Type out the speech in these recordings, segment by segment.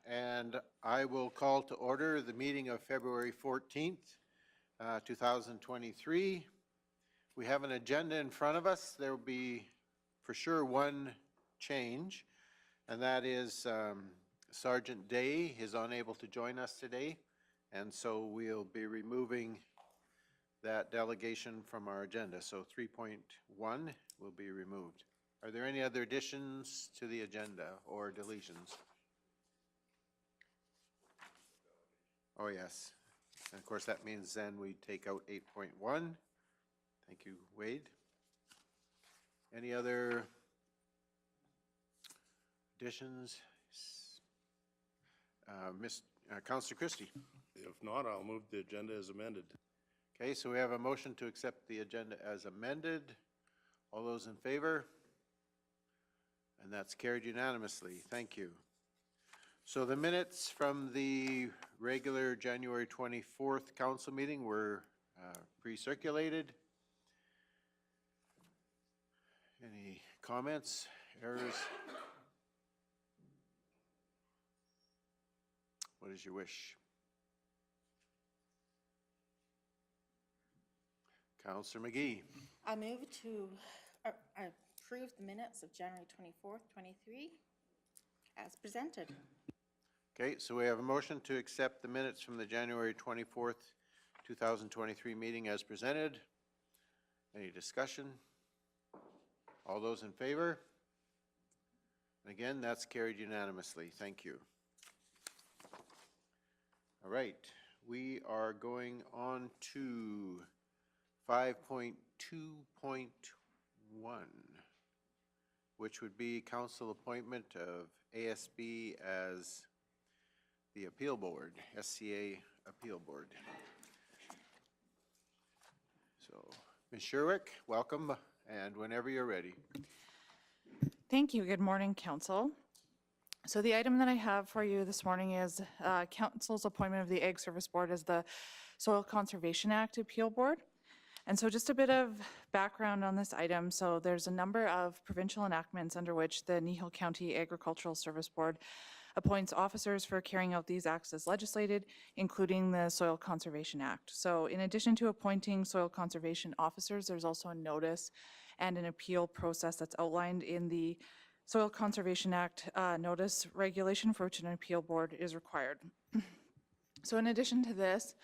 And I will call to order the meeting of February 14th, 2023. We have an agenda in front of us. There will be for sure one change, and that is Sergeant Day is unable to join us today, and so we'll be removing that delegation from our agenda. So 3.1 will be removed. Are there any other additions to the agenda or deletions? Oh, yes. And of course, that means then we take out 8.1. Thank you, Wade. Any other additions? Councillor Christie. If not, I'll move the agenda as amended. Okay, so we have a motion to accept the agenda as amended. All those in favor? And that's carried unanimously. Thank you. So the minutes from the regular January 24th council meeting were pre-circulated. Any comments, errors? What is your wish? Councillor McGhee. I move to approve the minutes of January 24th, 23 as presented. Okay, so we have a motion to accept the minutes from the January 24th, 2023 meeting as presented. Any discussion? All those in favor? And again, that's carried unanimously. Thank you. All right, we are going on to 5.2.1, which would be council appointment of ASB as the appeal board, SCA appeal board. So, Ms. Sherwick, welcome, and whenever you're ready. Thank you. Good morning, Council. So the item that I have for you this morning is Council's appointment of the Ag Service Board as the Soil Conservation Act Appeal Board. And so just a bit of background on this item. So there's a number of provincial enactments under which the Kneehill County Agricultural Service Board appoints officers for carrying out these acts as legislated, including the Soil Conservation Act. So in addition to appointing soil conservation officers, there's also a notice and an appeal process that's outlined in the Soil Conservation Act notice regulation for which an appeal board is required. So in addition to this,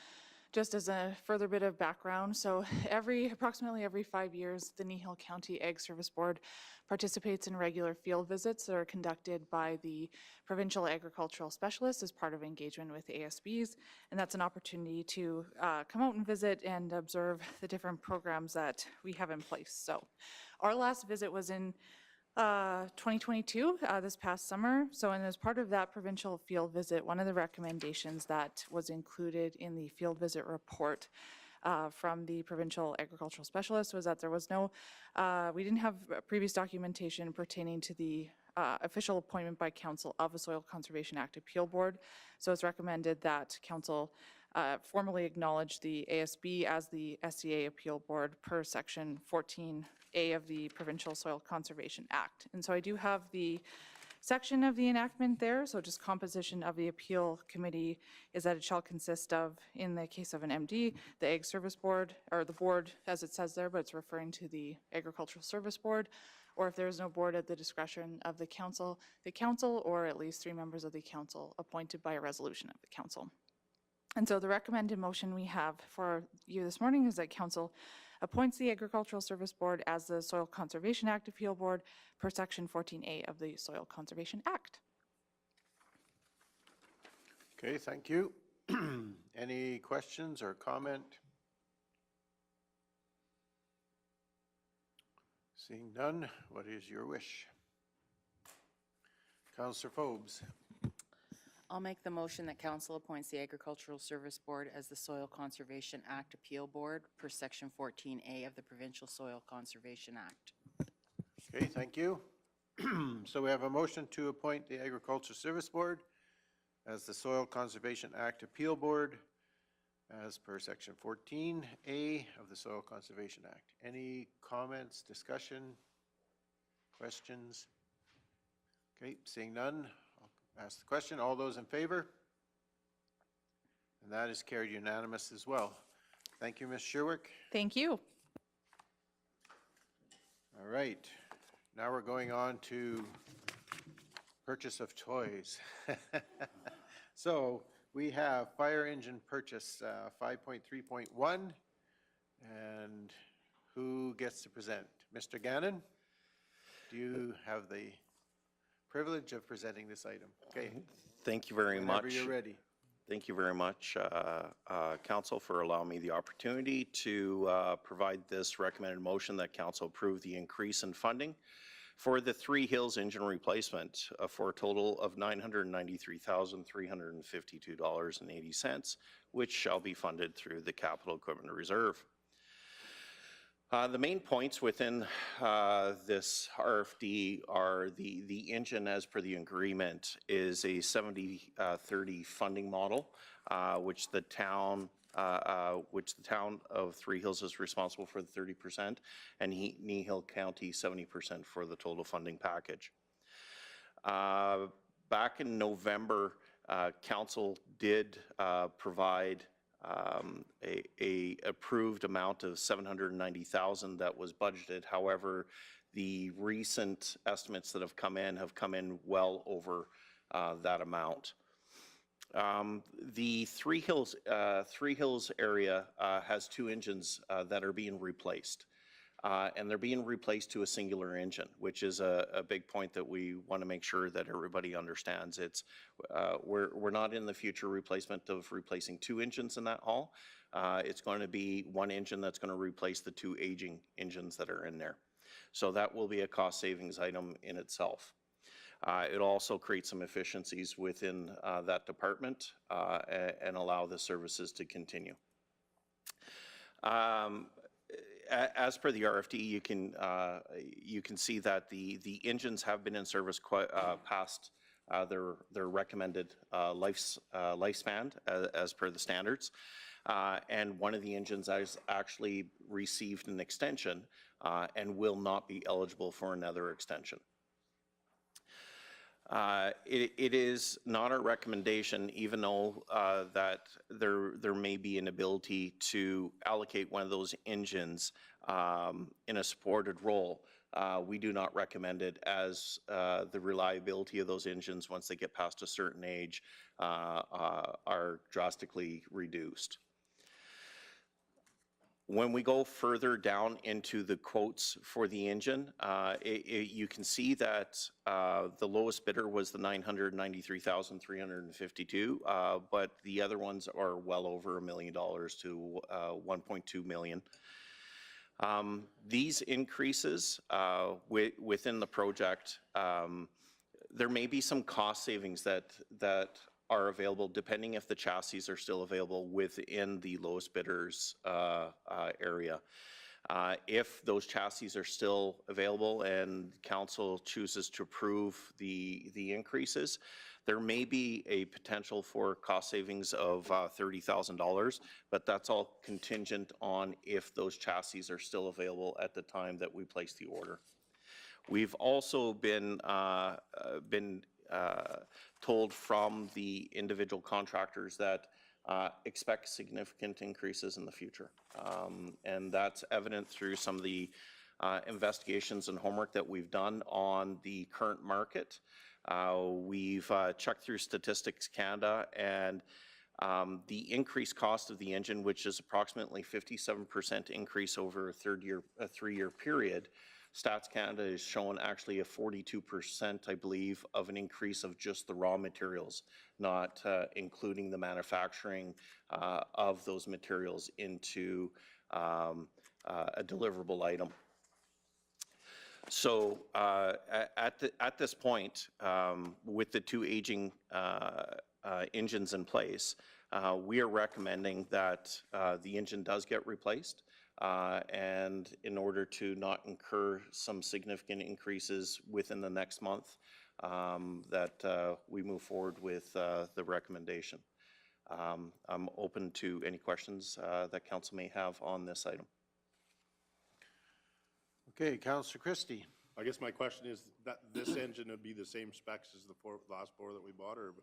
just as a further bit of background, so approximately every 5 years, the Kneehill County Ag Service Board participates in regular field visits that are conducted by the provincial agricultural specialists as part of engagement with ASBs, and that's an opportunity to come out and visit and observe the different programs that we have in place. So our last visit was in 2022, this past summer. So, and as part of that provincial field visit, one of the recommendations that was included in the field visit report from the provincial agricultural specialist was that there was no, we didn't have previous documentation pertaining to the official appointment by council of a Soil Conservation Act Appeal Board. So it's recommended that council formally acknowledge the ASB as the SCA Appeal Board per section 14A of the Provincial Soil Conservation Act. And so I do have the section of the enactment there. So just composition of the appeal committee is that it shall consist of, in the case of an MD, the Ag Service Board, or the board as it says there, but it's referring to the Agricultural Service Board, or if there is no board at the discretion of the council, or at least 3 members of the council appointed by a resolution of the council. And so the recommended motion we have for you this morning is that council appoints the Agricultural Service Board as the Soil Conservation Act Appeal Board per section 14A of the Soil Conservation Act. Okay, thank you. Any questions or comment? Seeing none, what is your wish? Councillor Phobes. I'll make the motion that council appoints the Agricultural Service Board as the Soil Conservation Act Appeal Board per section 14A of the Provincial Soil Conservation Act. Okay, thank you. So we have a motion to appoint the Agricultural Service Board as the Soil Conservation Act Appeal Board as per section 14A of the Soil Conservation Act. Any comments, discussion, questions? Okay, seeing none, I'll ask the question. All those in favor? And that is carried unanimous as well. Thank you, Ms. Sherwick. Thank you. All right, now we're going on to purchase of toys. So we have fire engine purchase 5.3.1, and who gets to present? Mr. Gannon, do you have the privilege of presenting this item? Okay, Thank you very whenever much. you're ready. Thank you very much, Council, for allowing me the opportunity to provide this recommended motion that Council approve the increase in funding for the Three Hills engine replacement for a total of $993,352.80, which shall be funded through the Capital Equipment Reserve. The main points within this RFD are the engine, as per the agreement, is a 70-30 funding model, which the town of Three Hills is responsible for the 30%, and Kneehill County 70% for the total funding package. Back in November, Council did provide a approved amount of $790,000 that was budgeted. However, the recent estimates that have come in well over that amount. The Three Hills area has two engines that are being replaced. And they're being replaced to a singular engine, which is a big point that we want to make sure that everybody understands. It's we're not in the future replacing two engines in that hall. It's going to be one engine that's going to replace the two aging engines that are in there. So that will be a cost savings item in itself. It'll also create some efficiencies within that department and allow the services to continue. As per the RFD, you can see that the engines have been in service quite past their recommended lifespan as per the standards, and one of the engines has actually received an extension and will not be eligible for another extension. It is not our recommendation, even though that there may be an ability to allocate one of those engines in a supported role. We do not recommend it, as the reliability of those engines, once they get past a certain age, are drastically reduced. When we go further down into the quotes for the engine, you can see that the lowest bidder was the $993,352, but the other ones are well over $1 million to $1.2 million. These increases within the project, there may be some cost savings that are available depending if the chassis are still available within the lowest bidders area. If those chassis are still available and council chooses to approve the increases, there may be a potential for cost savings of $30,000, but that's all contingent on if those chassis are still available at the time that we place the order. We've also been told from the individual contractors that expect significant increases in the future. And that's evident through some of the investigations and homework that we've done on the current market. We've checked through Statistics Canada, and the increased cost of the engine, which is approximately 57% increase over a three-year period, Stats Canada is showing actually a 42%, I believe, of an increase of just the raw materials, not including the manufacturing of those materials into a deliverable item. So at this point, with the two aging engines in place, we are recommending that the engine does get replaced. And in order to not incur some significant increases within the next month, that we move forward with the recommendation. I'm open to any questions that council may have on this item. Okay, Councillor Christie. I guess my question is that this engine would be the same specs as the last four that we bought, or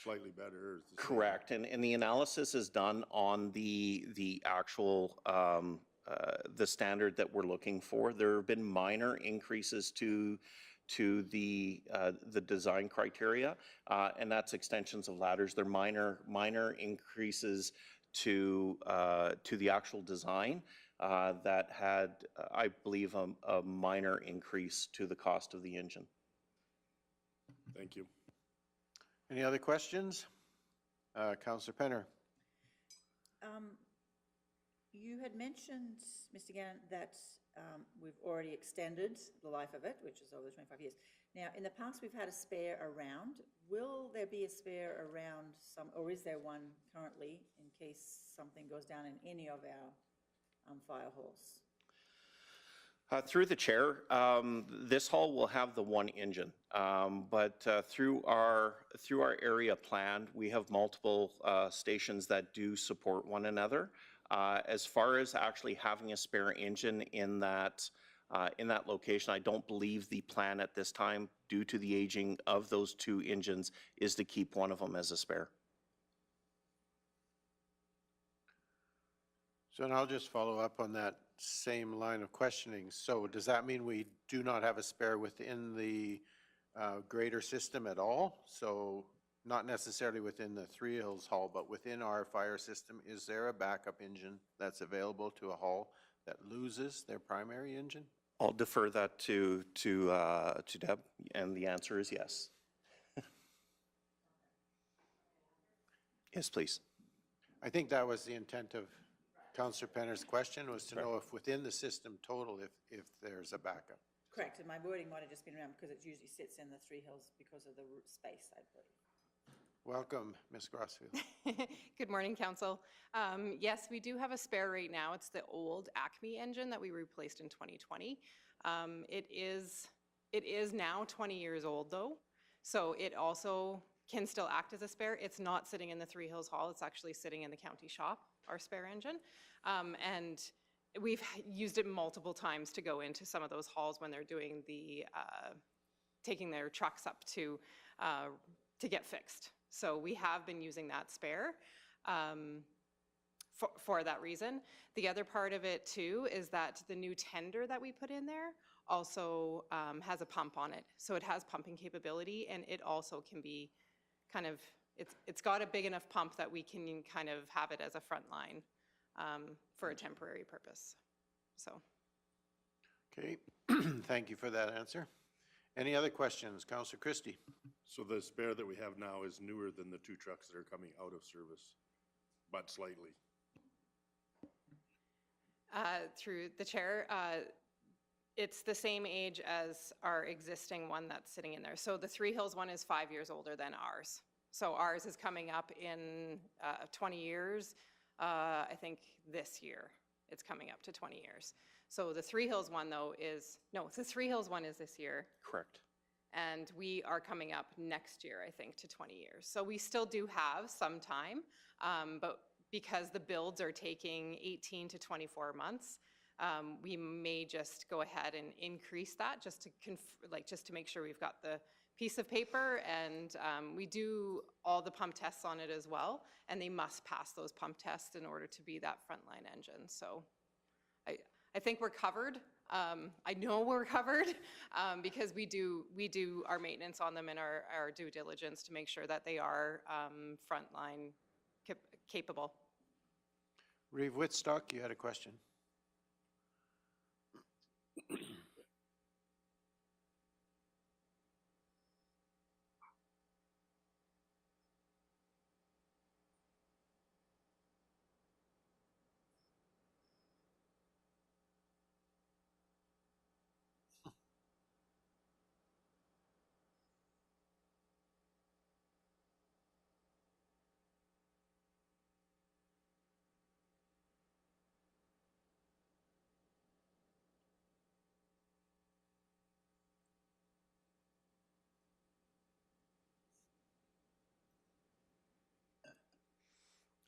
slightly better? Or is it the same? Correct, and the analysis is done on the actual, the standard that we're looking for. There have been minor increases to the design criteria, and that's extensions of ladders. They're minor increases to the actual design that had, I believe, a minor increase to the cost of the engine. Thank you. Any other questions? Councillor Penner. You had mentioned, Mr. Gannon, that we've already extended the life of it, which is over the 25 years. Now, in the past, we've had a spare around. Will there be a spare around some, or is there one currently in case something goes down in any of our fire halls? Through the chair, this hall will have the one engine, but through our area plan, we have multiple stations that do support one another. As far as actually having a spare engine in that location, I don't believe the plan at this time, due to the aging of those two engines, is to keep one of them as a spare. So, and I'll just follow up on that same line of questioning. So does that mean we do not have a spare within the greater system at all? So not necessarily within the Three Hills Hall, but within our fire system, is there a backup engine that's available to a hall that loses their primary engine? I'll defer that to Deb, and the answer is yes. Yes, please. I think that was the intent of Councillor Penner's question, was to know if within the system total, if there's a backup. Correct, and my wording might have just been around because it usually sits in the Three Hills because of the space, I believe. Welcome, Ms. Grossfield. Good morning, Council. Yes, we do have a spare right now. It's the old Acme engine that we replaced in 2020. It is now 20 years old, though, so it also can still act as a spare. It's not sitting in the Three Hills Hall. It's actually sitting in the county shop, our spare engine. And we've used it multiple times to go into some of those halls when they're doing the, taking their trucks up to get fixed. So we have been using that spare for that reason. The other part of it too is that the new tender that we put in there also has a pump on it. So it has pumping capability, and it also can be kind of, it's got a big enough pump that we can kind of have it as a front line for a temporary purpose, so. Okay, thank you for that answer. Any other questions? Councillor Christie. So the spare that we have now is newer than the two trucks that are coming out of service, but slightly. Through the chair, it's the same age as our existing one that's sitting in there. So the Three Hills one is 5 years older than ours. So ours is coming up in 20 years. I think this year it's coming up to 20 years. So the Three Hills one though is, no, the Three Hills one is this year. Correct. And we are coming up next year, I think, to 20 years. So we still do have some time, but because the builds are taking 18 to 24 months, we may just go ahead and increase that just to just to make sure we've got the piece of paper, and we do all the pump tests on it as well, and they must pass those pump tests in order to be that frontline engine. So I think we're covered. I know we're covered because we do our maintenance on them and our due diligence to make sure that they are frontline capable. Reeve Whitstock, you had a question.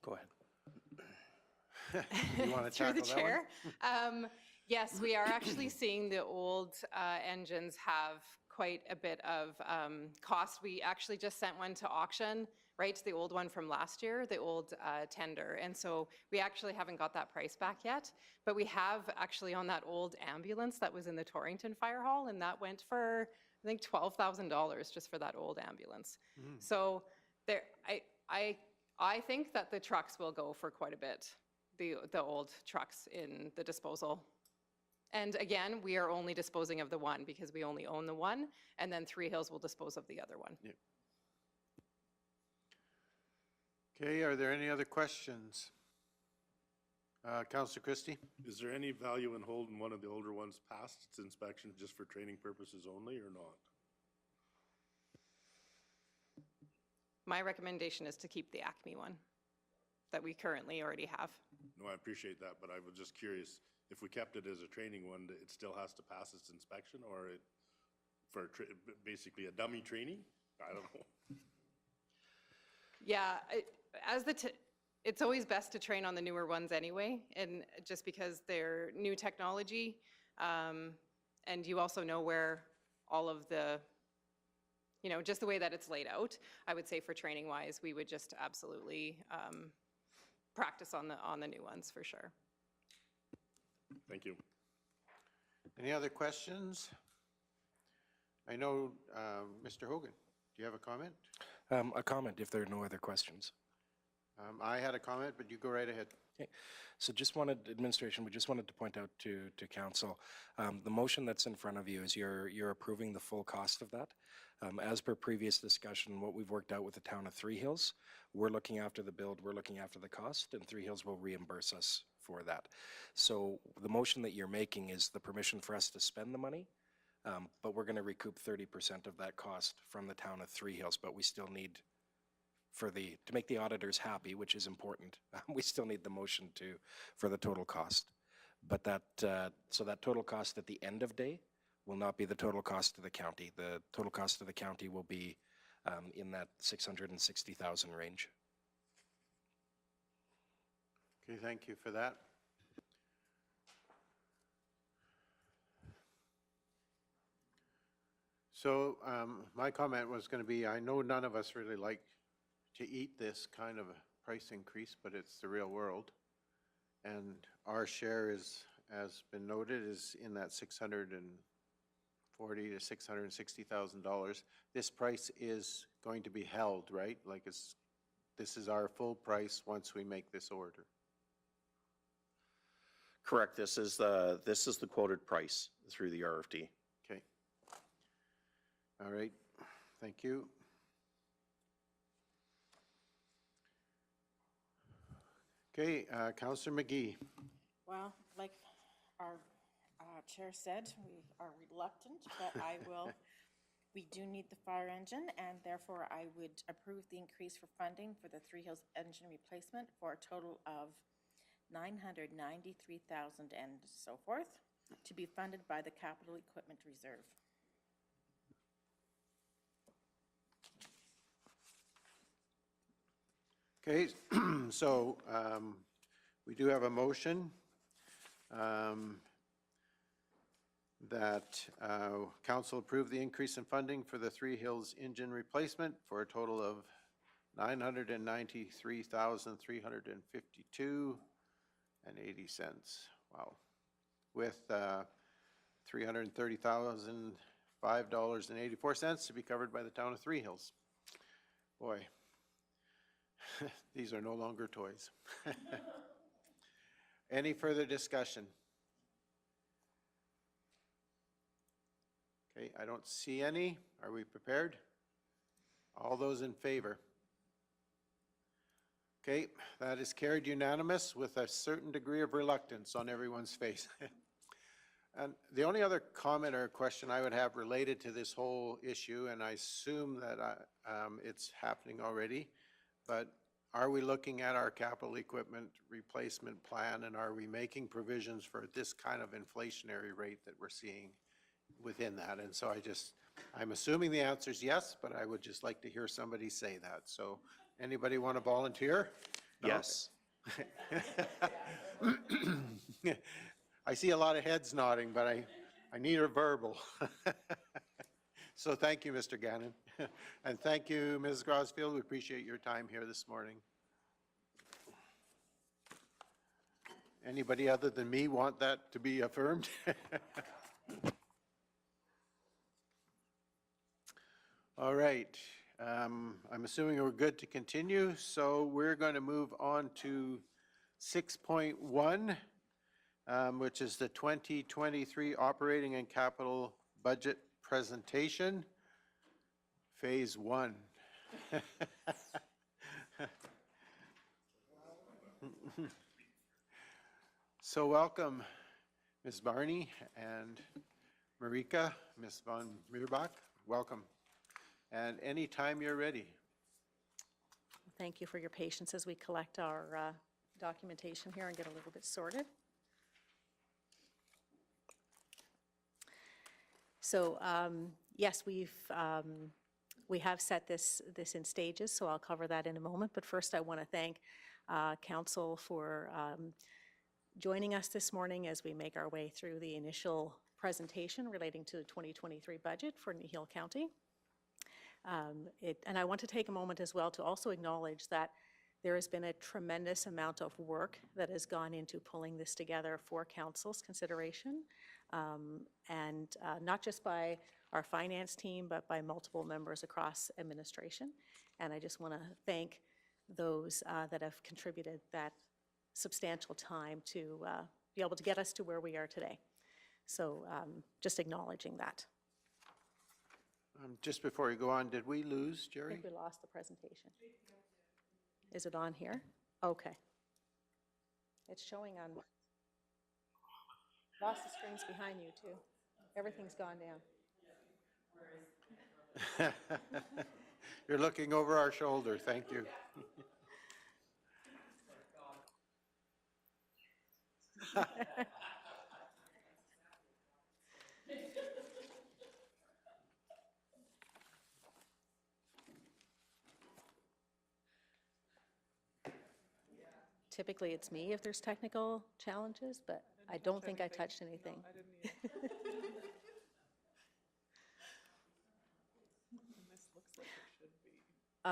Go ahead. You want to Through tackle the that one? chair. Yes, we are actually seeing the old engines have quite a bit of cost. We actually just sent one to auction, right, the old one from last year, the old tender. And so we actually haven't got that price back yet, but we have actually on that old ambulance that was in the Torrington Fire Hall, and that went for, I think, $12,000 just for that old ambulance. So there, I think that the trucks will go for quite a bit, the old trucks in the disposal. And again, we are only disposing of the one because we only own the one, and then Three Hills will dispose of the other one. Yeah. Okay, are there any other questions? Councillor Christie? Is there any value in holding one of the older ones past its inspection just for training purposes only or not? My recommendation is to keep the Acme one that we currently already have. No, I appreciate that, but I was just curious, if we kept it as a training one, it still has to pass its inspection, or it, for basically a dummy training? I don't know. Yeah, it's always best to train on the newer ones anyway, and just because they're new technology, and you also know where all of the, you know, just the way that it's laid out. I would say for training wise, we would just absolutely practice on the new ones for sure. Thank you. Any other questions? I know, Mr. Hogan, do you have a comment? A comment if there are no other questions. I had a comment, but you go right ahead. Okay. So just wanted, administration, we just wanted to point out to council, the motion that's in front of you is you're approving the full cost of that. As per previous discussion, what we've worked out with the town of Three Hills, we're looking after the build, we're looking after the cost, and Three Hills will reimburse us for that. So the motion that you're making is the permission for us to spend the money, but we're going to recoup 30% of that cost from the town of Three Hills, but we still need to make the auditors happy, which is important, we still need the motion for the total cost. But so that total cost at the end of day will not be the total cost to the county. The total cost to the county will be in that 660,000 range. Okay, thank you for that. So my comment was going to be, I know none of us really like to eat this kind of a price increase, but it's the real world. And our share is, as been noted, is in that $640,000 to $660,000. This price is going to be held, right? Like this is our full price once we make this order. Correct. This is the quoted price through the RFD. Okay. All right. Thank you. Okay, Councillor McGhee. Well, like our chair said, we are reluctant, but we do need the fire engine, and therefore I would approve the increase for funding for the Three Hills engine replacement for a total of $993,000 and so forth, to be funded by the Capital Equipment Reserve. Okay, so we do have a motion that council approve the increase in funding for the Three Hills engine replacement for a total of $993,352.80. Wow. With $330,005.84 to be covered by the town of Three Hills. Boy. These are no longer toys. Any further discussion? Okay, I don't see any. Are we prepared? All those in favor? Okay, that is carried unanimous with a certain degree of reluctance on everyone's face. And the only other comment or question I would have related to this whole issue, and I assume that it's happening already, but are we looking at our capital equipment replacement plan, and are we making provisions for this kind of inflationary rate that we're seeing within that? And so I'm assuming the answer is yes, but I would just like to hear somebody say that. So anybody want to volunteer? Yes. I see a lot of heads nodding, but I need a verbal. So thank you, Mr. Gannon. And thank you, Ms. Grosfield. We appreciate your time here this morning. Anybody other than me want that to be affirmed? All right. I'm assuming we're good to continue, so we're going to move on to 6.1, which is the 2023 Operating and Capital Budget Presentation, Phase 1. So welcome, Ms. Barney and Marika, Ms. von Mierbach, welcome. And anytime you're ready. Thank you for your patience as we collect our documentation here and get a little bit sorted. So yes, we have set this in stages, so I'll cover that in a moment. But first, I want to thank Council for joining us this morning as we make our way through the initial presentation relating to the 2023 budget for Kneehill County. And I want to take a moment as well to also acknowledge that there has been a tremendous amount of work that has gone into pulling this together for Council's consideration, and not just by our finance team, but by multiple members across administration. And I just want to thank those that have contributed that substantial time to be able to get us to where we are today. So just acknowledging that. Just before you go on, did we lose I Jerry? think we lost the presentation. Is it on here? Okay. It's showing on, lost the screens behind you too. Everything's gone down. You're looking over our shoulder, thank you. Typically, it's me if there's technical challenges, but I don't think I touched anything.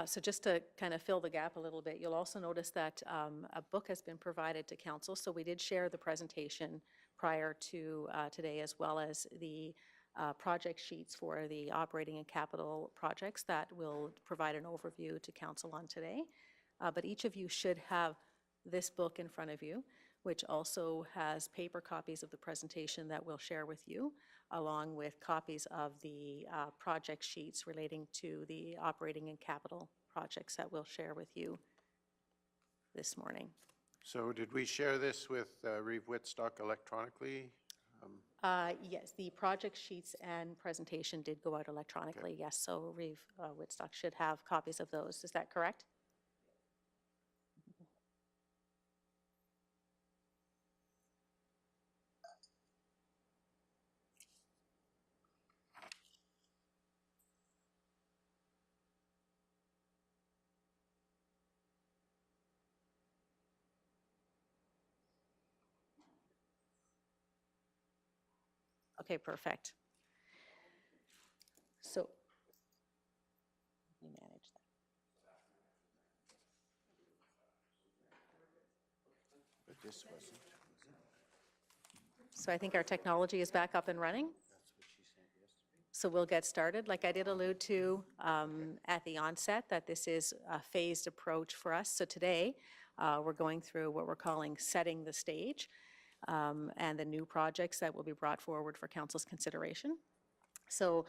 So just to kind of fill the gap a little bit, you'll also notice that a book has been provided to Council. So we did share the presentation prior to today, as well as the project sheets for the operating and capital projects that will provide an overview to Council on today. But each of you should have this book in front of you, which also has paper copies of the presentation that we'll share with you, along with copies of the project sheets relating to the operating and capital projects that we'll share with you this morning. So did we share this with Reeve Whitstock electronically? Yes, the project sheets and presentation did go out electronically, okay. Yes, so Reeve Whitstock should have copies of those. Is that correct? Okay, perfect. So, let me manage that. But this wasn't. So I think our technology is back up and running. So we'll get started. Like I did allude to at the onset, that this is a phased approach for us. So today, we're going through what we're calling setting the stage. And the new projects that will be brought forward for Council's consideration. So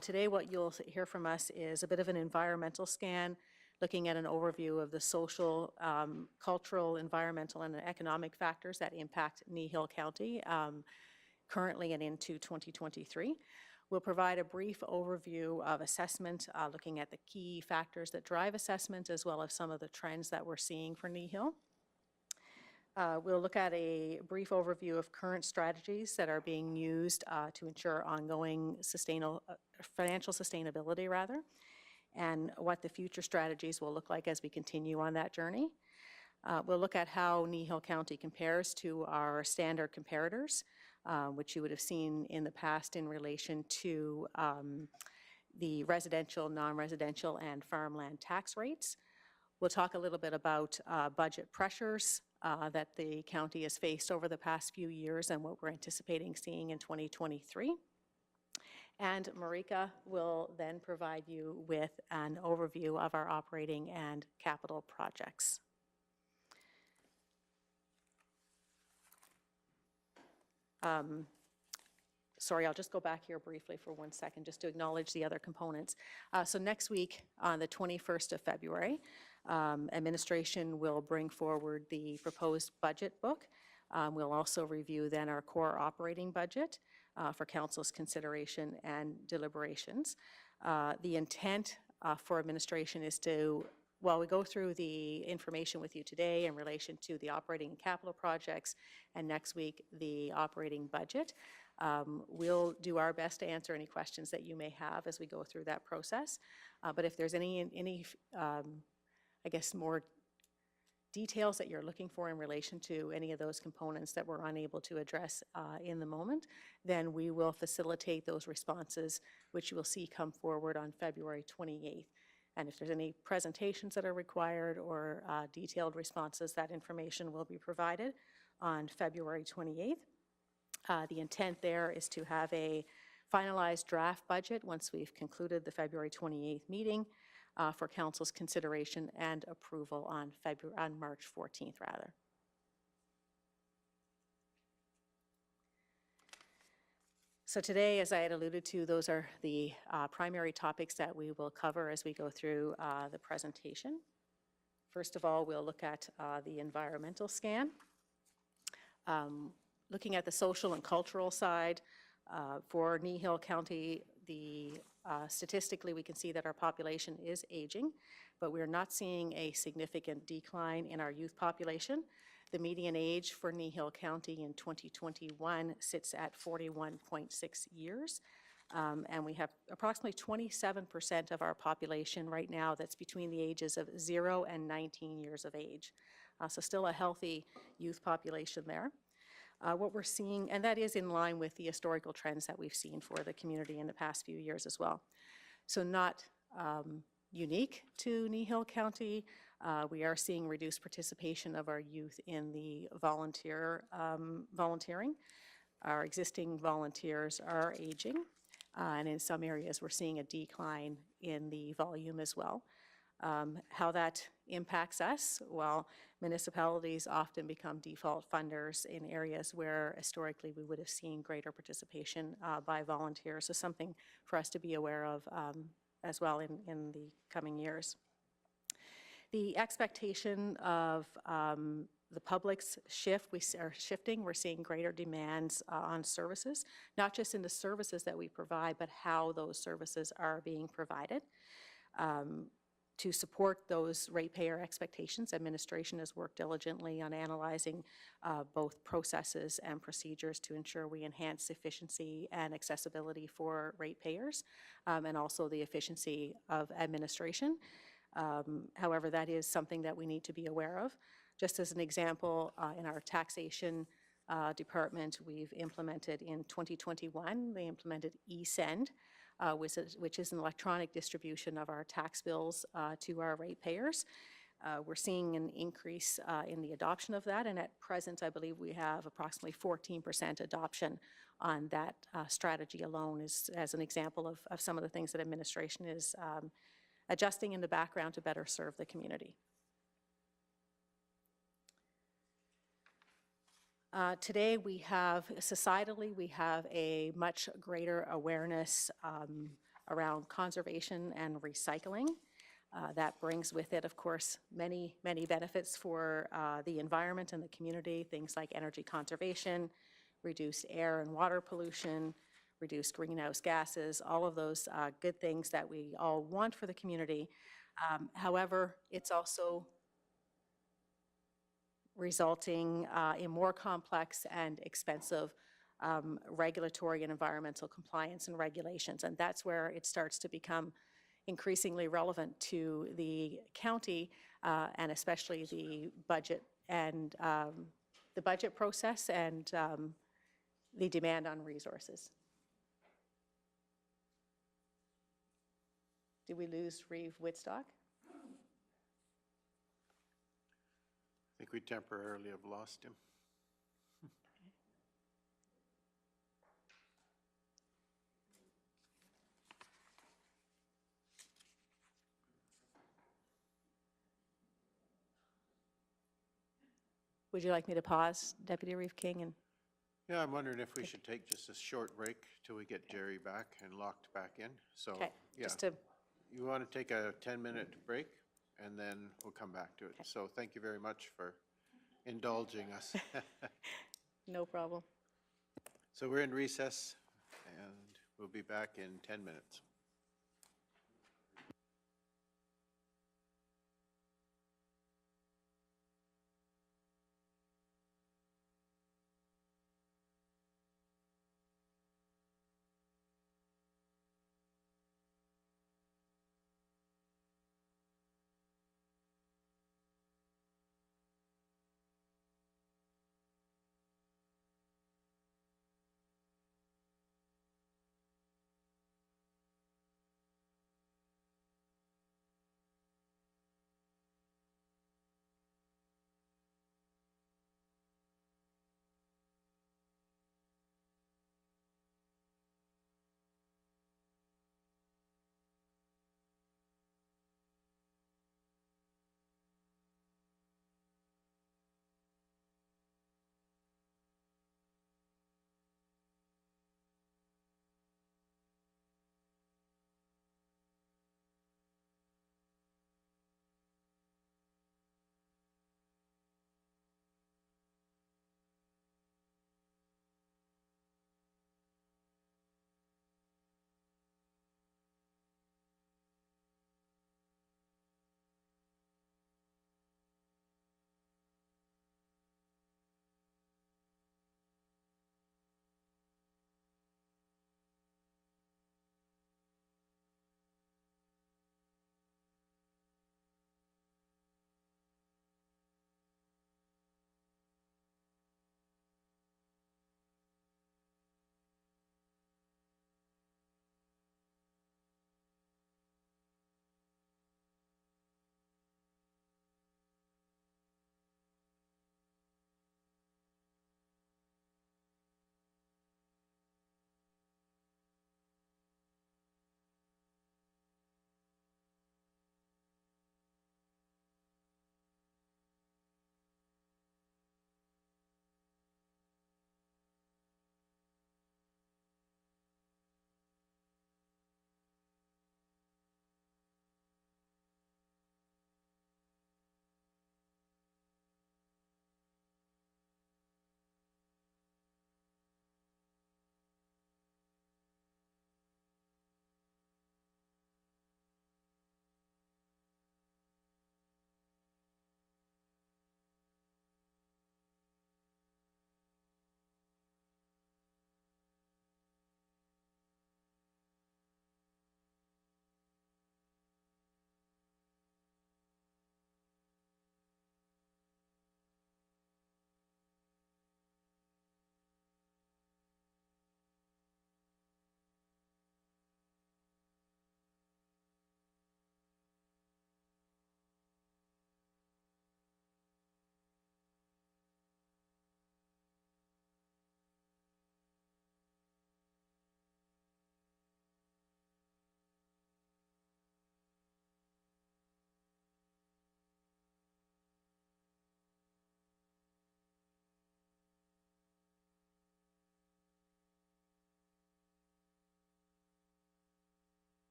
today what you'll hear from us is a bit of an environmental scan, looking at an overview of the social, cultural, environmental, and economic factors that impact Kneehill County currently and into 2023. We'll provide a brief overview of assessment, looking at the key factors that drive assessment, as well as some of the trends that we're seeing for Kneehill. We'll look at a brief overview of current strategies that are being used to ensure ongoing financial sustainability, and what the future strategies will look like as we continue on that journey. We'll look at how Kneehill County compares to our standard comparators, which you would have seen in the past in relation to the residential, non-residential, and farmland tax rates. We'll talk a little bit about budget pressures that the county has faced over the past few years and what we're anticipating seeing in 2023. And Marika will then provide you with an overview of our operating and capital projects. Sorry, I'll just go back here briefly for 1 second just to acknowledge the other components. So next week, on the 21st of February, administration will bring forward the proposed budget book. We'll also review then our core operating budget for council's consideration and deliberations. The intent for administration is to, while we go through the information with you today in relation to the operating and capital projects, and next week the operating budget, we'll do our best to answer any questions that you may have as we go through that process. But if there's any I guess, more details that you're looking for in relation to any of those components that we're unable to address in the moment, then we will facilitate those responses, which you will see come forward on February 28th. And if there's any presentations that are required or detailed responses, that information will be provided on February 28th. The intent there is to have a finalized draft budget once we've concluded the February 28th meeting for council's consideration and approval on March 14th, rather. So today, as I had alluded to, those are the primary topics that we will cover as we go through the presentation. First of all, we'll look at the environmental scan. Looking at the social and cultural side, for Kneehill County, statistically we can see that our population is aging, but we're not seeing a significant decline in our youth population. The median age for Kneehill County in 2021 sits at 41.6 years. And we have approximately 27% of our population right now that's between the ages of 0 and 19 years of age. So still a healthy youth population there. What we're seeing, and that is in line with the historical trends that we've seen for the community in the past few years as well. So not unique to Kneehill County. We are seeing reduced participation of our youth in the volunteering. Our existing volunteers are aging, and in some areas we're seeing a decline in the volume as well. How that impacts us? Well, municipalities often become default funders in areas where historically we would have seen greater participation by volunteers. So something for us to be aware of as well in the coming years. The expectation of the public's shift, we are shifting. We're seeing greater demands on services, not just in the services that we provide, but how those services are being provided. To support those ratepayer expectations, administration has worked diligently on analyzing both processes and procedures to ensure we enhance efficiency and accessibility for ratepayers, and also the efficiency of administration. However, that is something that we need to be aware of. Just as an example, in our taxation department, we've implemented in 2021, they implemented eSend, which is an electronic distribution of our tax bills to our ratepayers. We're seeing an increase in the adoption of that, and at present, I believe we have approximately 14% adoption on that strategy alone, as an example of some of the things that administration is adjusting in the background to better serve the community. Today we have, societally, we have a much greater awareness around conservation and recycling. That brings with it, of course, many benefits for the environment and the community, things like energy conservation, reduced air and water pollution, reduced greenhouse gases, all of those good things that we all want for the community. However, it's also resulting in more complex and expensive regulatory and environmental compliance and regulations. And that's where it starts to become increasingly relevant to the county and especially the budget and the budget process and the demand on resources. Did we lose Reeve Whitstock? I think we temporarily have lost him. Would you like me to pause, Deputy Reeve King? And Yeah, I'm wondering if we should take just a short break till we get Jerry back and locked back in. So, okay, yeah, just to, you want to take a 10-minute break and then we'll come back to it. So thank you very much for indulging us. no problem. So we're in recess and we'll be back in 10 minutes.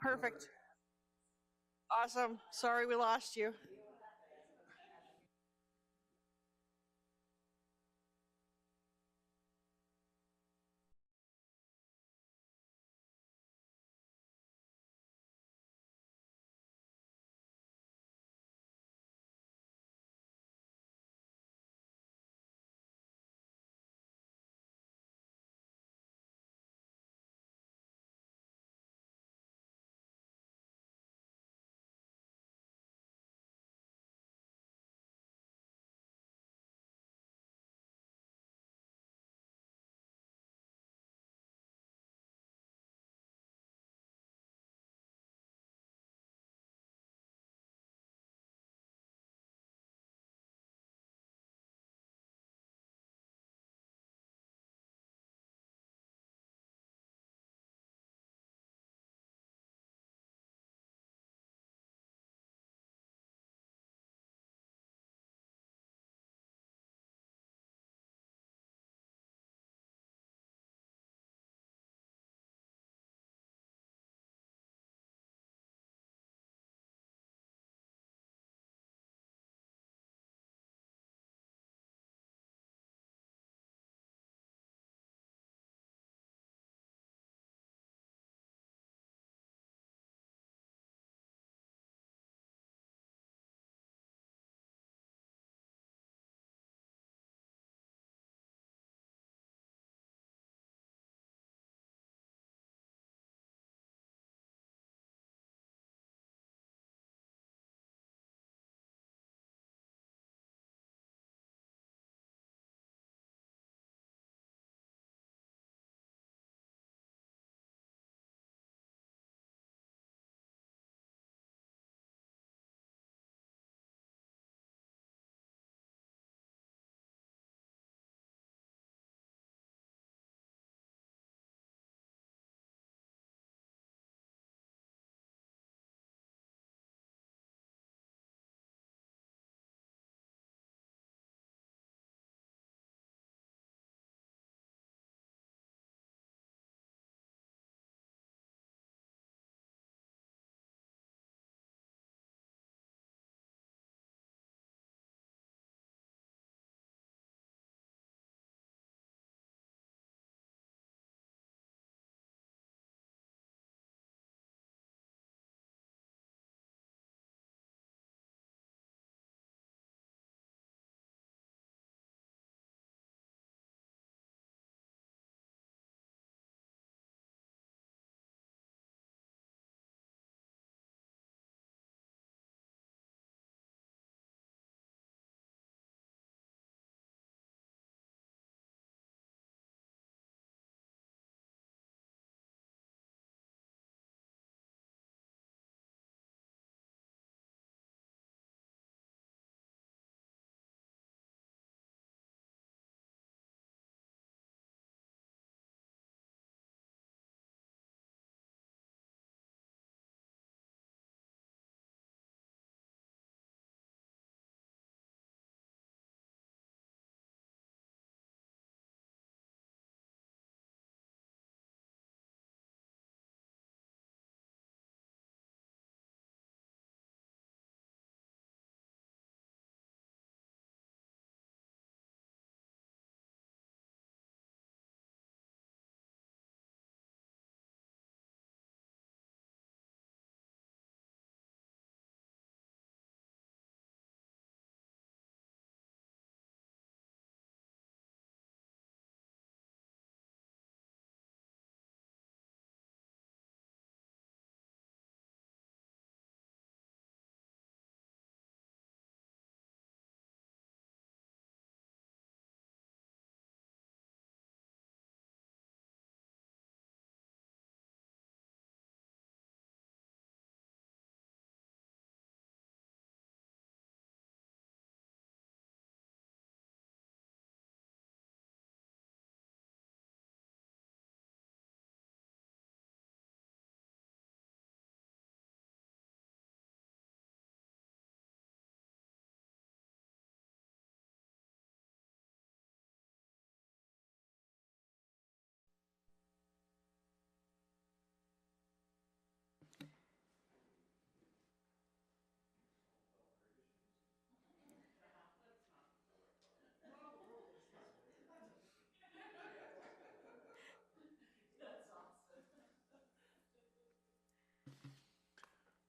Perfect. Awesome. Sorry we lost you.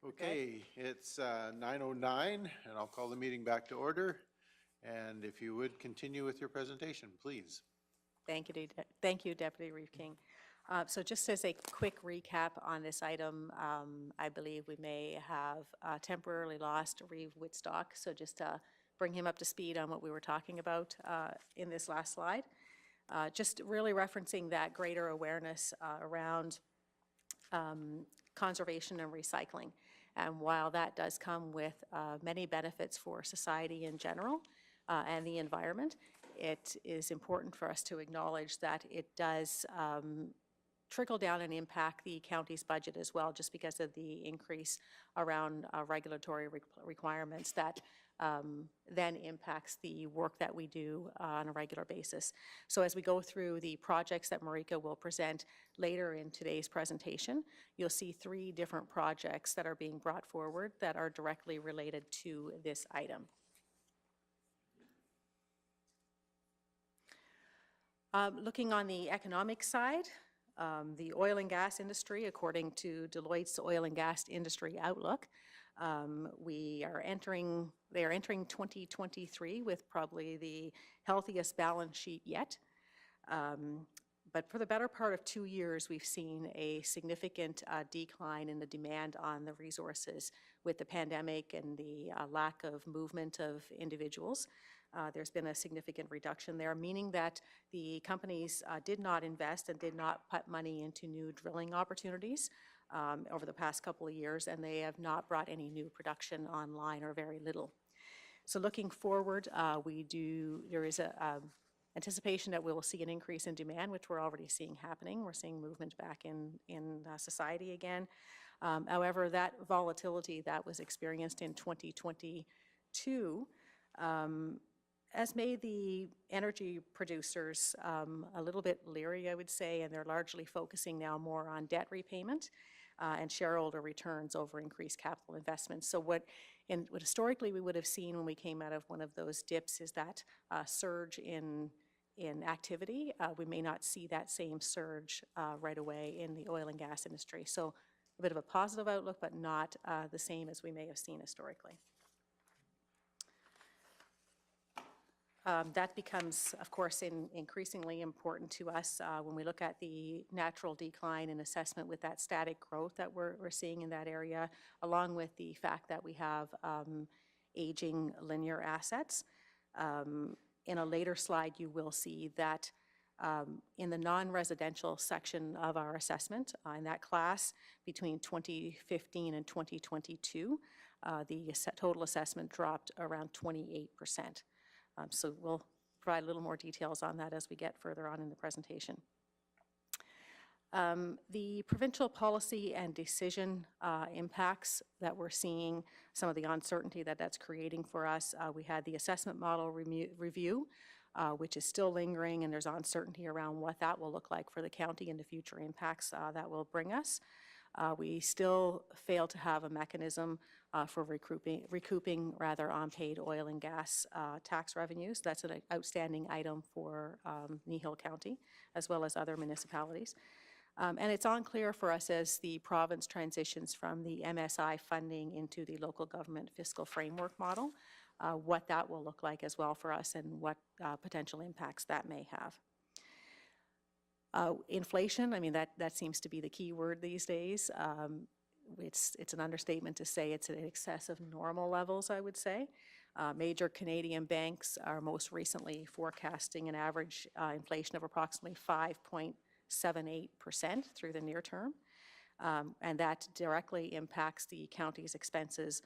Okay, it's 9:09, and I'll call the meeting back to order. And if you would continue with your presentation, please. Thank you, Deputy Reeve King. So just as a quick recap on this item, I believe we may have temporarily lost Reeve Whitstock. So just to bring him up to speed on what we were talking about in this last slide. Just really referencing that greater awareness around conservation and recycling. And while that does come with many benefits for society in general and the environment, it is important for us to acknowledge that it does trickle down and impact the county's budget as well, just because of the increase around regulatory requirements that then impacts the work that we do on a regular basis. So as we go through the projects that Marika will present later in today's presentation, you'll see 3 different projects that are being brought forward that are directly related to this item. Looking on the economic side, the oil and gas industry, according to Deloitte's Oil and Gas Industry Outlook, they are entering 2023 with probably the healthiest balance sheet yet. But for the better part of 2 years, we've seen a significant decline in the demand on the resources with the pandemic and the lack of movement of individuals. There's been a significant reduction there, meaning that the companies did not invest and did not put money into new drilling opportunities over the past couple of years, and they have not brought any new production online, or very little. So looking forward, there is a anticipation that we will see an increase in demand, which we're already seeing happening. We're seeing movement back in society again. However, that volatility that was experienced in 2022 has made the energy producers a little bit leery, I would say, and they're largely focusing now more on debt repayment and shareholder returns over increased capital investments. So what historically we would have seen when we came out of one of those dips is that surge in activity. We may not see that same surge right away in the oil and gas industry. So a bit of a positive outlook, but not the same as we may have seen historically. That becomes, of course, increasingly important to us when we look at the natural decline in assessment with that static growth that we're seeing in that area, along with the fact that we have aging linear assets. In a later slide, you will see that in the non-residential section of our assessment, in that class between 2015 and 2022, the total assessment dropped around 28%. So we'll provide a little more details on that as we get further on in the presentation. The provincial policy and decision impacts that we're seeing, some of the uncertainty that that's creating for us. We had the assessment model review, which is still lingering, and there's uncertainty around what that will look like for the county and the future impacts that will bring us. We still fail to have a mechanism for recouping unpaid oil and gas tax revenues. That's an outstanding item for Kneehill County, as well as other municipalities. And it's unclear for us as the province transitions from the MSI funding into the local government fiscal framework model, what that will look like as well for us and what potential impacts that may have. Inflation, I mean, that seems to be the key word these days. It's an understatement to say it's in excess of normal levels, I would say. Major Canadian banks are most recently forecasting an average inflation of approximately 5.78% through the near term. And that directly impacts the county's expenses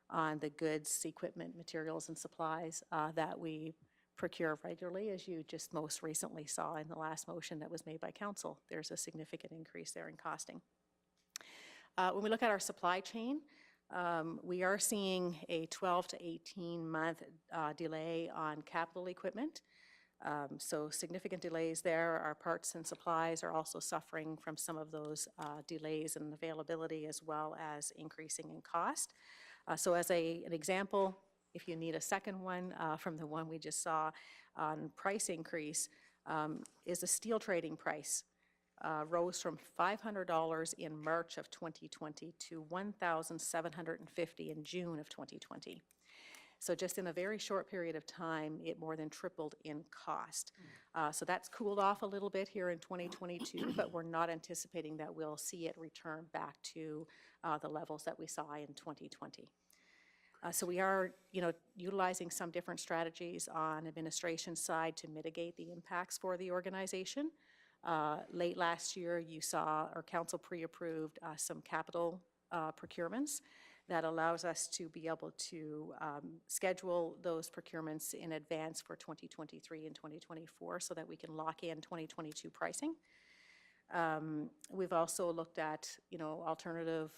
on the goods, equipment, materials, and supplies that we procure regularly, as you just most recently saw in the last motion that was made by council. There's a significant increase there in costing. When we look at our supply chain, we are seeing a 12 to 18 month delay on capital equipment. So significant delays there. Our parts and supplies are also suffering from some of those delays in availability, as well as increasing in cost. So as an example, if you need a second one from the one we just saw on price increase, is the steel trading price. rose from $500 in March of 2020 to $1,750 in June of 2020. So just in a very short period of time, it more than tripled in cost. So that's cooled off a little bit here in 2022, but we're not anticipating that we'll see it return back to the levels that we saw in 2020. So we are, utilizing some different strategies on administration side to mitigate the impacts for the organization. Late last year, you saw our council pre-approved some capital procurements that allows us to be able to schedule those procurements in advance for 2023 and 2024 so that we can lock in 2022 pricing. We've also looked at, alternative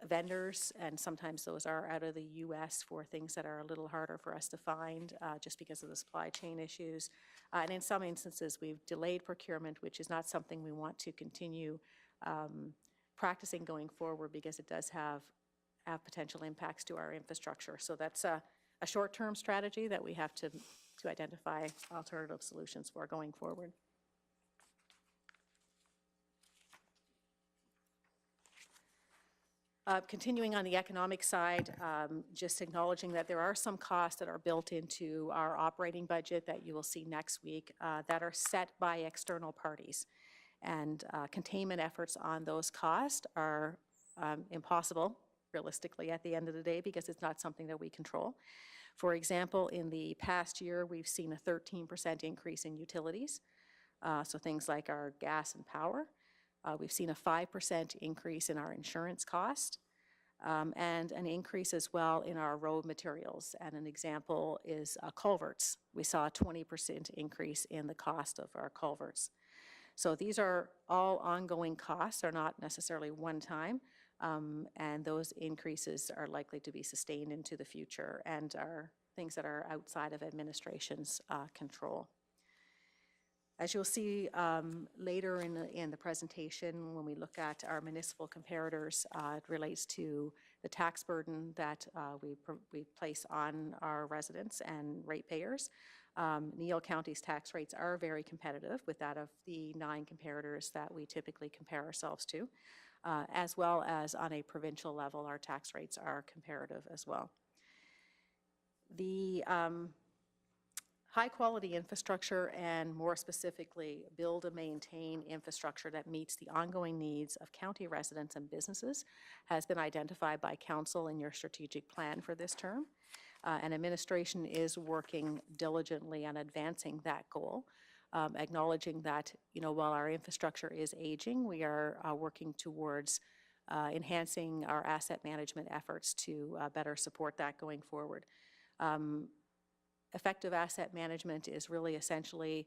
vendors, and sometimes those are out of the U.S. for things that are a little harder for us to find just because of the supply chain issues. And in some instances, we've delayed procurement, which is not something we want to continue practicing going forward because it does have potential impacts to our infrastructure. So that's a short-term strategy that we have to identify alternative solutions for going forward. Continuing on the economic side, just acknowledging that there are some costs that are built into our operating budget that you will see next week that are set by external parties. And containment efforts on those costs are impossible, realistically, at the end of the day, because it's not something that we control. For example, in the past year, we've seen a 13% increase in utilities, so things like our gas and power. We've seen a 5% increase in our insurance cost, and an increase as well in our road materials. And an example is culverts. We saw a 20% increase in the cost of our culverts. So these are all ongoing costs, are not necessarily one time, and those increases are likely to be sustained into the future and are things that are outside of administration's control. As you'll see later in the presentation, when we look at our municipal comparators, it relates to the tax burden that we place on our residents and ratepayers. Kneehill County's tax rates are very competitive with that of the 9 comparators that we typically compare ourselves to, as well as on a provincial level, our tax rates are comparative as well. The high-quality infrastructure, and more specifically, build and maintain infrastructure that meets the ongoing needs of county residents and businesses, has been identified by council in your strategic plan for this term. And administration is working diligently on advancing that goal, acknowledging that, while our infrastructure is aging, we are working towards enhancing our asset management efforts to better support that going forward. Effective asset management is really essentially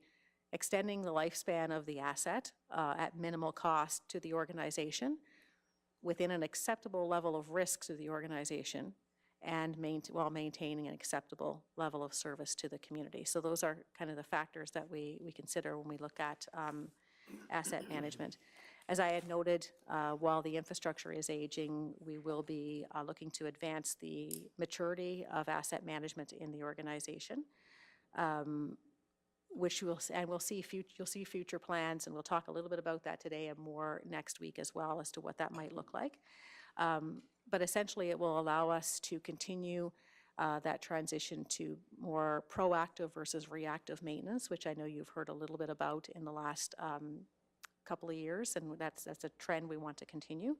extending the lifespan of the asset at minimal cost to the organization within an acceptable level of risk to the organization, and while maintaining an acceptable level of service to the community. So those are kind of the factors that we consider when we look at asset management. As I had noted, while the infrastructure is aging, we will be looking to advance the maturity of asset management in the organization, which you'll see future plans, and we'll talk a little bit about that today and more next week as well as to what that might look like. But essentially, it will allow us to continue that transition to more proactive versus reactive maintenance, which I know you've heard a little bit about in the last couple of years, and that's a trend we want to continue.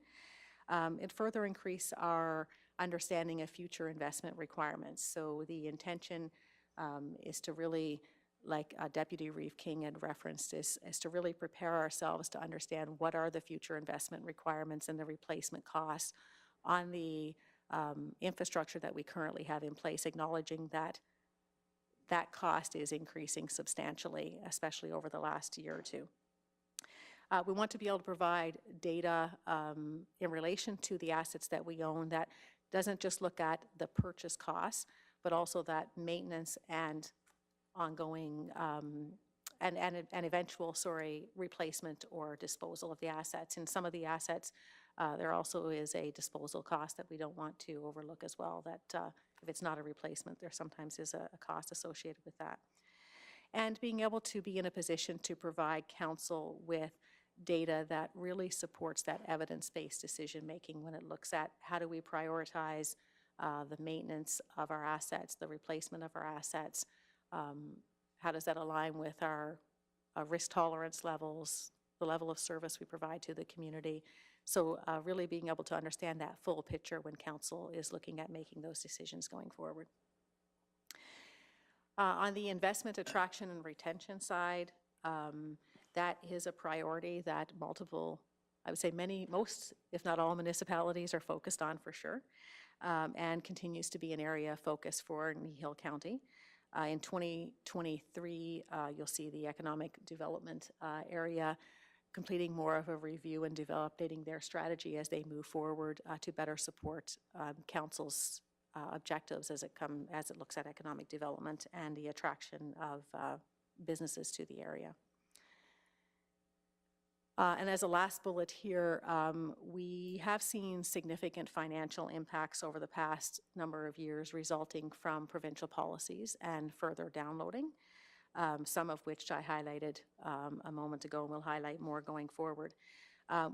And further increase our understanding of future investment requirements. So the intention is to really, like Deputy Reeve King had referenced, is to really prepare ourselves to understand what are the future investment requirements and the replacement costs on the infrastructure that we currently have in place, acknowledging that that cost is increasing substantially, especially over the last year or two. We want to be able to provide data in relation to the assets that we own that doesn't just look at the purchase costs, but also that maintenance and ongoing and eventual, replacement or disposal of the assets. In some of the assets, there also is a disposal cost that we don't want to overlook as well, that if it's not a replacement, there sometimes is a cost associated with that. and being able to be in a position to provide council with data that really supports that evidence-based decision-making when it looks at how do we prioritize the maintenance of our assets, the replacement of our assets, how does that align with our risk tolerance levels, the level of service we provide to the community. So really being able to understand that full picture when council is looking at making those decisions going forward. On the investment attraction and retention side, that is a priority that multiple, I would say most, if not all municipalities are focused on for sure, and continues to be an area of focus for Kneehill County. In 2023, you'll see the economic development area completing more of a review and updating their strategy as they move forward to better support council's objectives as it looks at economic development and the attraction of businesses to the area. And as a last bullet here, we have seen significant financial impacts over the past number of years resulting from provincial policies and further downloading, some of which I highlighted a moment ago and will highlight more going forward.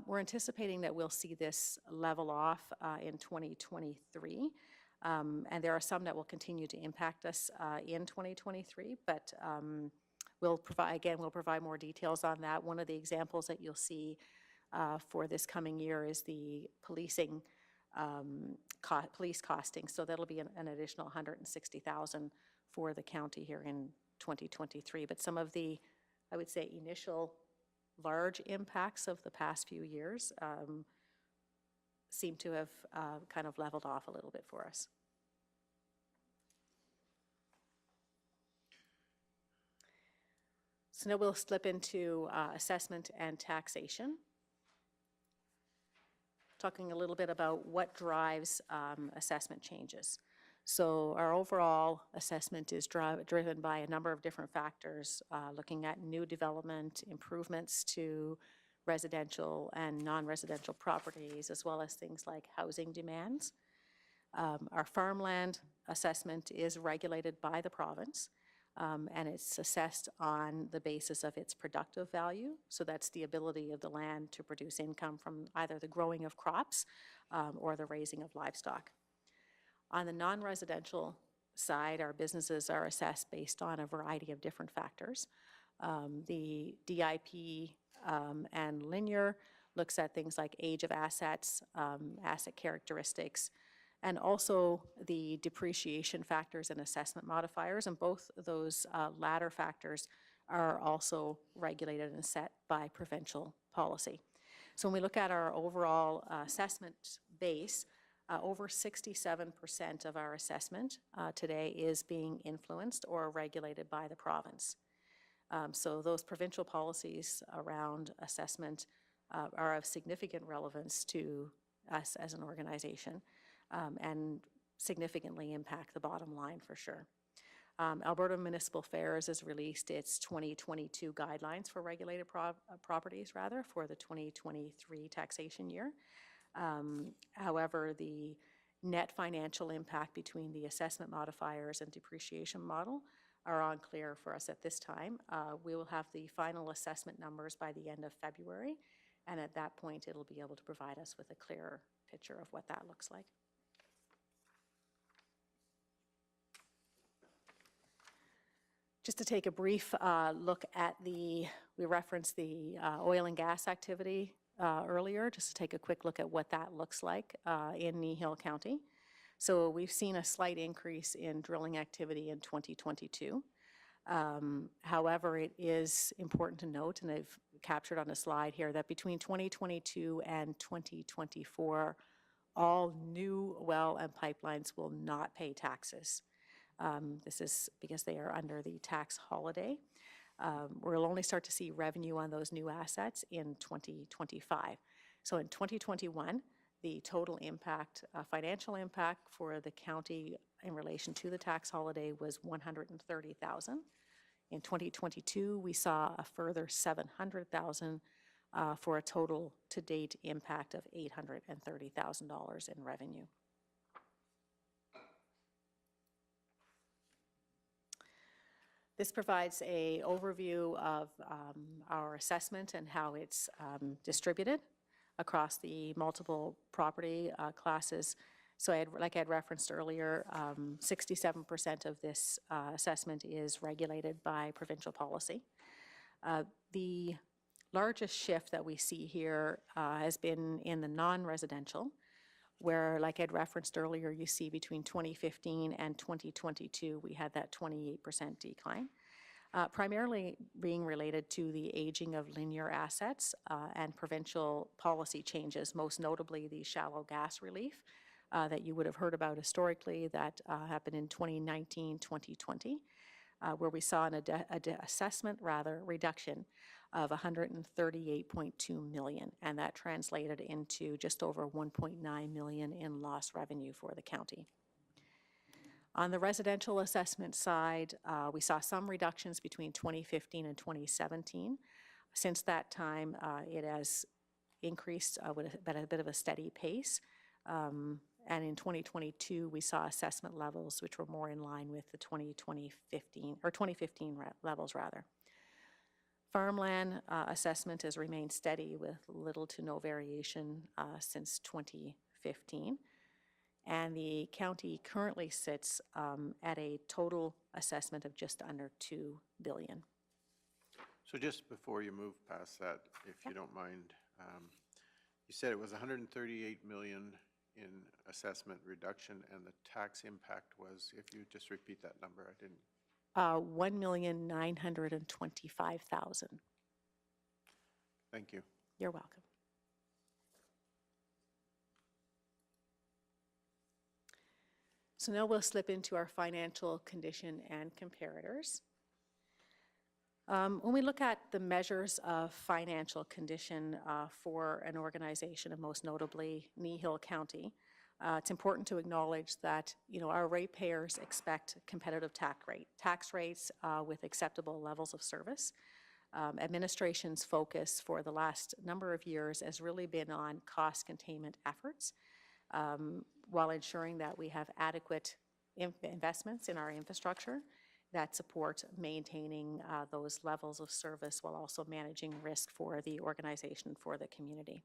We're anticipating that we'll see this level off in 2023, and there are some that will continue to impact us in 2023, but we'll provide more details on that. One of the examples that you'll see for this coming year is the policing, police costing. So that'll be an additional $160,000 for the county here in 2023. But some of the, I would say, initial large impacts of the past few years seem to have kind of leveled off a little bit for us. So now we'll slip into assessment and taxation. Talking a little bit about what drives assessment changes. So our overall assessment is driven by a number of different factors, looking at new development, improvements to residential and non-residential properties, as well as things like housing demands. Our farmland assessment is regulated by the province. And it's assessed on the basis of its productive value. So that's the ability of the land to produce income from either the growing of crops or the raising of livestock. On the non-residential side, our businesses are assessed based on a variety of different factors. The DIP and linear looks at things like age of assets, asset characteristics, and also the depreciation factors and assessment modifiers, and both of those latter factors are also regulated and set by provincial policy. So when we look at our overall assessment base, over 67% of our assessment today is being influenced or regulated by the province. So those provincial policies around assessment are of significant relevance to us as an organization. And significantly impact the bottom line for sure. Alberta Municipal Affairs has released its 2022 guidelines for regulated properties, for the 2023 taxation year. However, the net financial impact between the assessment modifiers and depreciation model are unclear for us at this time. We will have the final assessment numbers by the end of February, and at that point, it'll be able to provide us with a clearer picture of what that looks like. Just to take a brief look at we referenced the oil and gas activity earlier, just to take a quick look at what that looks like in Kneehill County. So we've seen a slight increase in drilling activity in 2022. However, it is important to note, and I've captured on a slide here, that between 2022 and 2024, all new well and pipelines will not pay taxes. This is because they are under the tax holiday. We'll only start to see revenue on those new assets in 2025. So in 2021, the total impact, financial impact for the county in relation to the tax holiday was $130,000. In 2022, we saw a further $700,000 for a total to date impact of $830,000 in revenue. This provides a overview of our assessment and how it's distributed across the multiple property classes. So like I had referenced earlier, 67% of this assessment is regulated by provincial policy. The largest shift that we see here has been in the non-residential, where, like I'd referenced earlier, you see between 2015 and 2022, we had that 28% decline, primarily being related to the aging of linear assets and provincial policy changes, most notably the shallow gas relief that you would have heard about historically that happened in 2019, 2020, where we saw an assessment reduction of 138.2 million, and that translated into just over 1.9 million in lost revenue for the county. On the residential assessment side, we saw some reductions between 2015 and 2017. Since that time, it has increased at a bit of a steady pace. And in 2022, we saw assessment levels which were more in line with the 2015 levels rather. Farmland assessment has remained steady with little to no variation since 2015. And the county currently sits at a total assessment of just under $2 billion. So just before you move past that, if you don't mind, you said it was 138 million in assessment reduction, and the tax impact was, if you just repeat that number, I didn't. 1,925,000. Thank you. You're welcome. So now we'll slip into our financial condition and comparators. When we look at the measures of financial condition for an organization, and most notably Kneehill County, it's important to acknowledge that our ratepayers expect competitive tax rates with acceptable levels of service. Administration's focus for the last number of years has really been on cost containment efforts, while ensuring that we have adequate investments in our infrastructure that support maintaining those levels of service while also managing risk for the organization, for the community.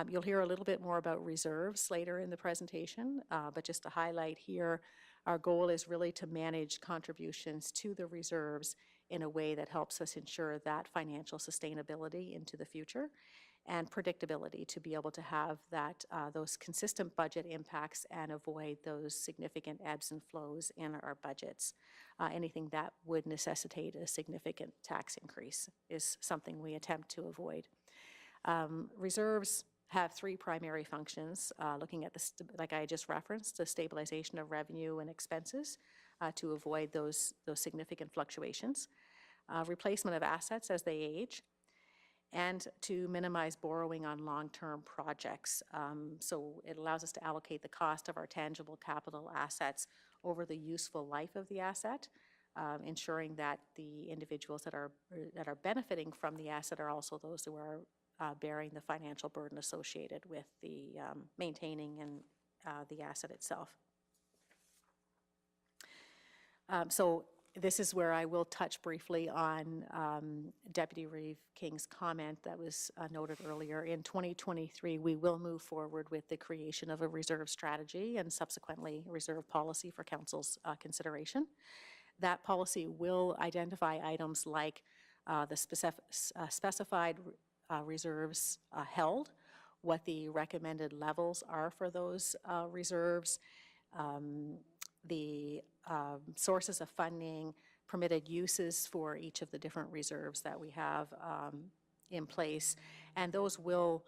You'll hear a little bit more about reserves later in the presentation, but just to highlight here, our goal is really to manage contributions to the reserves in a way that helps us ensure that financial sustainability into the future and predictability to be able to have that those consistent budget impacts and avoid those significant ebbs and flows in our budgets. Anything that would necessitate a significant tax increase is something we attempt to avoid. Reserves have three primary functions, looking at like I just referenced, the stabilization of revenue and expenses to avoid those significant fluctuations, replacement of assets as they age, and to minimize borrowing on long-term projects. So it allows us to allocate the cost of our tangible capital assets over the useful life of the asset, ensuring that the individuals that are benefiting from the asset are also those who are bearing the financial burden associated with the maintaining and the asset itself. So this is where I will touch briefly on Deputy Reeve King's comment that was noted earlier. In 2023, we will move forward with the creation of a reserve strategy and subsequently reserve policy for Council's consideration. That policy will identify items like the specified reserves held, what the recommended levels are for those reserves, the sources of funding, permitted uses for each of the different reserves that we have in place, and those will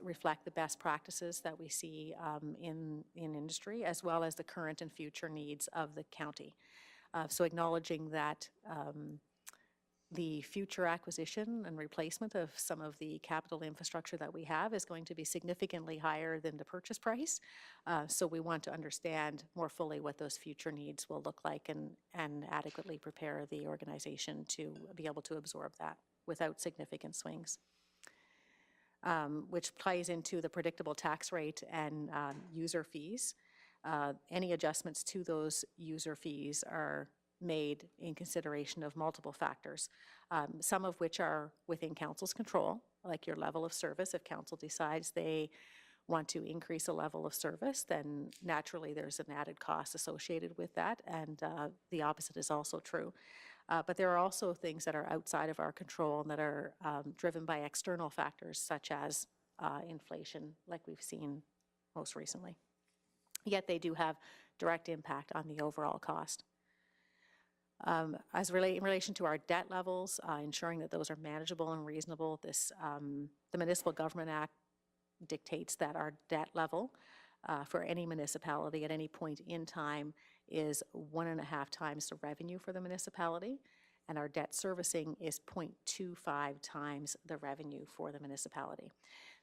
reflect the best practices that we see in industry, as well as the current and future needs of the county. So acknowledging that the future acquisition and replacement of some of the capital infrastructure that we have is going to be significantly higher than the purchase price. So we want to understand more fully what those future needs will look like and adequately prepare the organization to be able to absorb that without significant swings. Which ties into the predictable tax rate and user fees. Any adjustments to those user fees are made in consideration of multiple factors, some of which are within council's control, like your level of service. If council decides they want to increase a level of service, then naturally there's an added cost associated with that, and the opposite is also true. But there are also things that are outside of our control and that are driven by external factors such as inflation, like we've seen most recently. Yet they do have direct impact on the overall cost. In relation to our debt levels, ensuring that those are manageable and reasonable, the Municipal Government Act dictates that our debt level for any municipality at any point in time is 1.5 times the revenue for the municipality, and our debt servicing is 0.25 times the revenue for the municipality.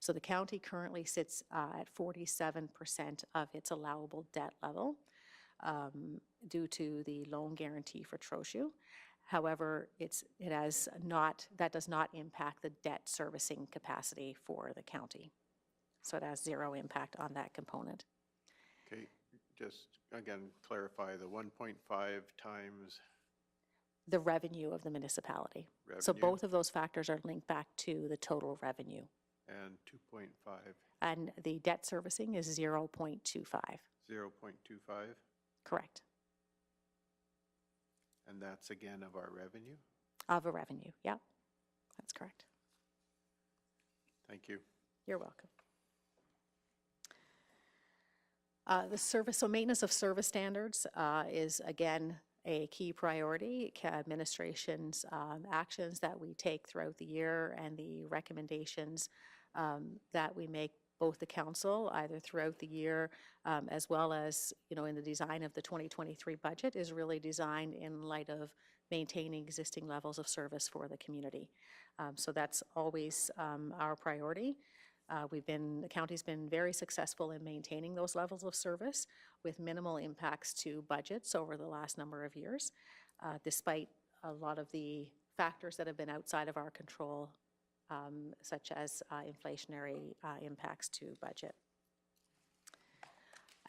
So the county currently sits at 47% of its allowable debt level due to the loan guarantee for Trochu. However, that does not impact the debt servicing capacity for the county. So it has zero impact on that component. Okay, just again, clarify the 1.5 times The revenue of the municipality. So revenue both of those factors are linked back to the total revenue. and 2.5, And the debt servicing is 0.25. 0.25, Correct. and that's again of our revenue? Of a revenue, yep. That's correct. Thank you. You're welcome. So maintenance of service standards is, again, a key priority. Administration's actions that we take throughout the year and the recommendations that we make, both the council, either throughout the year as well as, in the design of the 2023 budget, is really designed in light of maintaining existing levels of service for the community. So that's always our priority. The county's been very successful in maintaining those levels of service with minimal impacts to budgets over the last number of years, despite a lot of the factors that have been outside of our control, such as inflationary impacts to budget.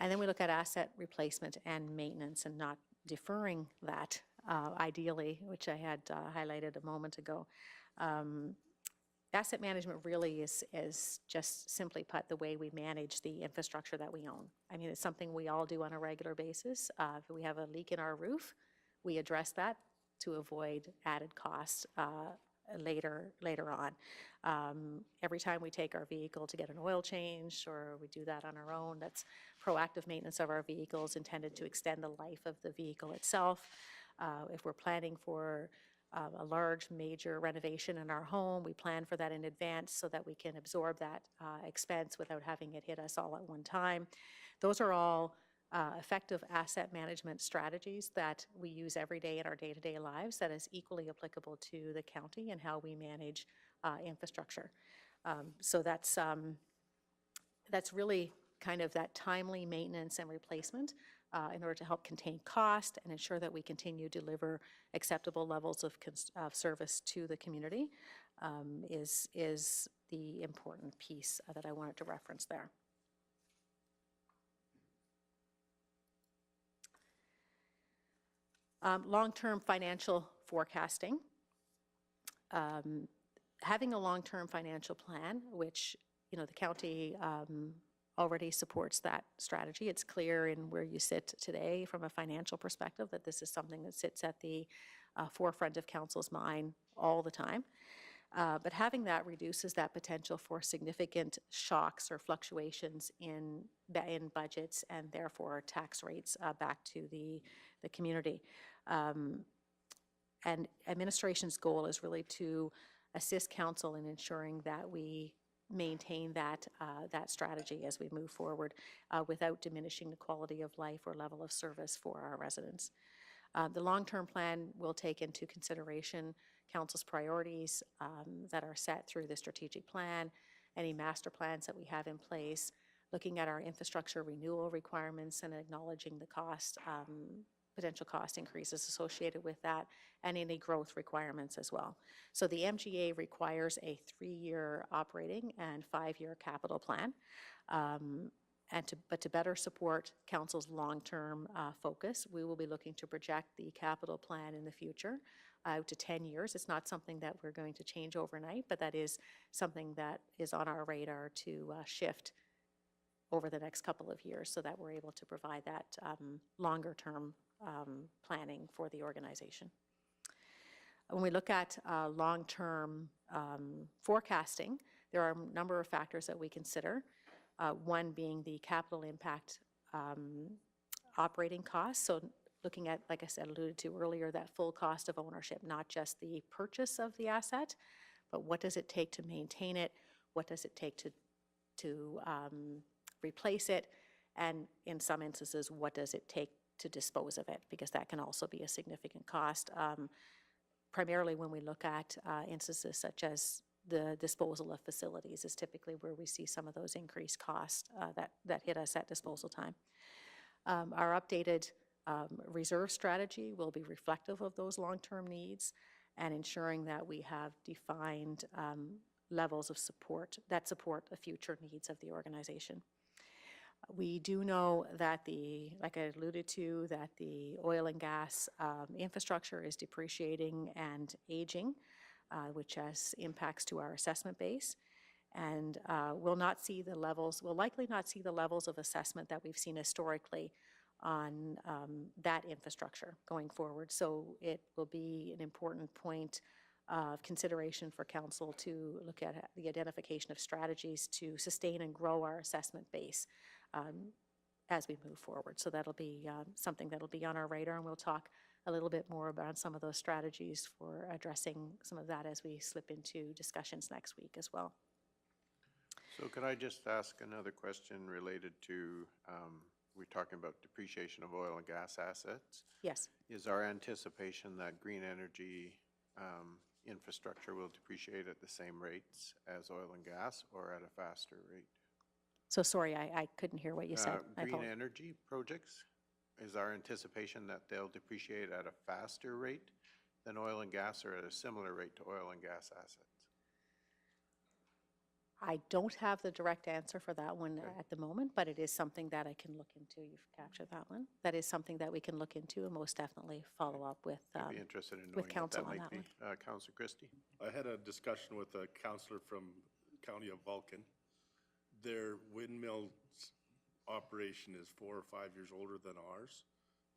And then we look at asset replacement and maintenance and not deferring that, ideally, which I had highlighted a moment ago. Asset management really is just simply put the way we manage the infrastructure that we own. I mean, it's something we all do on a regular basis. If we have a leak in our roof, we address that to avoid added costs later on. Every time we take our vehicle to get an oil change, or we do that on our own, that's proactive maintenance of our vehicles intended to extend the life of the vehicle itself. If we're planning for a large major renovation in our home, we plan for that in advance so that we can absorb that expense without having it hit us all at one time. Those are all effective asset management strategies that we use every day in our day-to-day lives that is equally applicable to the county and how we manage infrastructure. So that's really kind of that timely maintenance and replacement in order to help contain cost and ensure that we continue to deliver acceptable levels of service to the community is the important piece that I wanted to reference there. Long-term financial forecasting. Having a long-term financial plan, which the county already supports that strategy. It's clear in where you sit today from a financial perspective that this is something that sits at the forefront of council's mind all the time. But having that reduces that potential for significant shocks or fluctuations in budgets and therefore tax rates back to the community. And administration's goal is really to assist council in ensuring that we maintain that strategy as we move forward without diminishing the quality of life or level of service for our residents. The long-term plan will take into consideration council's priorities that are set through the strategic plan, any master plans that we have in place, looking at our infrastructure renewal requirements and acknowledging the cost, potential cost increases associated with that, and any growth requirements as well. So the MGA requires a 3-year operating and 5-year capital plan. But to better support council's long-term focus, we will be looking to project the capital plan in the future out to 10 years. It's not something that we're going to change overnight, but that is something that is on our radar to shift over the next couple of years so that we're able to provide that longer-term planning for the organization. When we look at long-term forecasting, there are a number of factors that we consider. One being the capital impact operating costs. So looking at, like I said, alluded to earlier, that full cost of ownership, not just the purchase of the asset, but what does it take to maintain it? What does it take to replace it? And in some instances, what does it take to dispose of it? Because that can also be a significant cost. Primarily when we look at instances such as the disposal of facilities is typically where we see some of those increased costs that hit us at disposal time. Our updated reserve strategy will be reflective of those long-term needs and ensuring that we have defined levels of support that support the future needs of the organization. We do know that like I alluded to, that the oil and gas infrastructure is depreciating and aging, which has impacts to our assessment base. And we'll likely not see the levels of assessment that we've seen historically on that infrastructure going forward. So it will be an important point of consideration for council to look at the identification of strategies to sustain and grow our assessment base as we move forward. So that'll be something that'll be on our radar, and we'll talk a little bit more about some of those strategies for addressing some of that as we slip into discussions next week as well. So could I just ask another question related to, we're talking about depreciation of oil and gas assets. Yes. Is our anticipation that green energy infrastructure will depreciate at the same rates as oil and gas or at a faster rate? So sorry, I couldn't hear what you said. Green energy projects, is our anticipation that they'll depreciate at a faster rate than oil and gas or at a similar rate to oil and gas assets? I don't have the direct answer for that one at the moment, but it is something that I can look into. You've captured that one. That is something that we can look into and most definitely follow up with I'd be interested in knowing what council that on might that be. Councillor Christie? I had a discussion with a councillor from County of Vulcan. Their windmill operation is 4 or 5 years older than ours.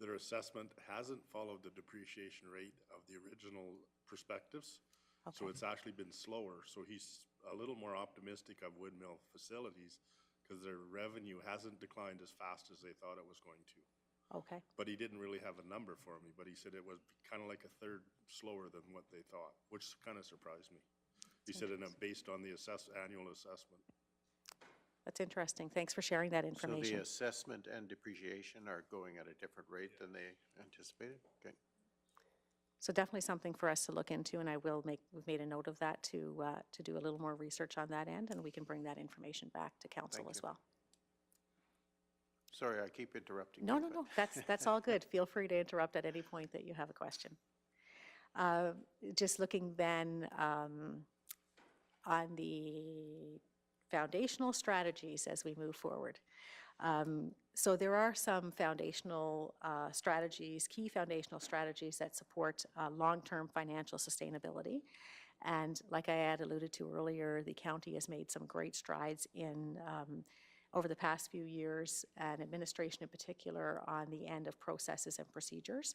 Their assessment hasn't followed the depreciation rate of the original perspectives. Okay. So it's actually been slower. So he's a little more optimistic of windmill facilities because their revenue hasn't declined as fast as they thought it was going to. Okay. But he didn't really have a number for me, but he said it was kind of like a third slower than what they thought, which kind of surprised me. He said based on the annual assessment. That's interesting. Thanks for sharing that So information. the assessment and depreciation are going at a different rate than they anticipated? Okay. So definitely something for us to look into, and we've made a note of that to do a little more research on that end, and we can bring that information back to council as well. Sorry, I keep interrupting. No, you, no, but- no, that's all good. Feel free to interrupt at any point that you have a question. Just looking then on the foundational strategies as we move forward. So there are some foundational strategies, key foundational strategies that support long-term financial sustainability. And like I had alluded to earlier, the county has made some great strides in over the past few years, and administration in particular, on the end of processes and procedures,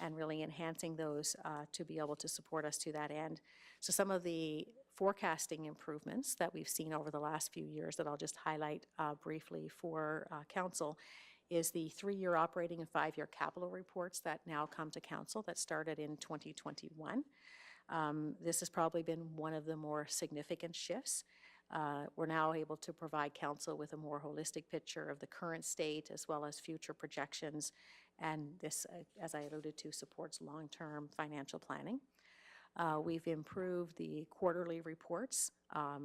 and really enhancing those to be able to support us to that end. So some of the forecasting improvements that we've seen over the last few years that I'll just highlight briefly for council is the 3-year operating and 5-year capital reports that now come to council that started in 2021. This has probably been one of the more significant shifts. We're now able to provide council with a more holistic picture of the current state as well as future projections, and this, as I alluded to, supports long-term financial planning. We've improved the quarterly reports,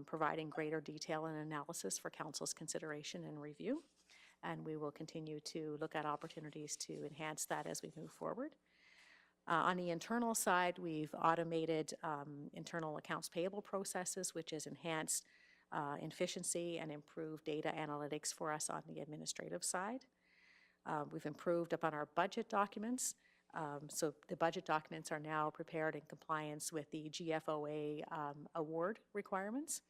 providing greater detail and analysis for council's consideration and review, and we will continue to look at opportunities to enhance that as we move forward. On the internal side, we've automated internal accounts payable processes, which has enhanced efficiency and improved data analytics for us on the administrative side. We've improved upon our budget documents. So the budget documents are now prepared in compliance with the GFOA award requirements.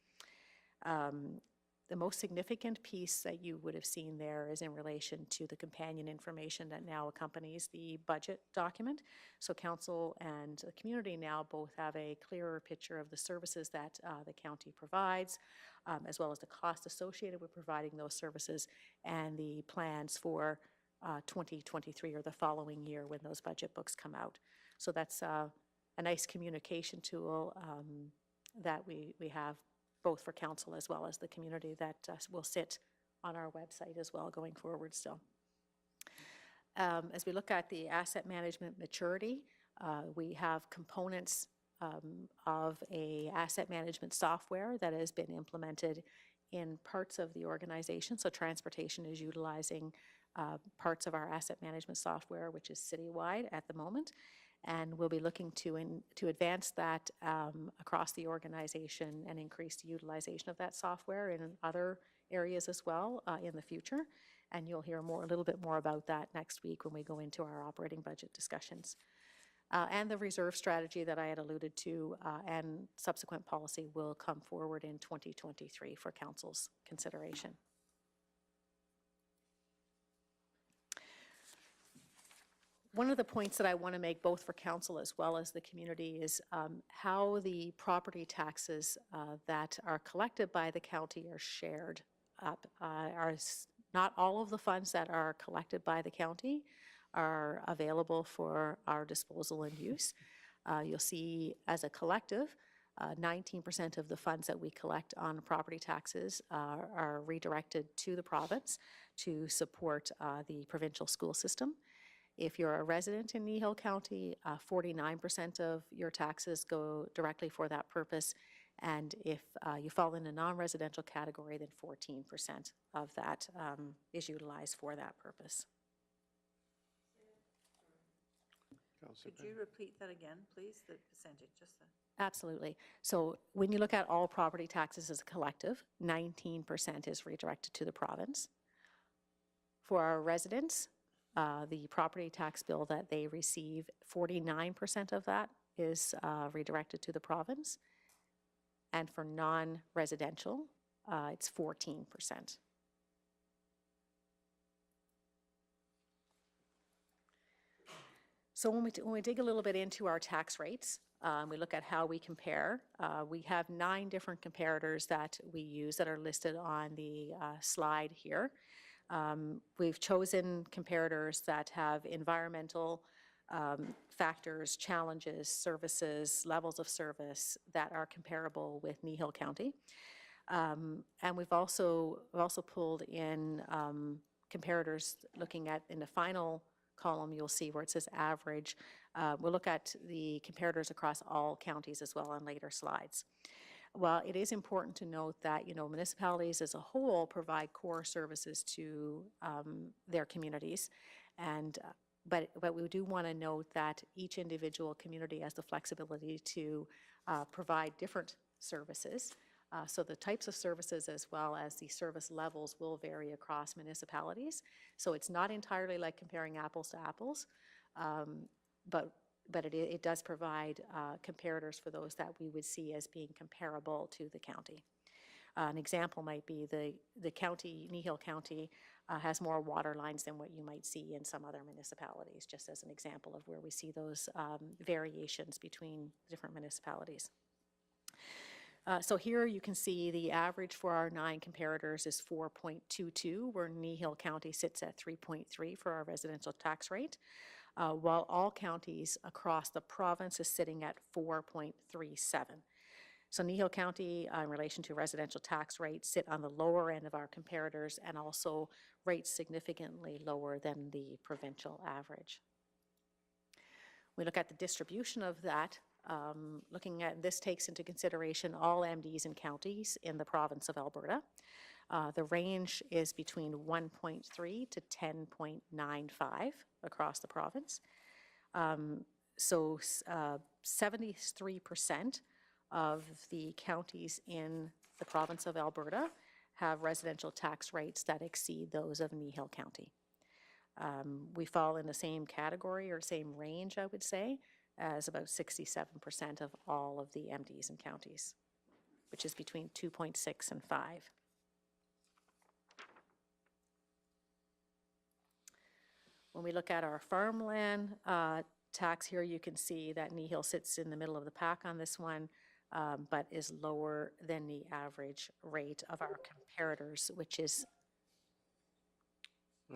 The most significant piece that you would have seen there is in relation to the companion information that now accompanies the budget document. So council and the community now both have a clearer picture of the services that the county provides, as well as the cost associated with providing those services and the plans for 2023 or the following year when those budget books come out. So that's a nice communication tool that we have both for council as well as the community that will sit on our website as well going forward still. As we look at the asset management maturity, we have components of a asset management software that has been implemented in parts of the organization. So transportation is utilizing parts of our asset management software, which is citywide at the moment. And we'll be looking to advance that across the organization and increase the utilization of that software in other areas as well in the future. And you'll hear a little bit more about that next week when we go into our operating budget discussions. And the reserve strategy that I had alluded to and subsequent policy will come forward in 2023 for council's consideration. One of the points that I want to make both for council as well as the community is how the property taxes that are collected by the county are shared up. Not all of the funds that are collected by the county are available for our disposal and use. You'll see as a collective, 19% of the funds that we collect on property taxes are redirected to the province to support the provincial school system. If you're a resident in Kneehill County, 49% of your taxes go directly for that purpose. And if you fall in a non-residential category, then 14% of that is utilized for that purpose. Could you repeat that again, please, the percentage, just the... Absolutely. So when you look at all property taxes as a collective, 19% is redirected to the province. For our residents, the property tax bill that they receive, 49% of that is redirected to the province. And for non-residential, it's 14%. So when we dig a little bit into our tax rates, we look at how we compare. We have 9 different comparators that we use that are listed on the slide here. We've chosen comparators that have environmental factors, challenges, services, levels of service that are comparable with Kneehill County. And we've also pulled in comparators looking at, in the final column, you'll see where it says average. We'll look at the comparators across all counties as well on later slides. Well, it is important to note that, municipalities as a whole provide core services to their communities. And, but we do want to note that each individual community has the flexibility to provide different services. So the types of services as well as the service levels will vary across municipalities. So it's not entirely like comparing apples to apples, but it does provide comparators for those that we would see as being comparable to the county. An example might be the county, Kneehill County, has more water lines than what you might see in some other municipalities, just as an example of where we see those variations between different municipalities. So here you can see the average for our 9 comparators is 4.22, where Kneehill County sits at 3.3 for our residential tax rate, while all counties across the province is sitting at 4.37. So Kneehill County, in relation to residential tax rates, sit on the lower end of our comparators and also rates significantly lower than the provincial average. We look at the distribution of that. Looking at this takes into consideration all MDs and counties in the province of Alberta. The range is between 1.3 to 10.95 across the province. So 73% of the counties in the province of Alberta have residential tax rates that exceed those of Kneehill County. We fall in the same category or same range, I would say, as about 67% of all of the MDs and counties, which is between 2.6 and 5. When we look at our farmland tax here, you can see that Kneehill sits in the middle of the pack on this one, but is lower than the average rate of our comparators, which is,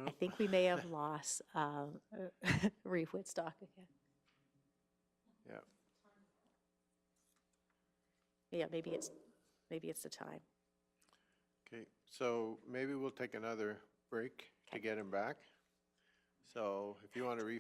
I think we may have lost Reeve Woodstock again. Yeah. Yeah, maybe it's the time. Okay, so maybe we'll take another break to get him back. So if you want to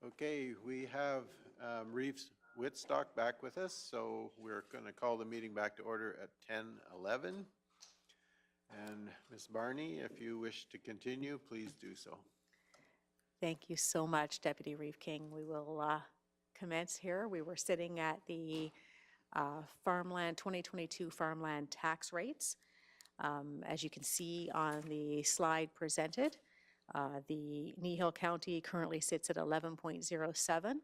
Okay, we have Reeves Whitstock back with us, so we're going to call the meeting back to order at 10:11. And Ms. Barney, if you wish to continue, please do so. Thank you so much, Deputy Reeve King. We will commence here. We were sitting at the farmland, 2022 farmland tax rates. As you can see on the slide presented, the Kneehill County currently sits at 11.07,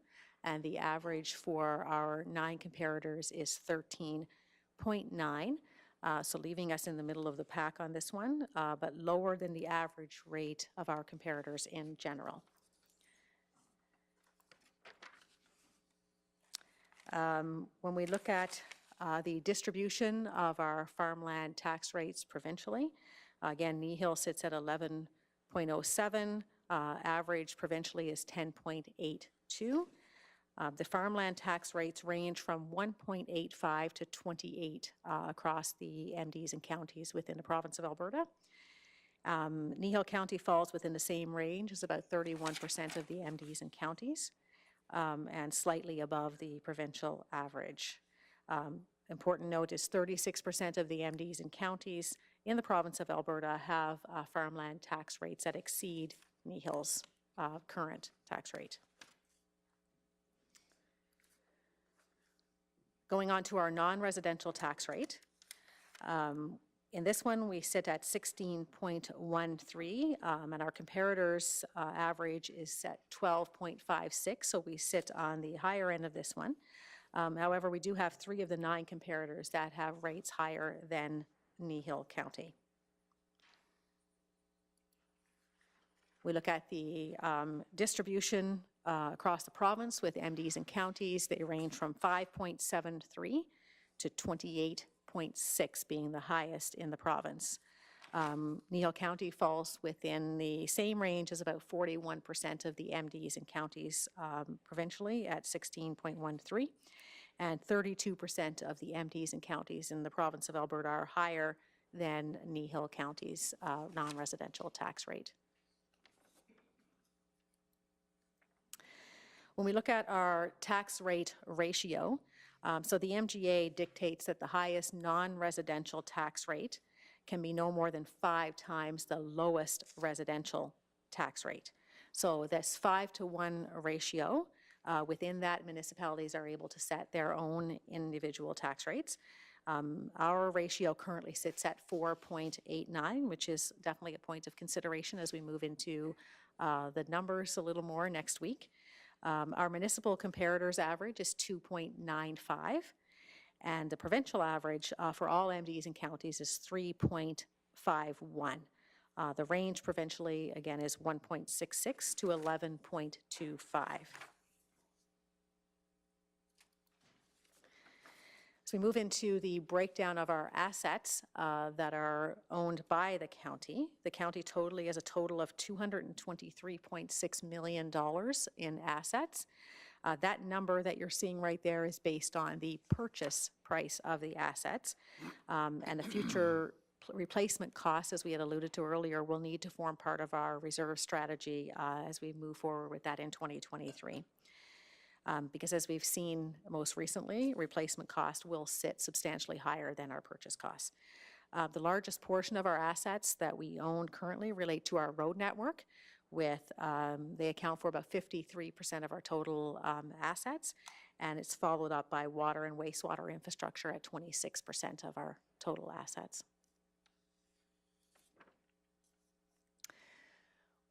and the average for our 9 comparators is 13.9. So leaving us in the middle of the pack on this one, but lower than the average rate of our comparators in general. When we look at the distribution of our farmland tax rates provincially, again, Kneehill sits at 11.07, average provincially is 10.82. The farmland tax rates range from 1.85 to 28 across the MDs and counties within the province of Alberta. Kneehill County falls within the same range as about 31% of the MDs and counties, and slightly above the provincial average. Important note is 36% of the MDs and counties in the province of Alberta have farmland tax rates that exceed Kneehill's current tax rate. Going on to our non-residential tax rate. In this one, we sit at 16.13, and our comparators average is at 12.56, so we sit on the higher end of this one. However, we do have 3 of the 9 comparators that have rates higher than Kneehill County. We look at the distribution across the province with MDs and counties. They range from 5.73 to 28.6 being the highest in the province. Kneehill County falls within the same range as about 41% of the MDs and counties provincially at 16.13, and 32% of the MDs and counties in the province of Alberta are higher than Kneehill County's non-residential tax rate. When we look at our tax rate ratio, so the MGA dictates that the highest non-residential tax rate can be no more than 5 times the lowest residential tax rate. So this 5-to-1 ratio, within that, municipalities are able to set their own individual tax rates. Our ratio currently sits at 4.89, which is definitely a point of consideration as we move into the numbers a little more next week. Our municipal comparators average is 2.95, and the provincial average for all MDs and counties is 3.51. The range provincially, again, is 1.66 to 11.25. So we move into the breakdown of our assets that are owned by the county. The county totally has a total of $223.6 million in assets. That number that you're seeing right there is based on the purchase price of the assets, and the future replacement costs, as we had alluded to earlier, will need to form part of our reserve strategy as we move forward with that in 2023. Because as we've seen most recently, replacement cost will sit substantially higher than our purchase costs. The largest portion of our assets that we own currently relate to our road network, with they account for about 53% of our total assets, and it's followed up by water and wastewater infrastructure at 26% of our total assets.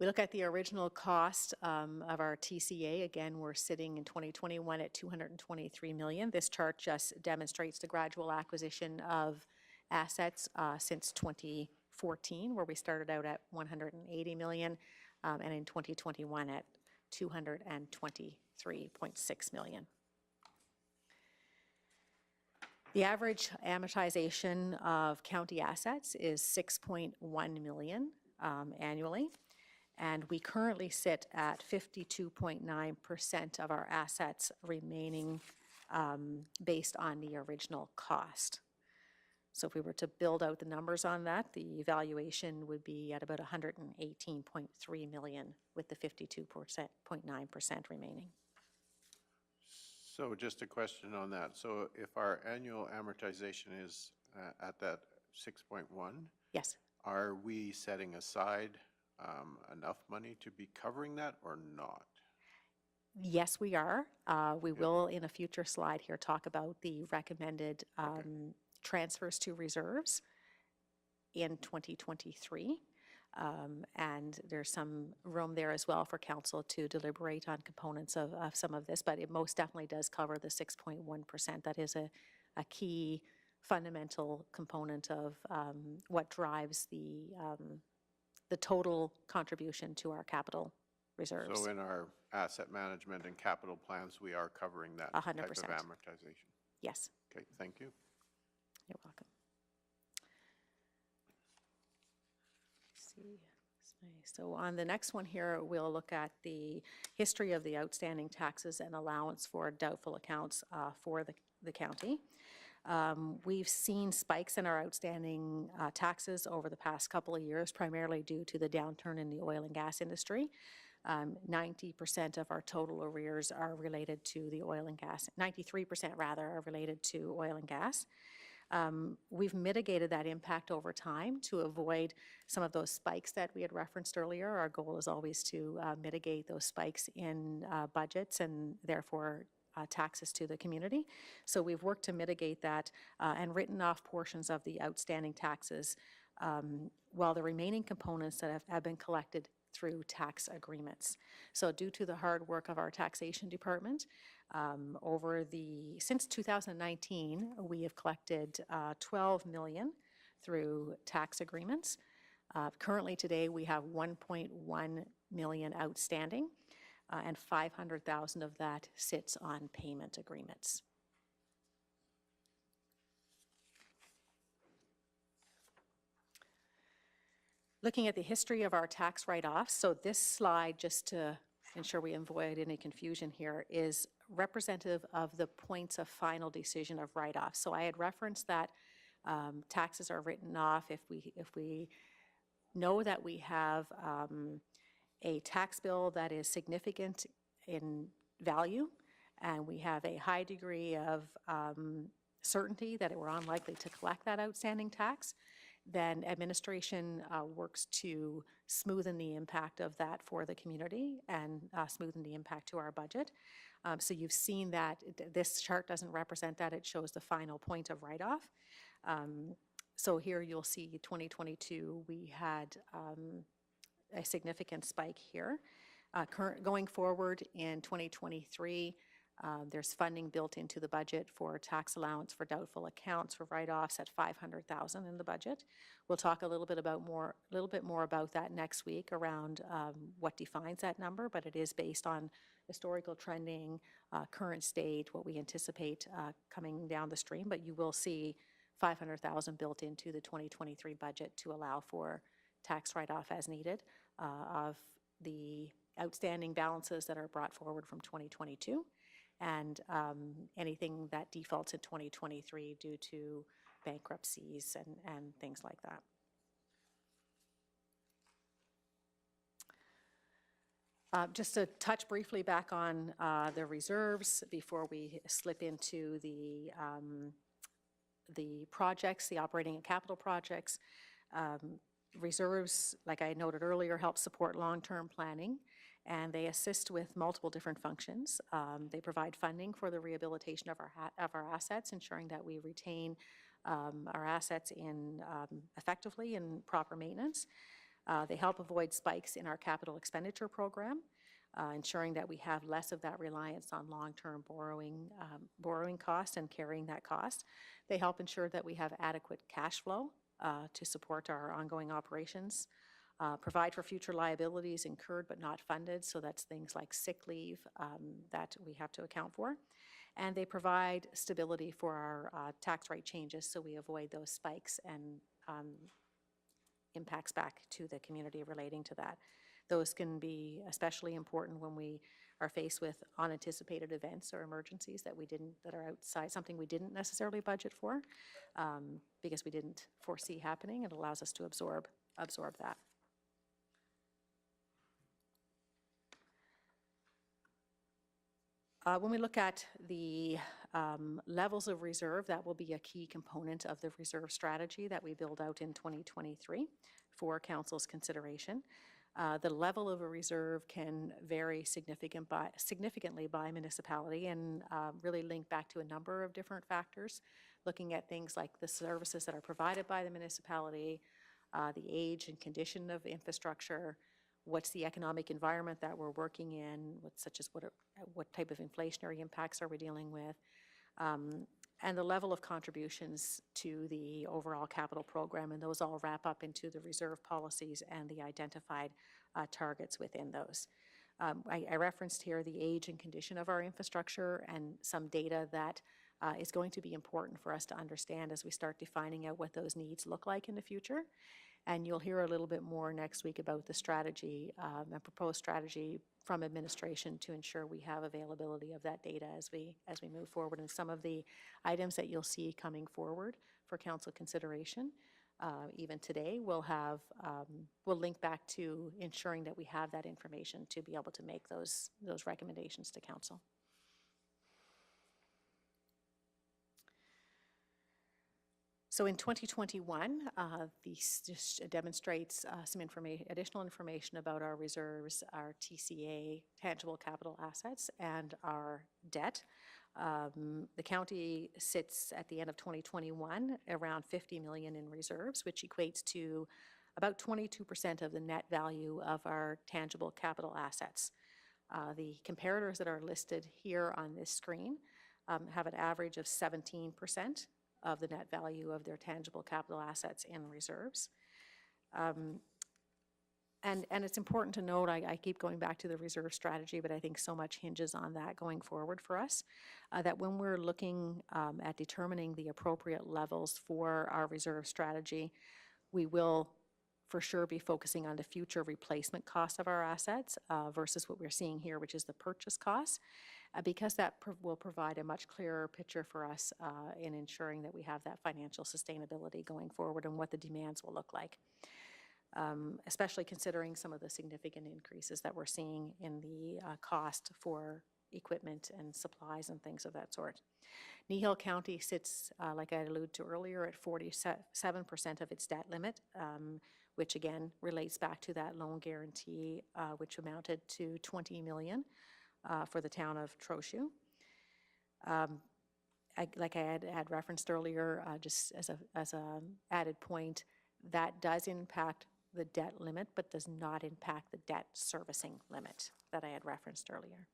We look at the original cost of our TCA. Again, we're sitting in 2021 at $223 million. This chart just demonstrates the gradual acquisition of assets since 2014, where we started out at $180 million, and in 2021 at $223.6 million. The average amortization of county assets is $6.1 million annually. And we currently sit at 52.9% of our assets remaining based on the original cost. So if we were to build out the numbers on that, the evaluation would be at about 118.3 million with the 52.9% remaining. So just a question on that. So if our annual amortization is at that 6.1, Yes. are we setting aside enough money to be covering that or not? Yes, we are. We will, in a future slide here, talk about the recommended transfers to reserves in 2023. And there's some room there as well for council to deliberate on components of some of this, but it most definitely does cover the 6.1%. That is a key fundamental component of what drives the total contribution to our capital reserves. So in our asset management and capital plans, we are covering that type of 100%. amortization? Yes, Okay, thank you. you're welcome. Let's see. So on the next one here, we'll look at the history of the outstanding taxes and allowance for doubtful accounts for the county. We've seen spikes in our outstanding taxes over the past couple of years, primarily due to the downturn in the oil and gas industry. 90% of our total arrears are related to the oil and gas, 93% rather are related to oil and gas. We've mitigated that impact over time to avoid some of those spikes that we had referenced earlier. Our goal is always to mitigate those spikes in budgets and therefore taxes to the community. So we've worked to mitigate that and written off portions of the outstanding taxes while the remaining components that have been collected through tax agreements. So due to the hard work of our taxation department, since 2019, we have collected 12 million through tax agreements. Currently today, we have 1.1 million outstanding, and 500,000 of that sits on payment agreements. Looking at the history of our tax write-offs, so this slide, just to ensure we avoid any confusion here, is representative of the points of final decision of write-off. So I had referenced that taxes are written off if we know that we have a tax bill that is significant in value, and we have a high degree of certainty that we're unlikely to collect that outstanding tax, then administration works to smoothen the impact of that for the community and smoothen the impact to our budget. So you've seen that this chart doesn't represent that. It shows the final point of write-off. So here you'll see 2022, we had a significant spike here. Going forward in 2023, there's funding built into the budget for tax allowance for doubtful accounts for write-offs at 500,000 in the budget. We'll talk a little bit more about that next week around what defines that number, but it is based on historical trending, current state, what we anticipate coming down the stream. But you will see 500,000 built into the 2023 budget to allow for tax write-off as needed of the outstanding balances that are brought forward from 2022. And anything that defaults in 2023 due to bankruptcies and things like that. Just to touch briefly back on the reserves before we slip into the projects, the operating and capital projects. Reserves, like I noted earlier, help support long-term planning, and they assist with multiple different functions. They provide funding for the rehabilitation of our assets, ensuring that we retain our assets effectively in proper maintenance. They help avoid spikes in our capital expenditure program, ensuring that we have less of that reliance on long-term borrowing costs and carrying that cost. They help ensure that we have adequate cash flow to support our ongoing operations. Provide for future liabilities incurred but not funded, so that's things like sick leave that we have to account for. And they provide stability for our tax rate changes, so we avoid those spikes and impacts back to the community relating to that. Those can be especially important when we are faced with unanticipated events or emergencies that are outside, something we didn't necessarily budget for, because we didn't foresee happening. It allows us to absorb that. When we look at the levels of reserve, that will be a key component of the reserve strategy that we build out in 2023 for Council's consideration. The level of a reserve can vary significantly by municipality and really link back to a number of different factors, looking at things like the services that are provided by the municipality, the age and condition of infrastructure, what's the economic environment that we're working in, such as what type of inflationary impacts are we dealing with, and the level of contributions to the overall capital program, and those all wrap up into the reserve policies and the identified targets within those. I referenced here the age and condition of our infrastructure and some data that is going to be important for us to understand as we start defining out what those needs look like in the future. And you'll hear a little bit more next week about the strategy, a proposed strategy from administration to ensure we have availability of that data as we move forward. And some of the items that you'll see coming forward for council consideration, even today, will link back to ensuring that we have that information to be able to make those recommendations to council. So in 2021, this just demonstrates some additional information about our reserves, our TCA, tangible capital assets, and our debt. The county sits at the end of 2021 around 50 million in reserves, which equates to about 22% of the net value of our tangible capital assets. The comparators that are listed here on this screen have an average of 17% of the net value of their tangible capital assets in reserves. And it's important to note, I keep going back to the reserve strategy, but I think so much hinges on that going forward for us, that when we're looking at determining the appropriate levels for our reserve strategy, we will for sure be focusing on the future replacement cost of our assets versus what we're seeing here, which is the purchase cost. Because that will provide a much clearer picture for us in ensuring that we have that financial sustainability going forward and what the demands will look like, especially considering some of the significant increases that we're seeing in the cost for equipment and supplies and things of that sort. Kneehill County sits, like I alluded to earlier, at 47% of its debt limit, which again relates back to that loan guarantee, which amounted to 20 million. For the town of Trochu. Like I had referenced earlier, just as a added point, that does impact the debt limit, but does not impact the debt servicing limit that I had referenced earlier.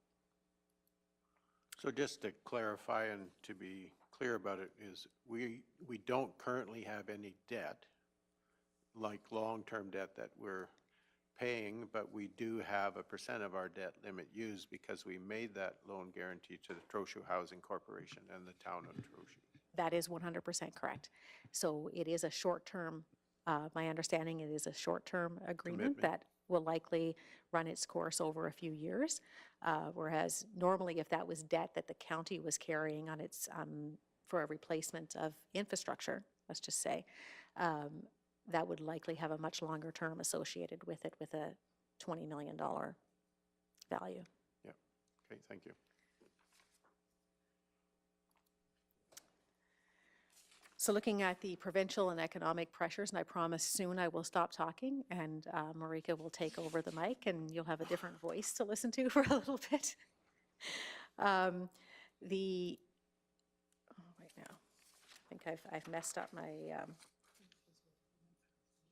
So just to clarify and to be clear about it, is we don't currently have any debt, like long-term debt that we're paying, but we do have a percent of our debt limit used because we made that loan guarantee to the Trochu Housing Corporation and the town of Trochu. That is 100% correct. So it is a short-term, my understanding, it is a short-term agreement that will likely run its course over a few years, whereas normally if that was debt that the county was carrying on its, for a replacement of infrastructure, let's just say, that would likely have a much longer term associated with it, with a $20 million value. Yeah, okay, thank you. So looking at the provincial and economic pressures, and I promise soon I will stop talking and Marika will take over the mic and you'll have a different voice to listen to for a little bit. Wait now, I think I've messed up my,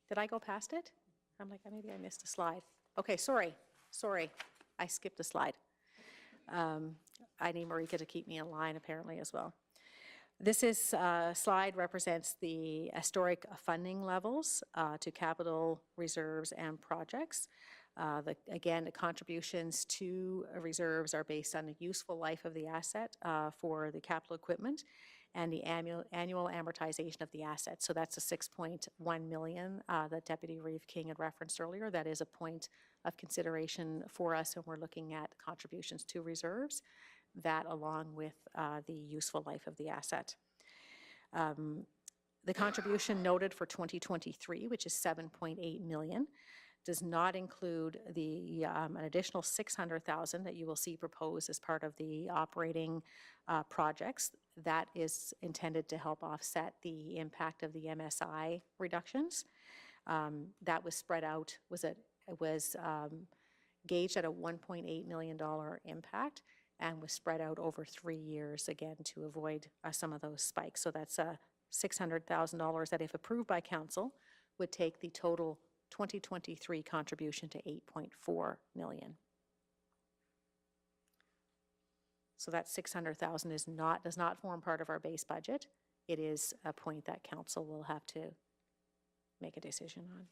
did I go past it? I'm like, maybe I missed a slide. Okay, sorry, I skipped a slide. I need Marika to keep me in line apparently as well. This slide represents the historic funding levels to capital reserves and projects. Again, the contributions to reserves are based on the useful life of the asset for the capital equipment and the annual amortization of the asset. So that's a 6.1 million that Deputy Reeve King had referenced earlier. That is a point of consideration for us when we're looking at contributions to reserves, that along with the useful life of the asset. The contribution noted for 2023, which is 7.8 million, does not include the an additional 600,000 that you will see proposed as part of the operating projects. That is intended to help offset the impact of the MSI reductions. That was spread out, it was gauged at a $1.8 million impact and was spread out over 3 years, again, to avoid some of those spikes. So that's $600,000 that, if approved by council, would take the total 2023 contribution to 8.4 million. So that 600,000 does not form part of our base budget. It is a point that council will have to make a decision on.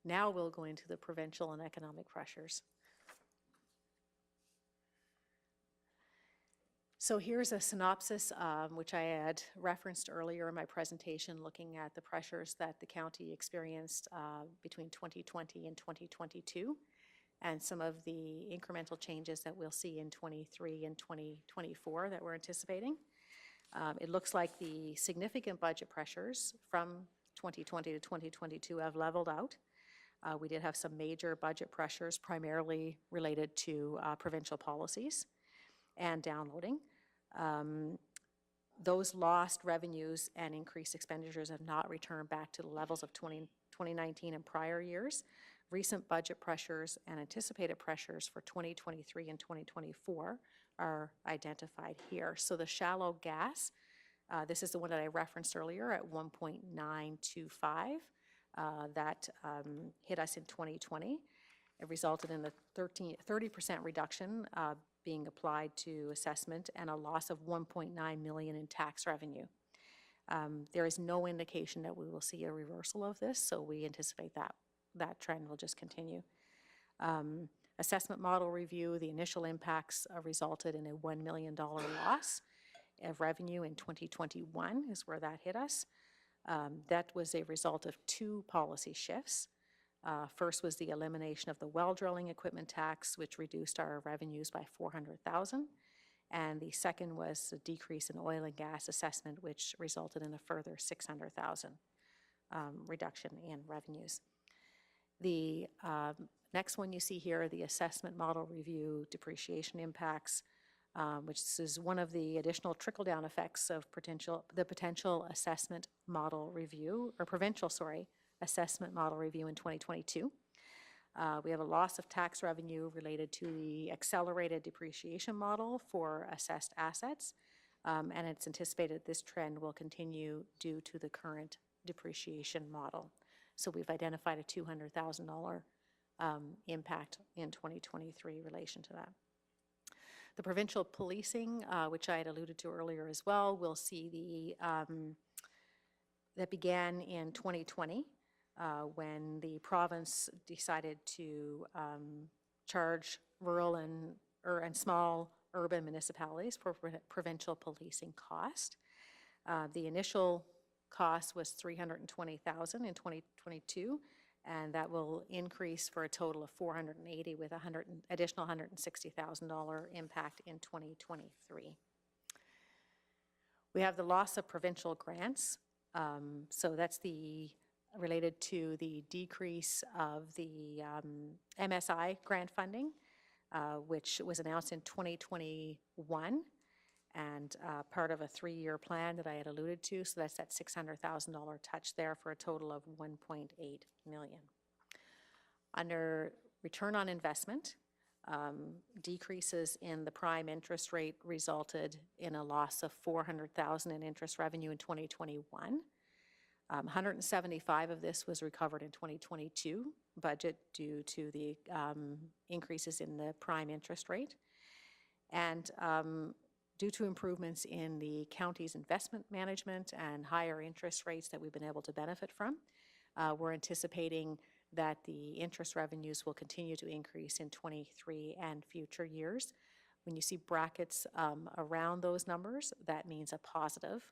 Now we'll go into the provincial and economic pressures. So here's a synopsis, which I had referenced earlier in my presentation, looking at the pressures that the county experienced between 2020 and 2022, and some of the incremental changes that we'll see in 23 and 2024 that we're anticipating. It looks like the significant budget pressures from 2020 to 2022 have leveled out. We did have some major budget pressures, primarily related to provincial policies and downloading. Those lost revenues and increased expenditures have not returned back to the levels of 2019 and prior years. Recent budget pressures and anticipated pressures for 2023 and 2024 are identified here. So the shallow gas, this is the one that I referenced earlier at 1.925, that hit us in 2020. It resulted in a 30% reduction being applied to assessment and a loss of 1.9 million in tax revenue. There is no indication that we will see a reversal of this, so we anticipate that trend will just continue. Assessment model review, the initial impacts resulted in a $1 million loss of revenue in 2021 is where that hit us. That was a result of two policy shifts. First was the elimination of the well drilling equipment tax, which reduced our revenues by 400,000. And the second was a decrease in oil and gas assessment, which resulted in a further 600,000 reduction in revenues. The next one you see here, the assessment model review depreciation impacts, which is one of the additional trickle-down effects of the potential assessment model review, or provincial, assessment model review in 2022. We have a loss of tax revenue related to the accelerated depreciation model for assessed assets, and it's anticipated this trend will continue due to the current depreciation model. So we've identified a $200,000 impact in 2023 in relation to that. The provincial policing, which I had alluded to earlier as well, we'll see that began in 2020 when the province decided to charge rural and small urban municipalities for provincial policing cost. The initial cost was $320,000 in 2022, and that will increase for a total of $480,000 with additional $160,000 impact in 2023. We have the loss of provincial grants. So that's related to the decrease of the MSI grant funding, which was announced in 2021 and part of a 3-year plan that I had alluded to. So that's that $600,000 touch there for a total of $1.8 million. Under return on investment, decreases in the prime interest rate resulted in a loss of $400,000 in interest revenue in 2021. 175 of this was recovered in 2022 budget due to the increases in the prime interest rate. And due to improvements in the county's investment management and higher interest rates that we've been able to benefit from, we're anticipating that the interest revenues will continue to increase in 23 and future years, when you see brackets around those numbers, that means a positive.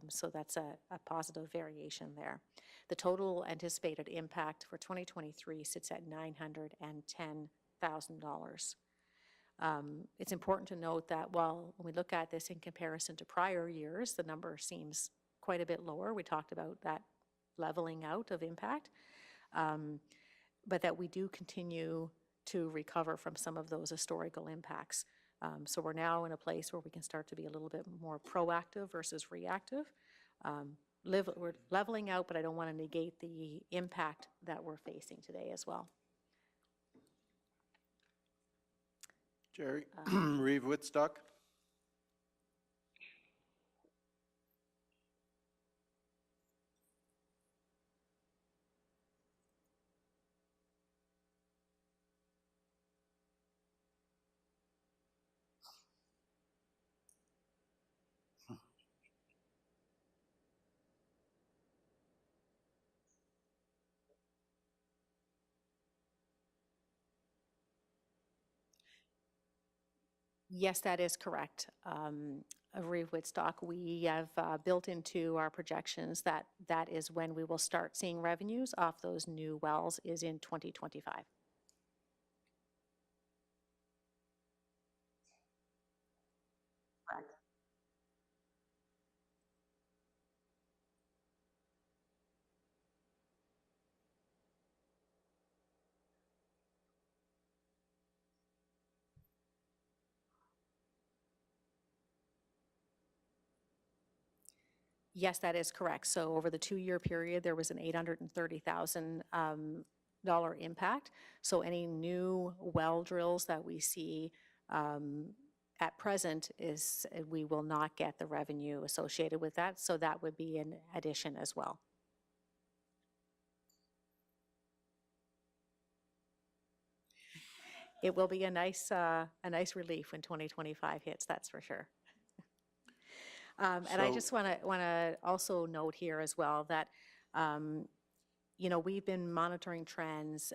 So that's a positive variation there. The total anticipated impact for 2023 sits at $910,000. It's important to note that when we look at this in comparison to prior years, the number seems quite a bit lower. We talked about that leveling out of impact, but that we do continue to recover from some of those historical impacts. So we're now in a place where we can start to be a little bit more proactive versus reactive. We're leveling out, but I don't want to negate the impact that we're facing today as well. Jerry, Reeve Woodstock? Yes, that is correct. Reeve Woodstock, we have built into our projections that that is when we will start seeing revenues off those new wells is in 2025. Correct. Yes, that is correct. So over the 2-year period, there was an $830,000 impact. So any new well drills that we see at present we will not get the revenue associated with that. So that would be an addition as well. It will be a nice relief when 2025 hits, that's for sure. And I just want to also note here as well that, you know, we've been monitoring trends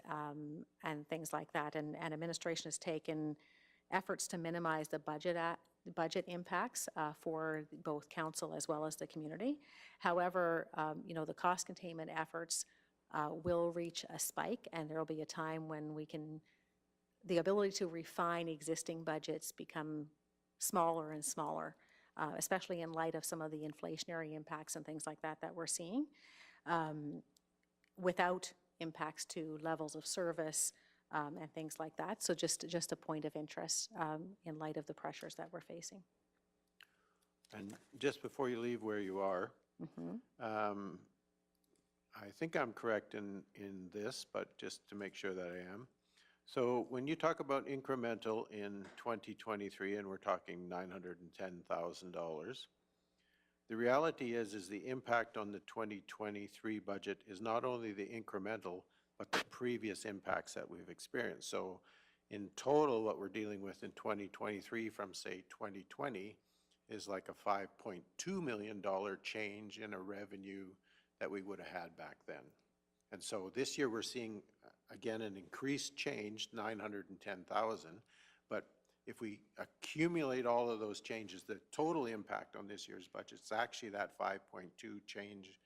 and things like that, and administration has taken efforts to minimize the budget impacts for both council as well as the community. However, you know, the cost containment efforts will reach a spike, and there will be a time when the ability to refine existing budgets become smaller and smaller. Especially in light of some of the inflationary impacts and things like that we're seeing, without impacts to levels of service and things like that. So just a point of interest in light of the pressures that we're facing. And just before you leave where you are, I think I'm correct in this, but just to make sure that I am. So when you talk about incremental in 2023, and we're talking $910,000, the reality is the impact on the 2023 budget is not only the incremental, but the previous impacts that we've experienced. So in total, what we're dealing with in 2023 from, say, 2020 is like a $5.2 million change in a revenue that we would have had back then. And so this year we're seeing, again, an increased change, 910,000, but if we accumulate all of those changes, the total impact on this year's budget is actually that 5.2 change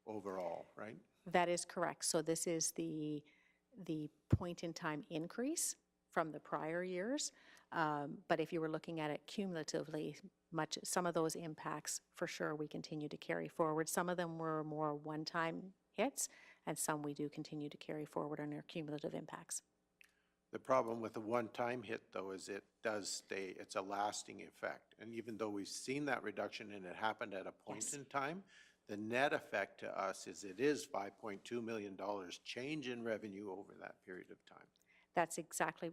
overall, right? That is correct. So this is the point in time increase from the prior years. But if you were looking at it cumulatively, some of those impacts, for sure, we continue to carry forward. Some of them were more one-time hits, and some we do continue to carry forward on their cumulative impacts. The problem with the one-time hit, though, is it does stay, it's a lasting effect. And even though we've seen that reduction and it happened at a point in time, the net effect to us is it is $5.2 million change in revenue over that period of time. That's exactly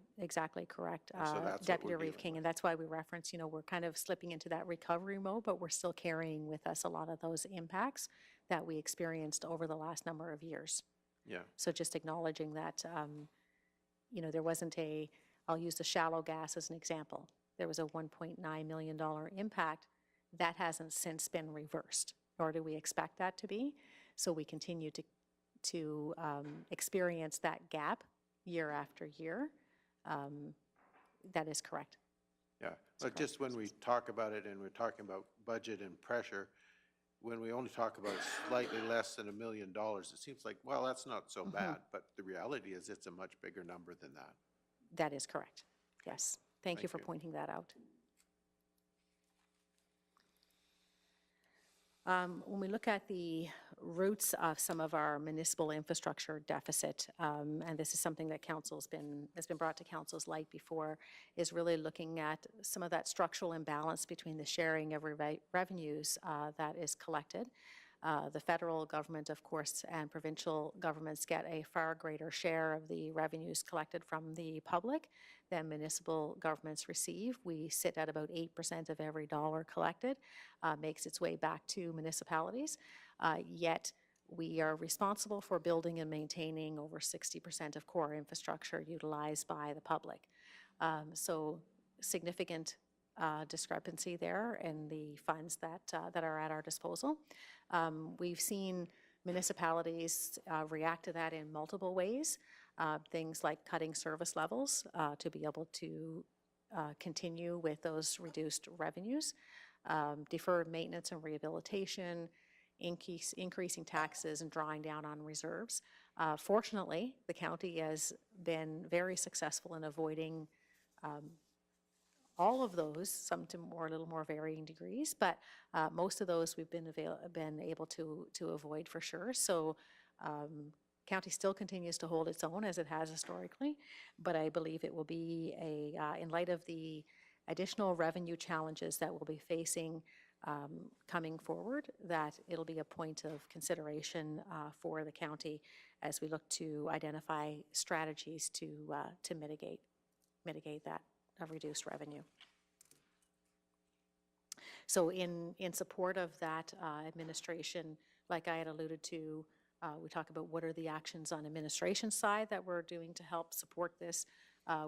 correct, so Deputy Reeve King, and that's why we reference, you know, we're kind of slipping into that recovery mode, but we're still carrying with us a lot of those impacts that we experienced over the last number of years. Yeah. So just acknowledging that, you know, there wasn't I'll use the shallow gas as an example. There was a $1.9 million impact. That hasn't since been reversed, nor do we expect that to be. So we continue to experience that gap year after year. That is correct. Yeah, but just when we talk about it and we're talking about budget and pressure, when we only talk about slightly less than $1 million, it seems like, well, that's not so bad. But the reality is it's a much bigger number than that. That is correct. Yes. Thank you Thank for you. pointing that out. When we look at the roots of some of our municipal infrastructure deficit, and this is something that has been brought to council's light before, is really looking at some of that structural imbalance between the sharing of revenues that is collected. The federal government, of course, and provincial governments get a far greater share of the revenues collected from the public than municipal governments receive. We sit at about 8% of every dollar collected, makes its way back to municipalities, yet we are responsible for building and maintaining over 60% of core infrastructure utilized by the public. So significant discrepancy there in the funds that are at our disposal. We've seen municipalities react to that in multiple ways, things like cutting service levels to be able to continue with those reduced revenues, deferred maintenance and rehabilitation, increasing taxes and drawing down on reserves. Fortunately, the county has been very successful in avoiding all of those, some to a little more varying degrees, but most of those we've been able to avoid for sure. So county still continues to hold its own as it has historically, but I believe it will be in light of the additional revenue challenges that we'll be facing coming forward, that it'll be a point of consideration for the county as we look to identify strategies to mitigate that reduced revenue. So in support of that administration, like I had alluded to, we talk about what are the actions on administration side that we're doing to help support this.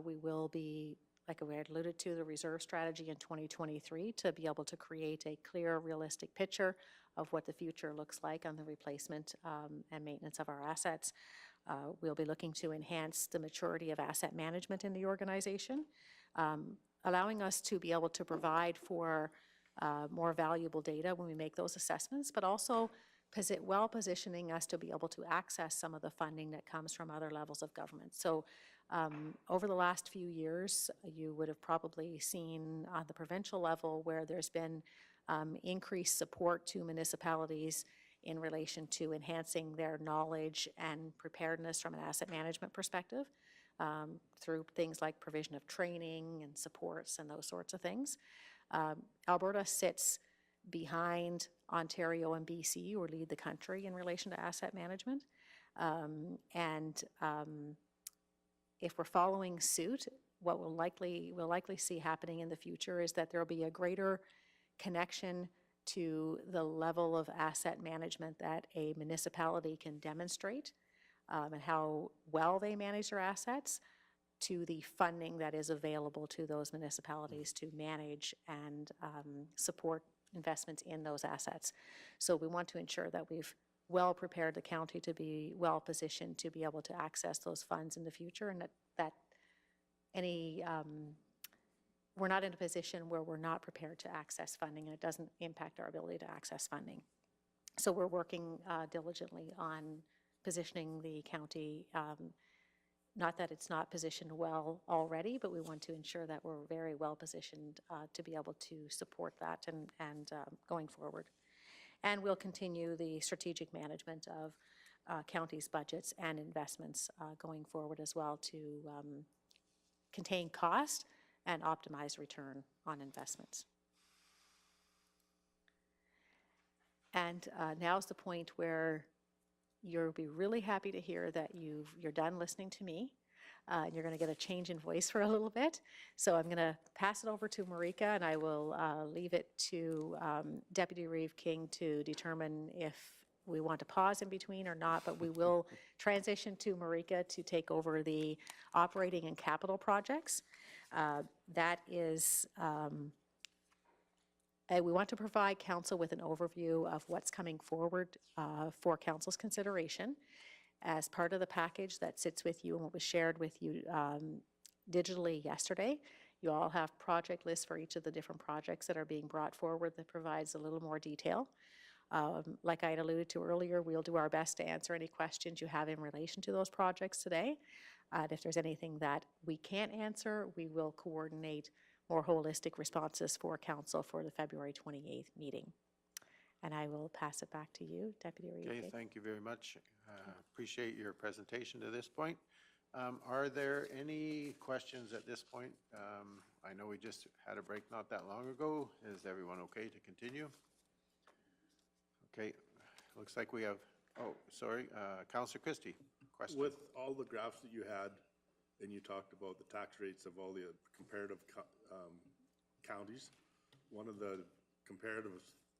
We will be, like we had alluded to, the reserve strategy in 2023 to be able to create a clear, realistic picture of what the future looks like on the replacement and maintenance of our assets. We'll be looking to enhance the maturity of asset management in the organization, allowing us to be able to provide for more valuable data when we make those assessments, but also positioning us to be able to access some of the funding that comes from other levels of government. So over the last few years, you would have probably seen on the provincial level where there's been increased support to municipalities in relation to enhancing their knowledge and preparedness from an asset management perspective through things like provision of training and supports and those sorts of things. Alberta sits behind Ontario and BC, or lead the country in relation to asset management. If we're following suit, what we'll likely see happening in the future is that there will be a greater connection to the level of asset management that a municipality can demonstrate and how well they manage their assets to the funding that is available to those municipalities to manage and support investments in those assets. So we want to ensure that we've well prepared the county to be well positioned to be able to access those funds in the future, and that we're not in a position where we're not prepared to access funding, and it doesn't impact our ability to access funding. So we're working diligently on positioning the county, not that it's not positioned well already, but we want to ensure that we're very well positioned to be able to support that and going forward. And we'll continue the strategic management of counties' budgets and investments going forward as well to contain cost and optimize return on investments. And now's the point where you'll be really happy to hear that you're done listening to me. And you're going to get a change in voice for a little bit. So I'm going to pass it over to Marika, and I will leave it to Deputy Reeve King to determine if we want to pause in between or not, but we will transition to Marika to take over the operating and capital projects. That is, we want to provide council with an overview of what's coming forward for council's consideration as part of the package that sits with you and what was shared with you digitally yesterday. You all have project lists for each of the different projects that are being brought forward that provides a little more detail. Like I had alluded to earlier, we'll do our best to answer any questions you have in relation to those projects today. And if there's anything that we can't answer, we will coordinate more holistic responses for council for the February 28th meeting. And I will pass it back to you, Deputy Reeve. Okay, thank you very much. Appreciate your presentation to this point. Are there any questions at this point? I know we just had a break not that long ago. Is everyone okay to continue? Okay, looks like we have, oh, sorry, Councillor Christie, question. With all the graphs that you had, and you talked about the tax rates of all the comparative counties, one of the comparative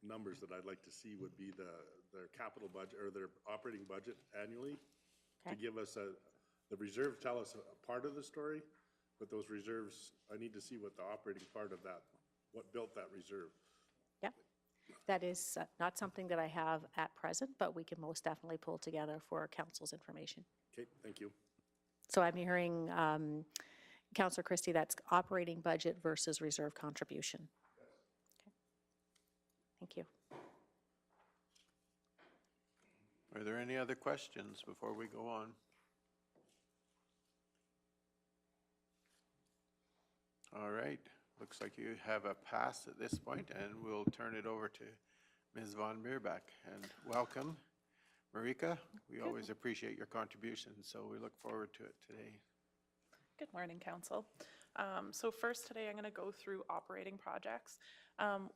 numbers that I'd like to see would be their capital budget, or their operating budget annually, to give us the reserve tell us a part of the story, but those reserves, I need to see what the operating part of that, what built that reserve. Yep. That is not something that I have at present, but we can most definitely pull together for council's information. Okay, thank you. So I'm hearing, Councillor Christie, that's operating budget versus reserve contribution. Okay. Thank you. Are there any other questions before we go on? All right, looks like you have a pass at this point, and we'll turn it over to Ms. Von Meerbach. And welcome, Marika. We always appreciate your contributions, so we look forward to it today. Good morning, Council. So first today I'm going to go through operating projects.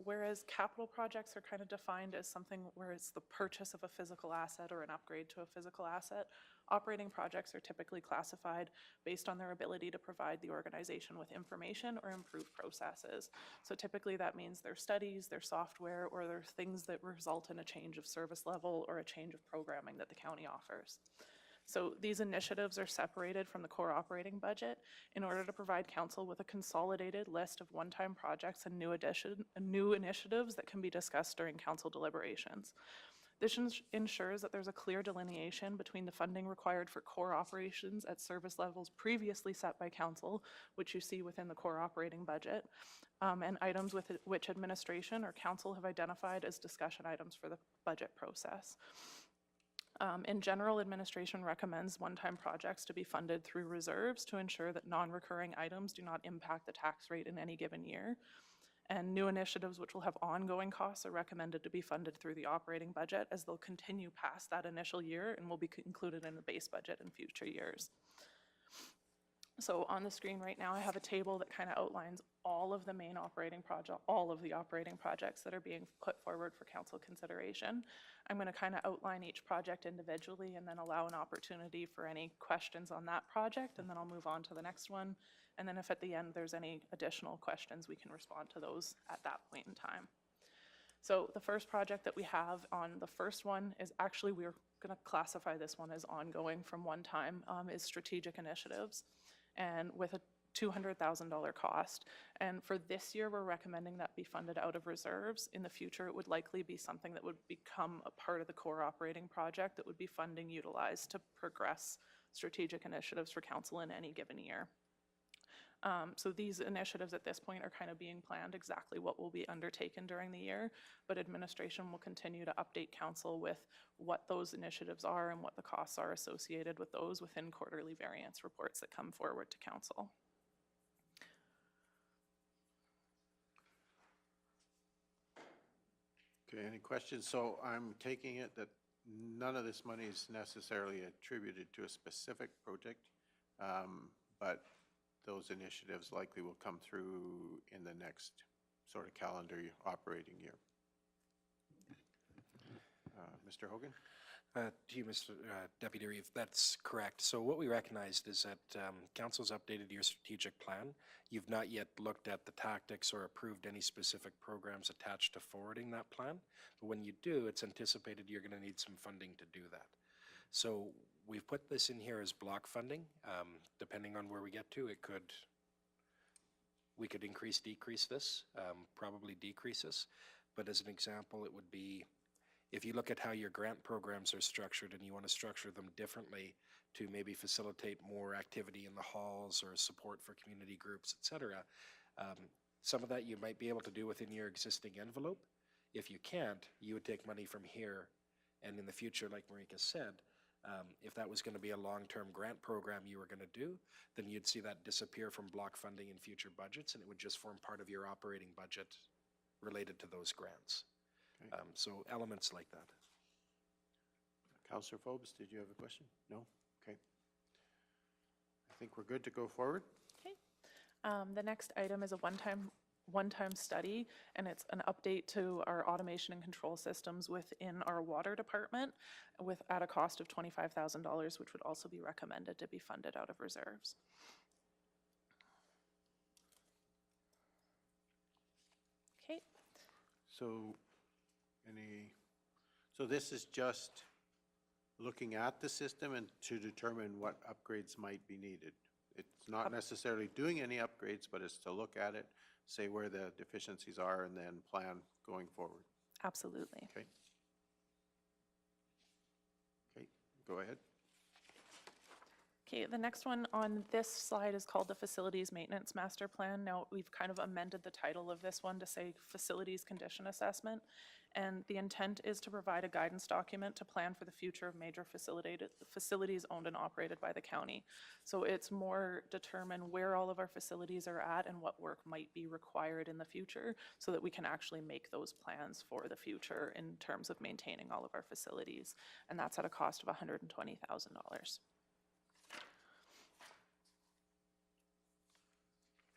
Whereas capital projects are kind of defined as something where it's the purchase of a physical asset or an upgrade to a physical asset, operating projects are typically classified based on their ability to provide the organization with information or improve processes. So typically that means their studies, their software, or their things that result in a change of service level or a change of programming that the county offers. So these initiatives are separated from the core operating budget in order to provide council with a consolidated list of one-time projects and new initiatives that can be discussed during council deliberations. This ensures that there's a clear delineation between the funding required for core operations at service levels previously set by council, which you see within the core operating budget, and items with which administration or council have identified as discussion items for the budget process. In general, administration recommends one-time projects to be funded through reserves to ensure that non-recurring items do not impact the tax rate in any given year. And new initiatives which will have ongoing costs are recommended to be funded through the operating budget, as they'll continue past that initial year and will be included in the base budget in future years. So on the screen right now, I have a table that kind of outlines all of the main operating project, all of the operating projects that are being put forward for council consideration. I'm going to kind of outline each project individually and then allow an opportunity for any questions on that project, and then I'll move on to the next one. And then if at the end there's any additional questions, we can respond to those at that point in time. So the first project that we have on the first one is actually, we're going to classify this one as ongoing from one time, is strategic initiatives, and with a $200,000 cost. And for this year, we're recommending that be funded out of reserves. In the future, it would likely be something that would become a part of the core operating project that would be funding utilized to progress strategic initiatives for council in any given year. So these initiatives at this point are kind of being planned exactly what will be undertaken during the year, but administration will continue to update council with what those initiatives are and what the costs are associated with those within quarterly variance reports that come forward to council. Okay, any questions? So I'm taking it that none of this money is necessarily attributed to a specific project, but those initiatives likely will come through in the next sort of calendar operating year. Mr. Hogan? To you, Mr. Deputy Reeve, that's correct. So what we recognized is that council's updated your strategic plan. You've not yet looked at the tactics or approved any specific programs attached to forwarding that plan. But when you do, it's anticipated you're going to need some funding to do that. So we've put this in here as block funding. Depending on where we get to, we could increase, decrease this, probably decrease this. But as an example, it would be, if you look at how your grant programs are structured and you want to structure them differently to maybe facilitate more activity in the halls or support for community groups, et cetera. Some of that you might be able to do within your existing envelope. If you can't, you would take money from here, and in the future, like Marika said, if that was going to be a long-term grant program you were going to do, then you'd see that disappear from block funding in future budgets, and it would just form part of your operating budget related to those grants. Okay. So elements like that. Councillor Phobes, did you have a question? No? Okay. I think we're good to go forward. Okay. The next item is a one-time study, and it's an update to our automation and control systems within our water department at a cost of $25,000, which would also be recommended to be funded out of reserves. Okay. So so this is just looking at the system and to determine what upgrades might be needed. It's not necessarily doing any upgrades, but it's to look at it, say where the deficiencies are, and then plan going forward. Absolutely. Okay. Okay, go ahead. Okay, the next one on this slide is called the Facilities Maintenance Master Plan. Now, we've kind of amended the title of this one to say Facilities Condition Assessment, and the intent is to provide a guidance document to plan for the future of major facilities owned and operated by the county. So it's more determine where all of our facilities are at and what work might be required in the future so that we can actually make those plans for the future in terms of maintaining all of our facilities. And that's at a cost of $120,000.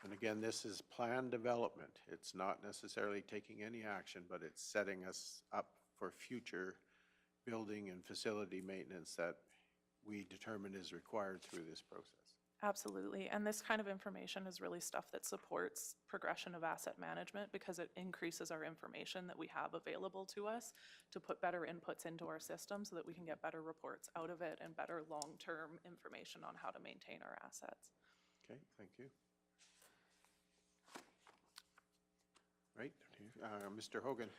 And again, this is plan development. It's not necessarily taking any action, but it's setting us up for future building and facility maintenance that we determine is required through this process. Absolutely, and this kind of information is really stuff that supports progression of asset management because it increases our information that we have available to us to put better inputs into our system so that we can get better reports out of it and better long-term information on how to maintain our assets. Okay, thank you. Right, Mr. Hogan.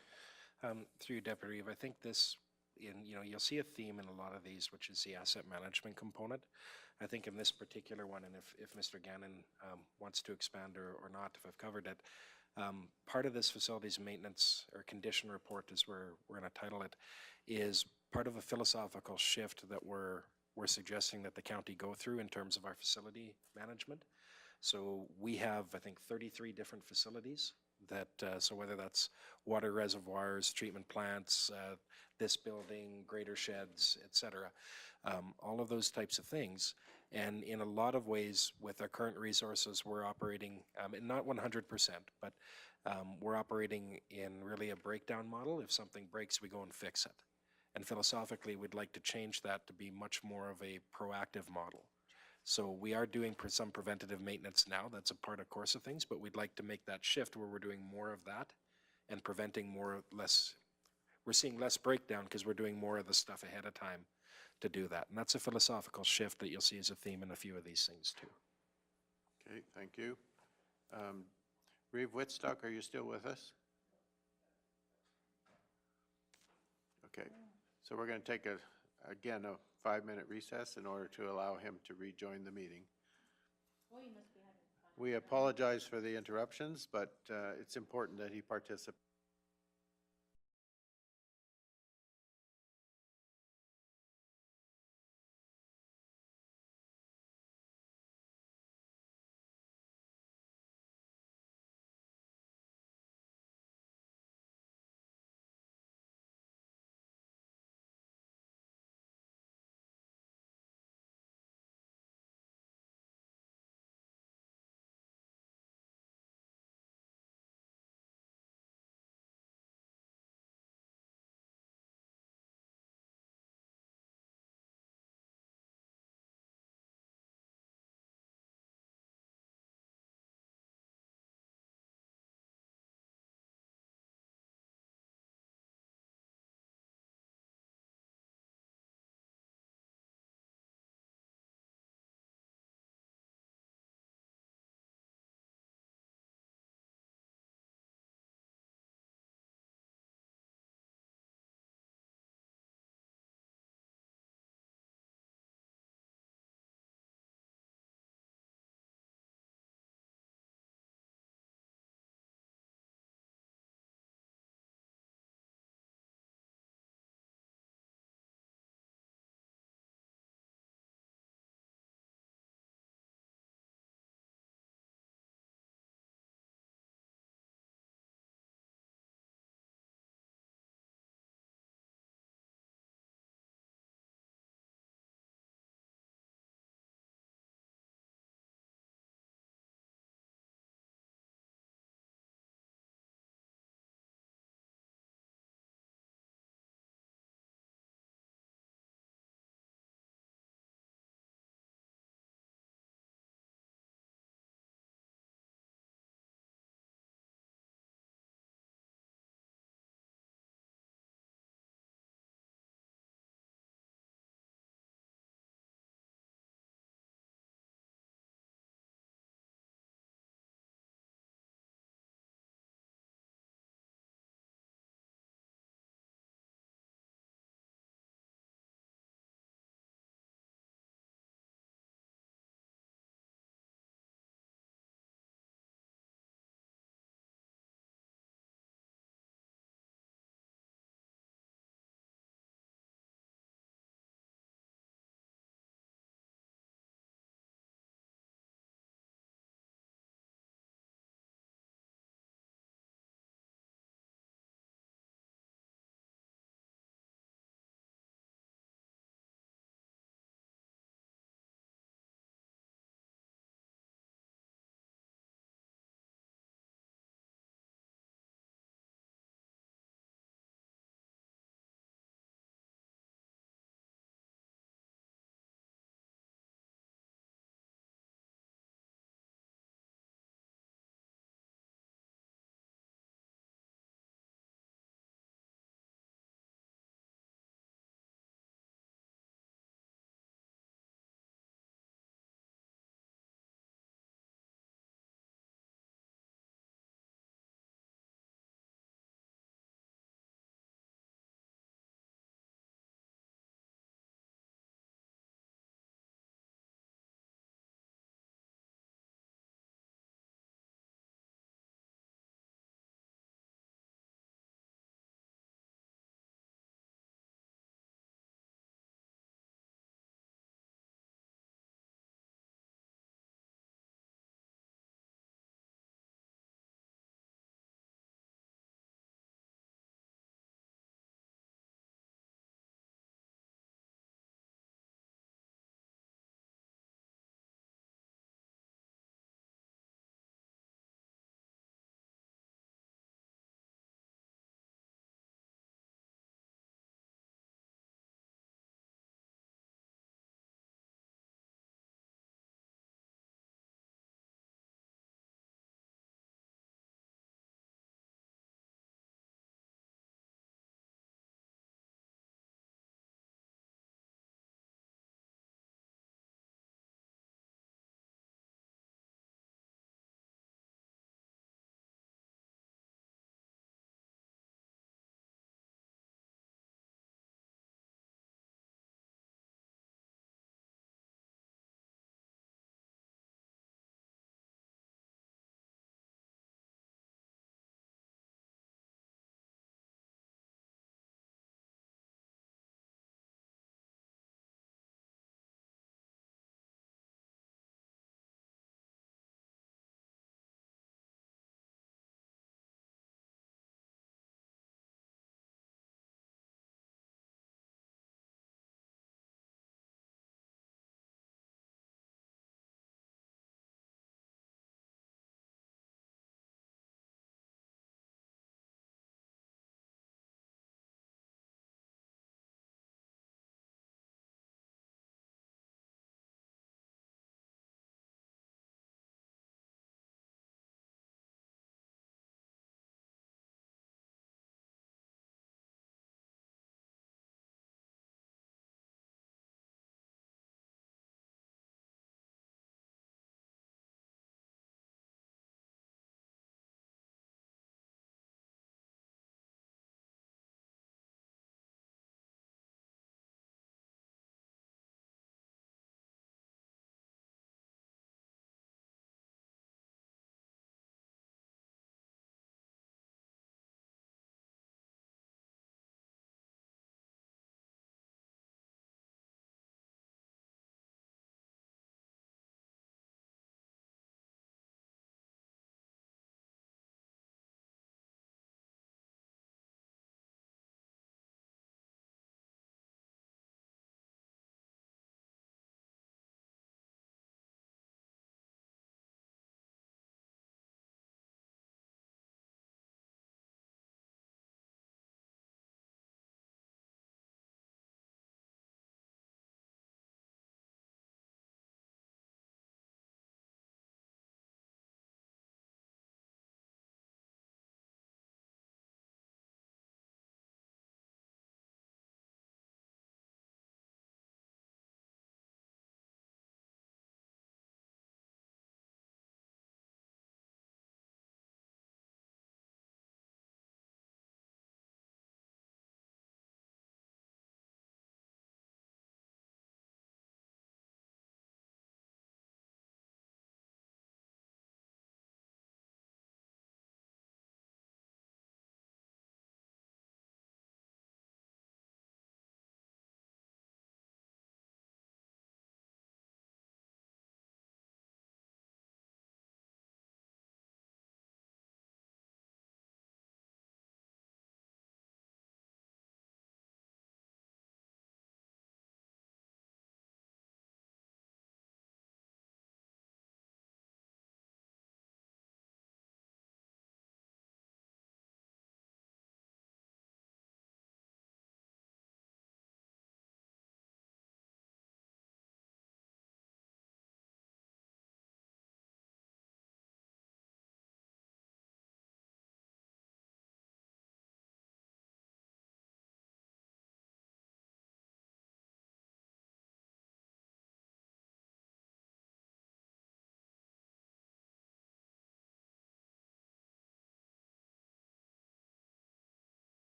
Through you, Deputy Reeve, I think this, you'll see a theme in a lot of these, which is the asset management component. I think in this particular one, and if Mr. Gannon wants to expand or not, if I've covered it, part of this facilities maintenance or condition report, as we're going to title it, is part of a philosophical shift that we're suggesting that the county go through in terms of our facility management. So we have, I think, 33 different facilities that, so whether that's water reservoirs, treatment plants, this building, greater sheds, et cetera, all of those types of things. And in a lot of ways, with our current resources, we're operating, not 100%, but we're operating in really a breakdown model. If something breaks, we go and fix it. And philosophically, we'd like to change that to be much more of a proactive model. So we are doing some preventative maintenance now. That's a part, of course, of things, but we'd like to make that shift where we're doing more of that and preventing less. We're seeing less breakdown because we're doing more of the stuff ahead of time to do that. And that's a philosophical shift that you'll see as a theme in a few of these things too. Okay, thank you. Reeve Whitstock, are you still with us? Okay, so we're going to take again a 5-minute recess in order to allow him to rejoin the meeting. We apologize for the interruptions, but it's important that he participate.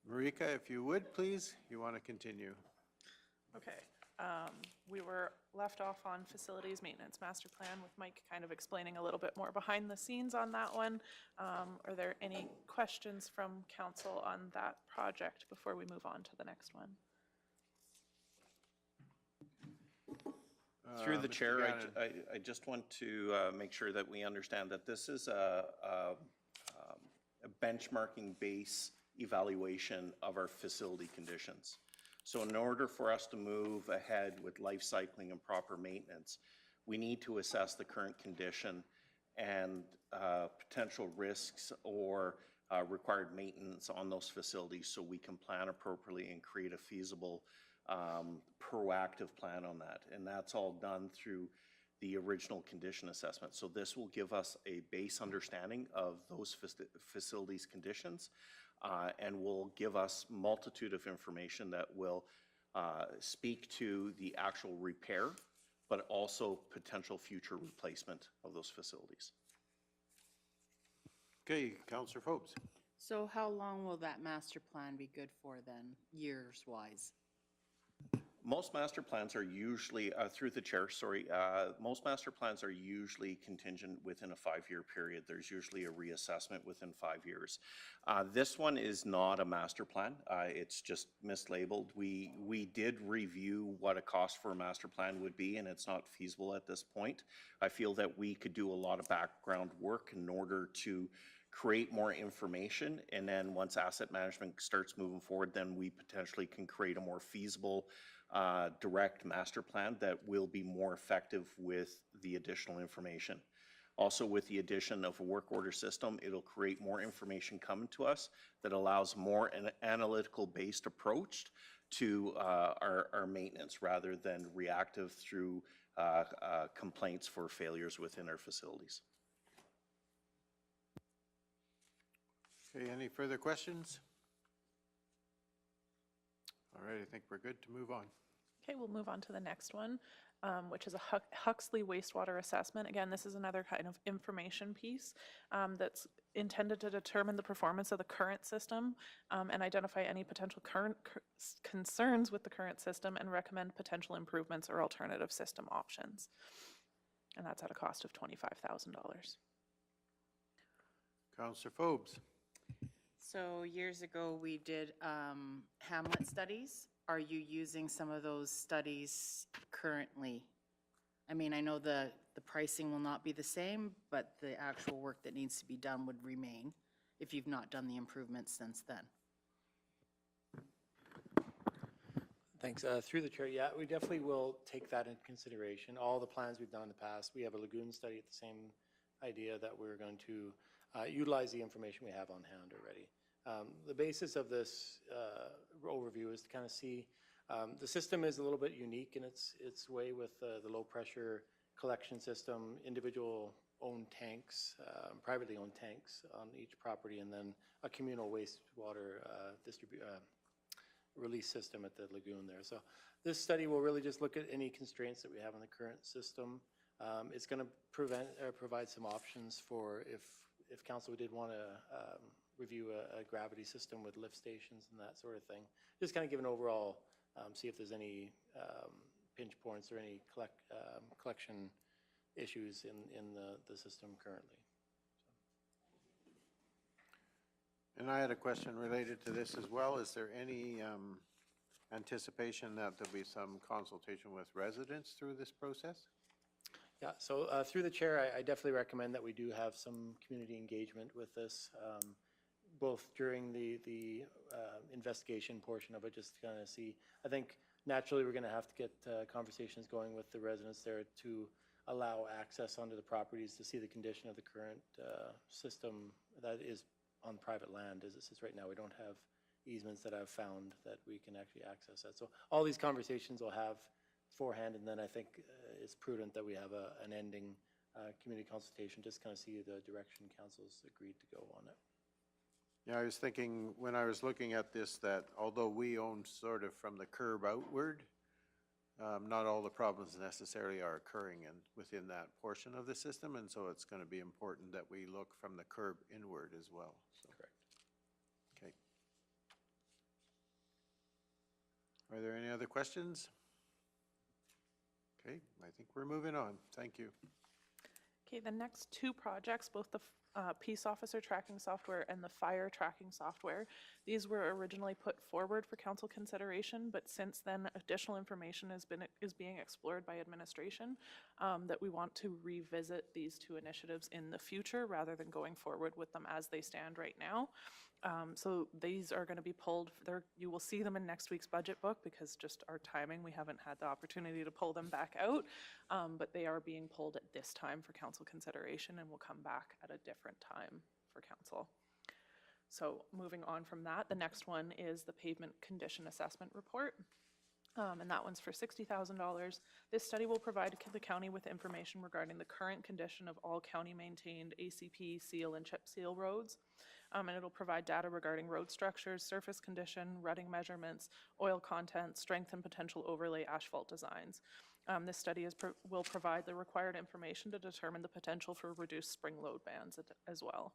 Marika, if you would, please, you want to continue? Okay, we were left off on facilities maintenance master plan with Mike kind of explaining a little bit more behind the scenes on that one. Are there any questions from council on that project before we move on to the next one? Through the Mr. chair, Gannon. I just want to make sure that we understand that this is a benchmarking base evaluation of our facility conditions. So in order for us to move ahead with life cycling and proper maintenance, we need to assess the current condition and potential risks or required maintenance on those facilities so we can plan appropriately and create a feasible proactive plan on that. And that's all done through the original condition assessment. So this will give us a base understanding of those facilities conditions and will give us multitude of information that will speak to the actual repair, but also potential future replacement of those facilities. Okay, Councillor Forbes. So how long will that master plan be good for then, years-wise? Most master plans are usually, through the chair, sorry, most master plans are usually contingent within a 5-year period. There's usually a reassessment within 5 years. This one is not a master plan. It's just mislabeled. We did review what a cost for a master plan would be, and it's not feasible at this point. I feel that we could do a lot of background work in order to create more information, and then once asset management starts moving forward, then we potentially can create a more feasible direct master plan that will be more effective with the additional information. Also, with the addition of a work order system, it'll create more information coming to us that allows more an analytical based approach to our maintenance rather than reactive through complaints for failures within our facilities. Okay, any further questions? All right, I think we're good to move on. Okay, we'll move on to the next one, which is a Huxley wastewater assessment. Again, this is another kind of information piece that's intended to determine the performance of the current system and identify any potential current concerns with the current system and recommend potential improvements or alternative system options. And that's at a cost of $25,000. Councillor Forbes. So years ago, we did hamlet studies. Are you using some of those studies currently? I mean, I know the pricing will not be the same, but the actual work that needs to be done would remain if you've not done the improvements since then. Thanks. Through the chair, yeah, we definitely will take that into consideration. All the plans we've done in the past, we have a lagoon study at the same idea that we're going to utilize the information we have on hand already. The basis of this overview is to kind of see the system is a little bit unique in its way with the low pressure collection system, individual owned tanks, privately owned tanks on each property, and then a communal wastewater release system at the lagoon there. So this study will really just look at any constraints that we have on the current system. It's going to provide some options for if council did want to review a gravity system with lift stations and that sort of thing. Just kind of give an overall, see if there's any pinch points or any collection issues in the system currently. And I had a question related to this as well. Is there any anticipation that there'll be some consultation with residents through this process? Yeah, so through the chair, I definitely recommend that we do have some community engagement with this, both during the investigation portion of it, just to kind of see. I think naturally we're going to have to get conversations going with the residents there to allow access onto the properties to see the condition of the current system that is on private land. As it sits right now, we don't have easements that I've found that we can actually access that. So all these conversations we'll have beforehand, and then I think it's prudent that we have an ending community consultation, just kind of see the direction council's agreed to go on it. Yeah, I was thinking when I was looking at this that although we own sort of from the curb outward, not all the problems necessarily are occurring within that portion of the system, and so it's going to be important that we look from the curb inward as well. So. Correct. Okay. Are there any other questions? Okay, I think we're moving on. Thank you. Okay, the next two projects, both the peace officer tracking software and the fire tracking software, these were originally put forward for council consideration, but since then, additional information is being explored by administration that we want to revisit these two initiatives in the future rather than going forward with them as they stand right now. So these are going to be pulled, you will see them in next week's budget book because just our timing, we haven't had the opportunity to pull them back out, but they are being pulled at this time for council consideration and will come back at a different time for council. So moving on from that, the next one is the pavement condition assessment report. And that one's for $60,000. This study will provide the county with information regarding the current condition of all county-maintained ACP, seal, and chip seal roads. And it'll provide data regarding road structures, surface condition, rutting measurements, oil content, strength and potential overlay asphalt designs. This study will provide the required information to determine the potential for reduced spring load bands as well.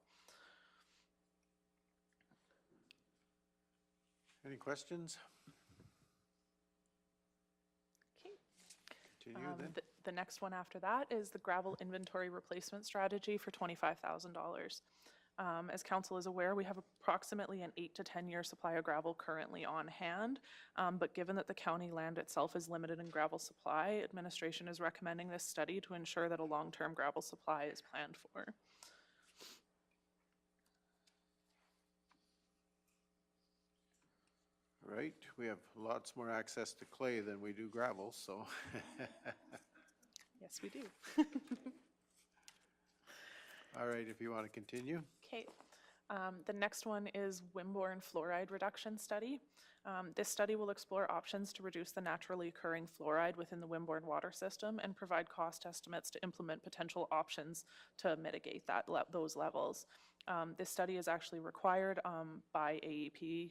Any questions? Okay. Continue then. The next one after that is the gravel inventory replacement strategy for $25,000. As council is aware, we have approximately an 8 to 10 year supply of gravel currently on hand, but given that the county land itself is limited in gravel supply, administration is recommending this study to ensure that a long-term gravel supply is planned for. Right, we have lots more access to clay than we do gravel, so. Yes, we do. All right, if you want to continue. Okay. The next one is Wimborne fluoride reduction study. This study will explore options to reduce the naturally occurring fluoride within the Wimborne water system and provide cost estimates to implement potential options to mitigate those levels. This study is actually required by AEP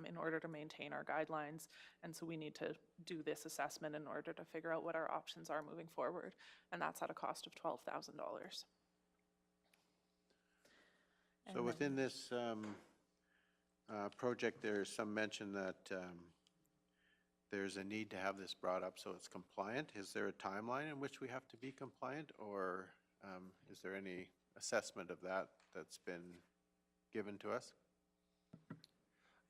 in order to maintain our guidelines, and so we need to do this assessment in order to figure out what our options are moving forward, and that's at a cost of $12,000. So within this project, there's some mention that there's a need to have this brought up so it's compliant. Is there a timeline in which we have to be compliant, or is there any assessment of that that's been given to us?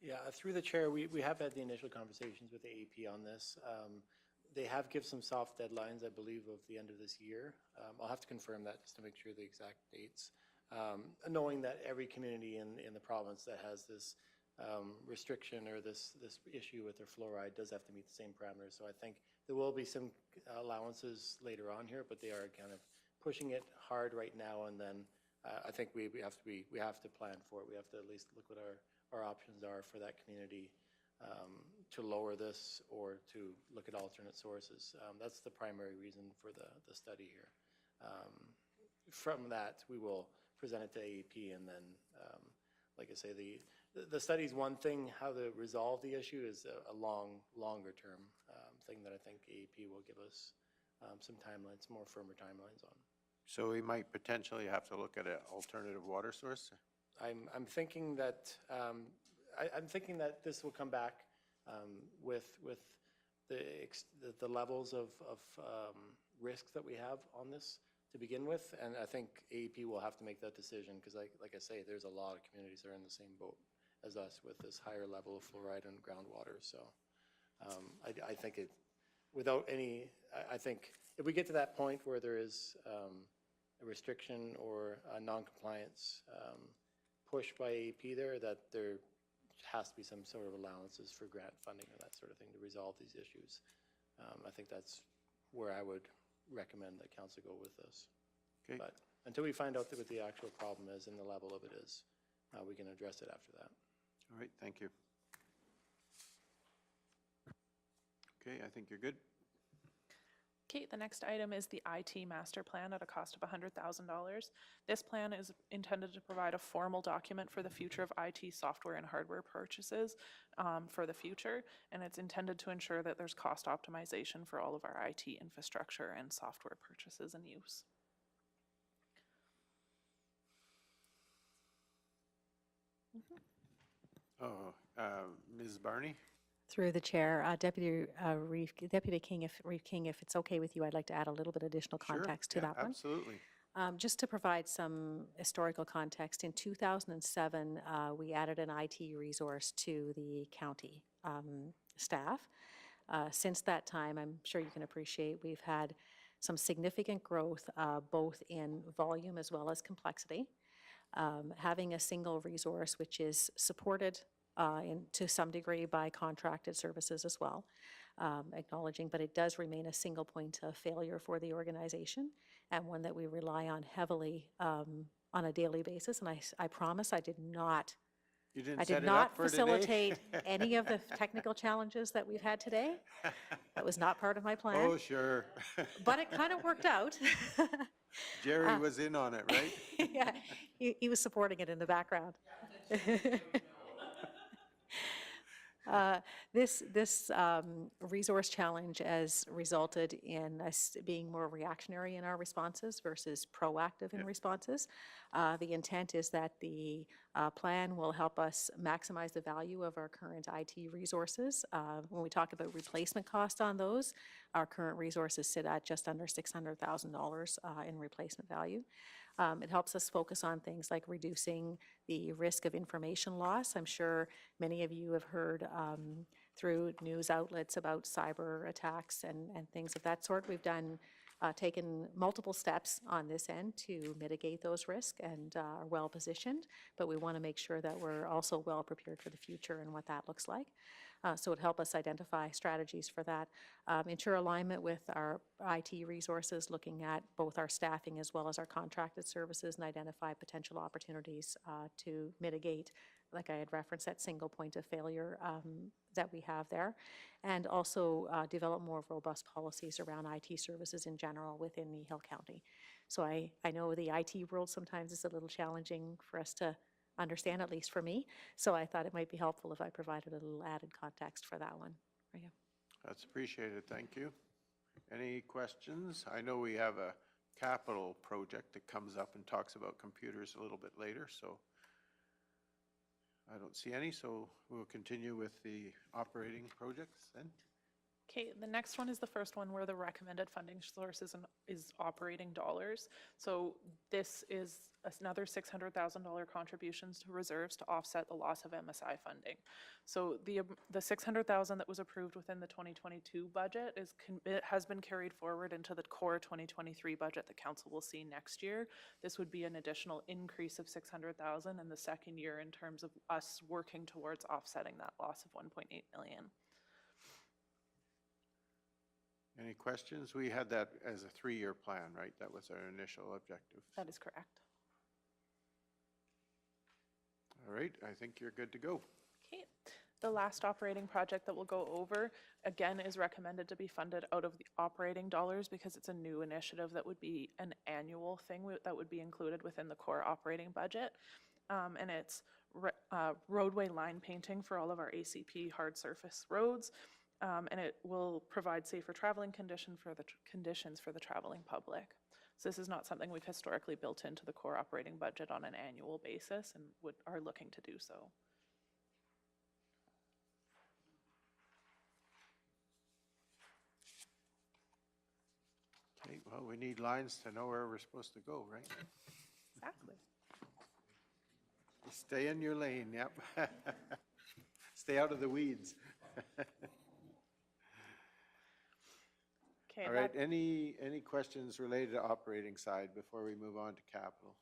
Yeah, through the chair, we have had the initial conversations with the AEP on this. They have given some soft deadlines, I believe, of the end of this year. I'll have to confirm that just to make sure the exact dates. Knowing that every community in the province that has this restriction or this issue with their fluoride does have to meet the same parameters. So I think there will be some allowances later on here, but they are kind of pushing it hard right now. And then I think we have to plan for it. We have to at least look what our options are for that community to lower this or to look at alternate sources. That's the primary reason for the study here. From that, we will present it to AEP, and then, like I say, the study is one thing. How to resolve the issue is a longer term thing that I think AEP will give us some timelines, more firmer timelines on. So we might potentially have to look at an alternative water source? I'm thinking that I'm thinking that this will come back with the levels of risk that we have on this to begin with, and I think AEP will have to make that decision because, like I say, there's a lot of communities that are in the same boat as us with this higher level of fluoride in groundwater. So I think I think if we get to that point where there is a restriction or a non-compliance push by AEP that there has to be some sort of allowances for grant funding and that sort of thing to resolve these issues. I think that's where I would recommend that council go with this. Okay. But until we find out what the actual problem is and the level of it is, we can address it after that. All right, thank you. Okay, I think you're good. Okay, the next item is the IT master plan at a cost of $100,000. This plan is intended to provide a formal document for the future of IT software and hardware purchases for the future, and it's intended to ensure that there's cost optimization for all of our IT infrastructure and software purchases and use. Oh, Ms. Barney? Through the chair, Deputy King, Reeve King, if it's okay with you, I'd like to add a little bit additional Sure, context to yeah, that one. absolutely. Just to provide some historical context, in 2007, we added an IT resource to the county staff. Since that time, I'm sure you can appreciate, we've had some significant growth, both in volume as well as complexity. Having a single resource which is supported to some degree by contracted services as well, acknowledging, but it does remain a single point of failure for the organization and one that we rely on heavily on a daily basis. And I promise I did not You didn't I set did it up not for today? facilitate any of the technical challenges that we've had today. That was not part of my plan. Oh, sure. But it kind of worked out. Jerry was in on it, right? Yeah, he was supporting it in the background. This resource challenge has resulted in us being more reactionary in our responses versus proactive in responses. The intent is that the plan will help us maximize the value of our current IT resources. When we talk about replacement cost on those, our current resources sit at just under $600,000 in replacement value. It helps us focus on things like reducing the risk of information loss. I'm sure many of you have heard through news outlets about cyber attacks and things of that sort. We've taken multiple steps on this end to mitigate those risks and are well positioned, but we want to make sure that we're also well prepared for the future and what that looks like. So it help us identify strategies for that, ensure alignment with our IT resources, looking at both our staffing as well as our contracted services, and identify potential opportunities to mitigate, like I had referenced, that single point of failure that we have there, and also develop more robust policies around IT services in general within Kneehill County. So I know the IT world sometimes is a little challenging for us to understand, at least for me. So I thought it might be helpful if I provided a little added context for that one for you. That's appreciated, thank you. Any questions? I know we have a capital project that comes up and talks about computers a little bit later, so I don't see any, so we'll continue with the operating projects then. Okay, the next one is the first one where the recommended funding source is operating dollars. So this is another $600,000 contributions to reserves to offset the loss of MSI funding. So the $600,000 that was approved within the 2022 budget it has been carried forward into the core 2023 budget the council will see next year. This would be an additional increase of $600,000 in the second year in terms of us working towards offsetting that loss of $1.8 million. Any questions? We had that as a 3-year plan, right? That was our initial objective. That is correct. All right, I think you're good to go. Okay, the last operating project that we'll go over, again, is recommended to be funded out of the operating dollars because it's a new initiative that would be an annual thing that would be included within the core operating budget. And it's roadway line painting for all of our ACP hard surface roads. And it will provide safer traveling conditions for the traveling public. So this is not something we've historically built into the core operating budget on an annual basis and are looking to do so. Okay, well, we need lines to know where we're supposed to go, right? Exactly. Stay in your lane, yep. Stay out of the weeds. Okay. All right, any questions related to operating side before we move on to capital?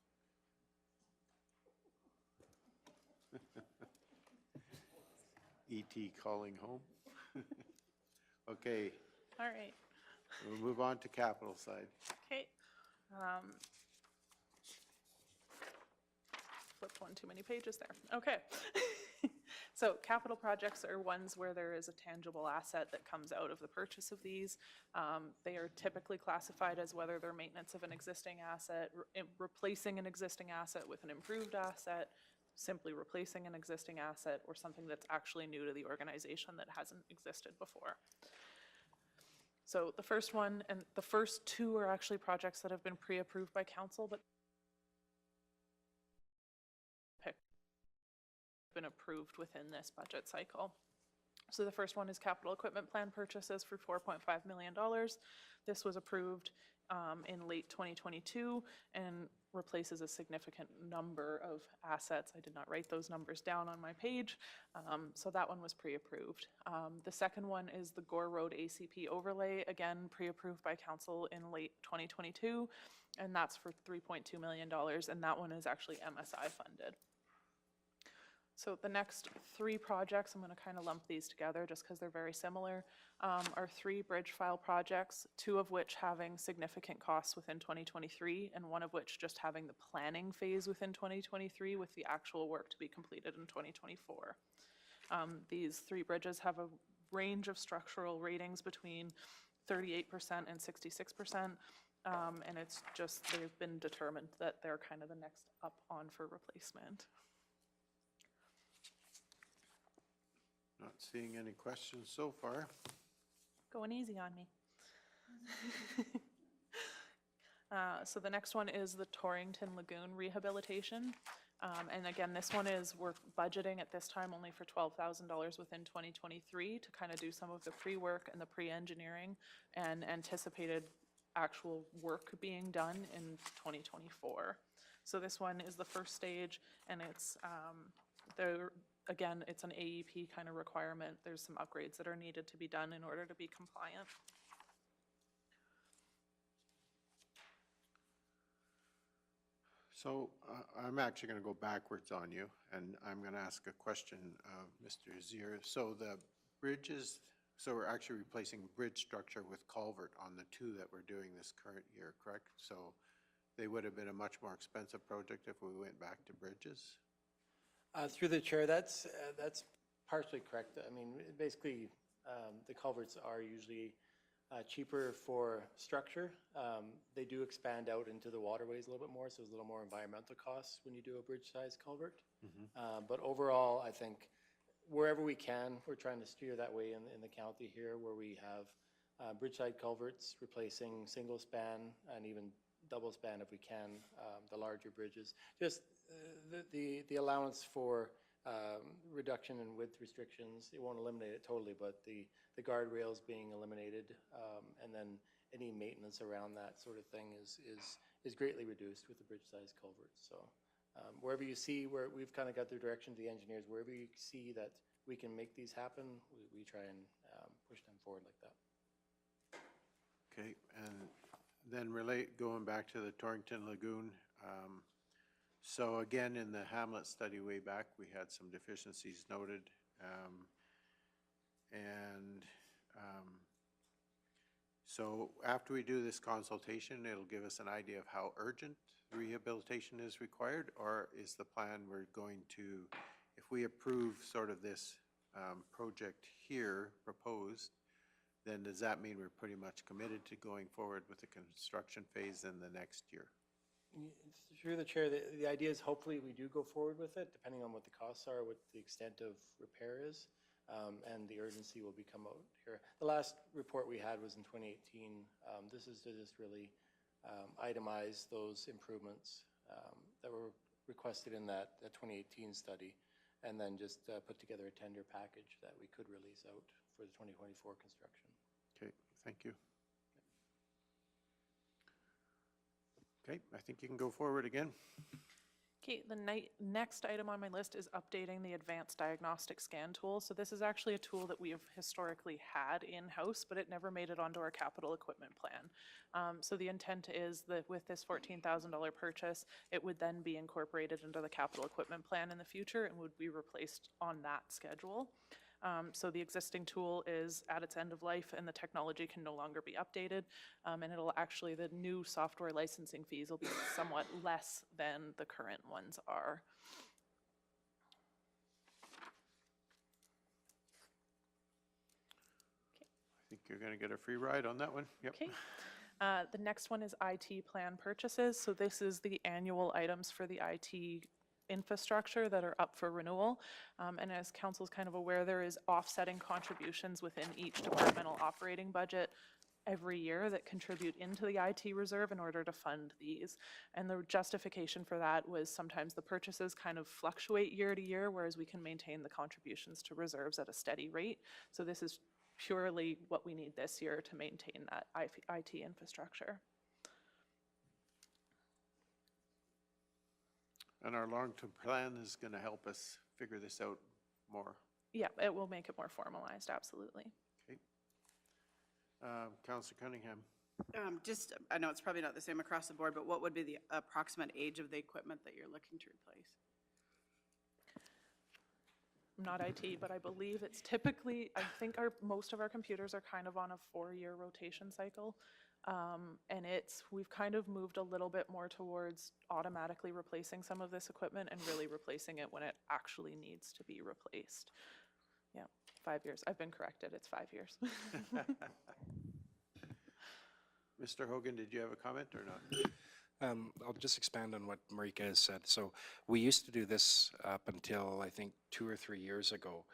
E.T. calling home. Okay. All right. We'll move on to capital side. Okay. Flipped one too many pages there. Okay. So capital projects are ones where there is a tangible asset that comes out of the purchase of these. They are typically classified as whether they're maintenance of an existing asset, replacing an existing asset with an improved asset, simply replacing an existing asset, or something that's actually new to the organization that hasn't existed before. So the first one and the first two are actually projects that have been pre-approved by council, but been approved within this budget cycle. So the first one is capital equipment plan purchases for $4.5 million. This was approved in late 2022 and replaces a significant number of assets. I did not write those numbers down on my page, so that one was pre-approved. The second one is the Gore Road ACP overlay, again pre-approved by council in late 2022, and that's for $3.2 million, and that one is actually MSI funded. So the next three projects, I'm going to kind of lump these together just because they're very similar, are three bridge file projects, two of which having significant costs within 2023, and one of which just having the planning phase within 2023 with the actual work to be completed in 2024. These three bridges have a range of structural ratings between 38% and 66%, and it's just they've been determined that they're kind of the next up on for replacement. Not seeing any questions so far. Going easy on me. So the next one is the Torrington Lagoon rehabilitation. And again, this one is, we're budgeting at this time only for $12,000 within 2023 to kind of do some of the pre-work and the pre-engineering and anticipated actual work being done in 2024. So this one is the first stage, and it's again, it's an AEP kind of requirement. There's some upgrades that are needed to be done in order to be compliant. So I'm actually going to go backwards on you, and I'm going to ask a question of Mr. Zier. So the bridges, so we're actually replacing bridge structure with culvert on the two that we're doing this current year, correct? So they would have been a much more expensive project if we went back to bridges? Through the chair, that's partially correct. I mean, basically, the culverts are usually cheaper for structure. They do expand out into the waterways a little bit more, so there's a little more environmental costs when you do a bridge-sized culvert. But overall, I think wherever we can, we're trying to steer that way in the county here, where we have bridge-side culverts replacing single span and even double span if we can, the larger bridges. Just the allowance for reduction in width restrictions, it won't eliminate it totally, but the guardrails being eliminated, and then any maintenance around that sort of thing is greatly reduced with the bridge-sized culverts. So wherever you see where we've kind of got the direction to the engineers, wherever you see that we can make these happen, we try and push them forward like that. Okay, and then going back to the Torrington Lagoon, so again, in the Hamlet study way back, we had some deficiencies noted. So after we do this consultation, it'll give us an idea of how urgent rehabilitation is required, or is the plan we're going to, if we approve sort of this project here proposed, then does that mean we're pretty much committed to going forward with the construction phase in the next year? Through the chair, the idea is hopefully we do go forward with it, depending on what the costs are, what the extent of repair is, and the urgency will become out here. The last report we had was in 2018. This is to just really itemize those improvements that were requested in that 2018 study, and then just put together a tender package that we could release out for the 2024 construction. Okay, thank you. Okay, I think you can go forward again. Okay, the next item on my list is updating the advanced diagnostic scan tool. So this is actually a tool that we have historically had in-house, but it never made it onto our capital equipment plan. So the intent is that with this $14,000 purchase, it would then be incorporated into the capital equipment plan in the future and would be replaced on that schedule. So the existing tool is at its end of life and the technology can no longer be updated. And it'll actually, the new software licensing fees will be somewhat less than the current ones are. I think you're going to get a free ride on that one. Yep. Okay. The next one is IT plan purchases. So this is the annual items for the IT infrastructure that are up for renewal. And as council's kind of aware, there is offsetting contributions within each departmental operating budget every year that contribute into the IT reserve in order to fund these. And the justification for that was sometimes the purchases kind of fluctuate year to year, whereas we can maintain the contributions to reserves at a steady rate. So this is purely what we need this year to maintain that IT infrastructure. And our long-term plan is going to help us figure this out more. Yeah, it will make it more formalized, absolutely. Okay. Councillor Cunningham. Just, I know it's probably not the same across the board, but what would be the approximate age of the equipment that you're looking to replace? I'm not IT, but I believe it's typically, I think most of our computers are kind of on a 4-year rotation cycle. And we've kind of moved a little bit more towards automatically replacing some of this equipment and really replacing it when it actually needs to be replaced. Yeah, 5 years. I've been corrected. It's 5 years. Mr. Hogan, did you have a comment or not? I'll just expand on what Marika has said. So we used to do this up until I think 2 or 3 years ago.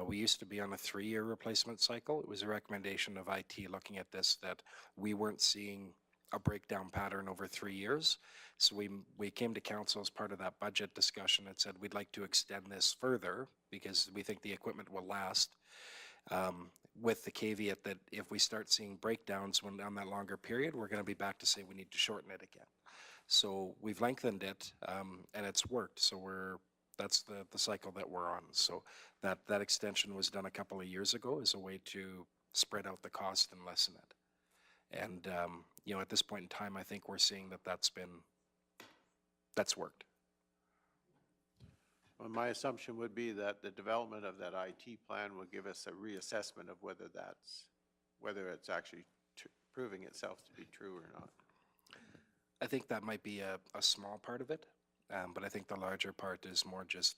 We used to be on a 3-year replacement cycle. It was a recommendation of IT looking at this that we weren't seeing a breakdown pattern over 3 years. So we came to council as part of that budget discussion and said we'd like to extend this further because we think the equipment will last. With the caveat that if we start seeing breakdowns on that longer period, we're going to be back to say we need to shorten it again. So we've lengthened it, and it's worked. So that's the cycle that we're on. So that extension was done a couple of years ago as a way to spread out the cost and lessen it. And you know, at this point in time, I think we're seeing that's worked. Well, my assumption would be that the development of that IT plan will give us a reassessment of whether it's actually proving itself to be true or not. I think that might be a small part of it, but I think the larger part is more just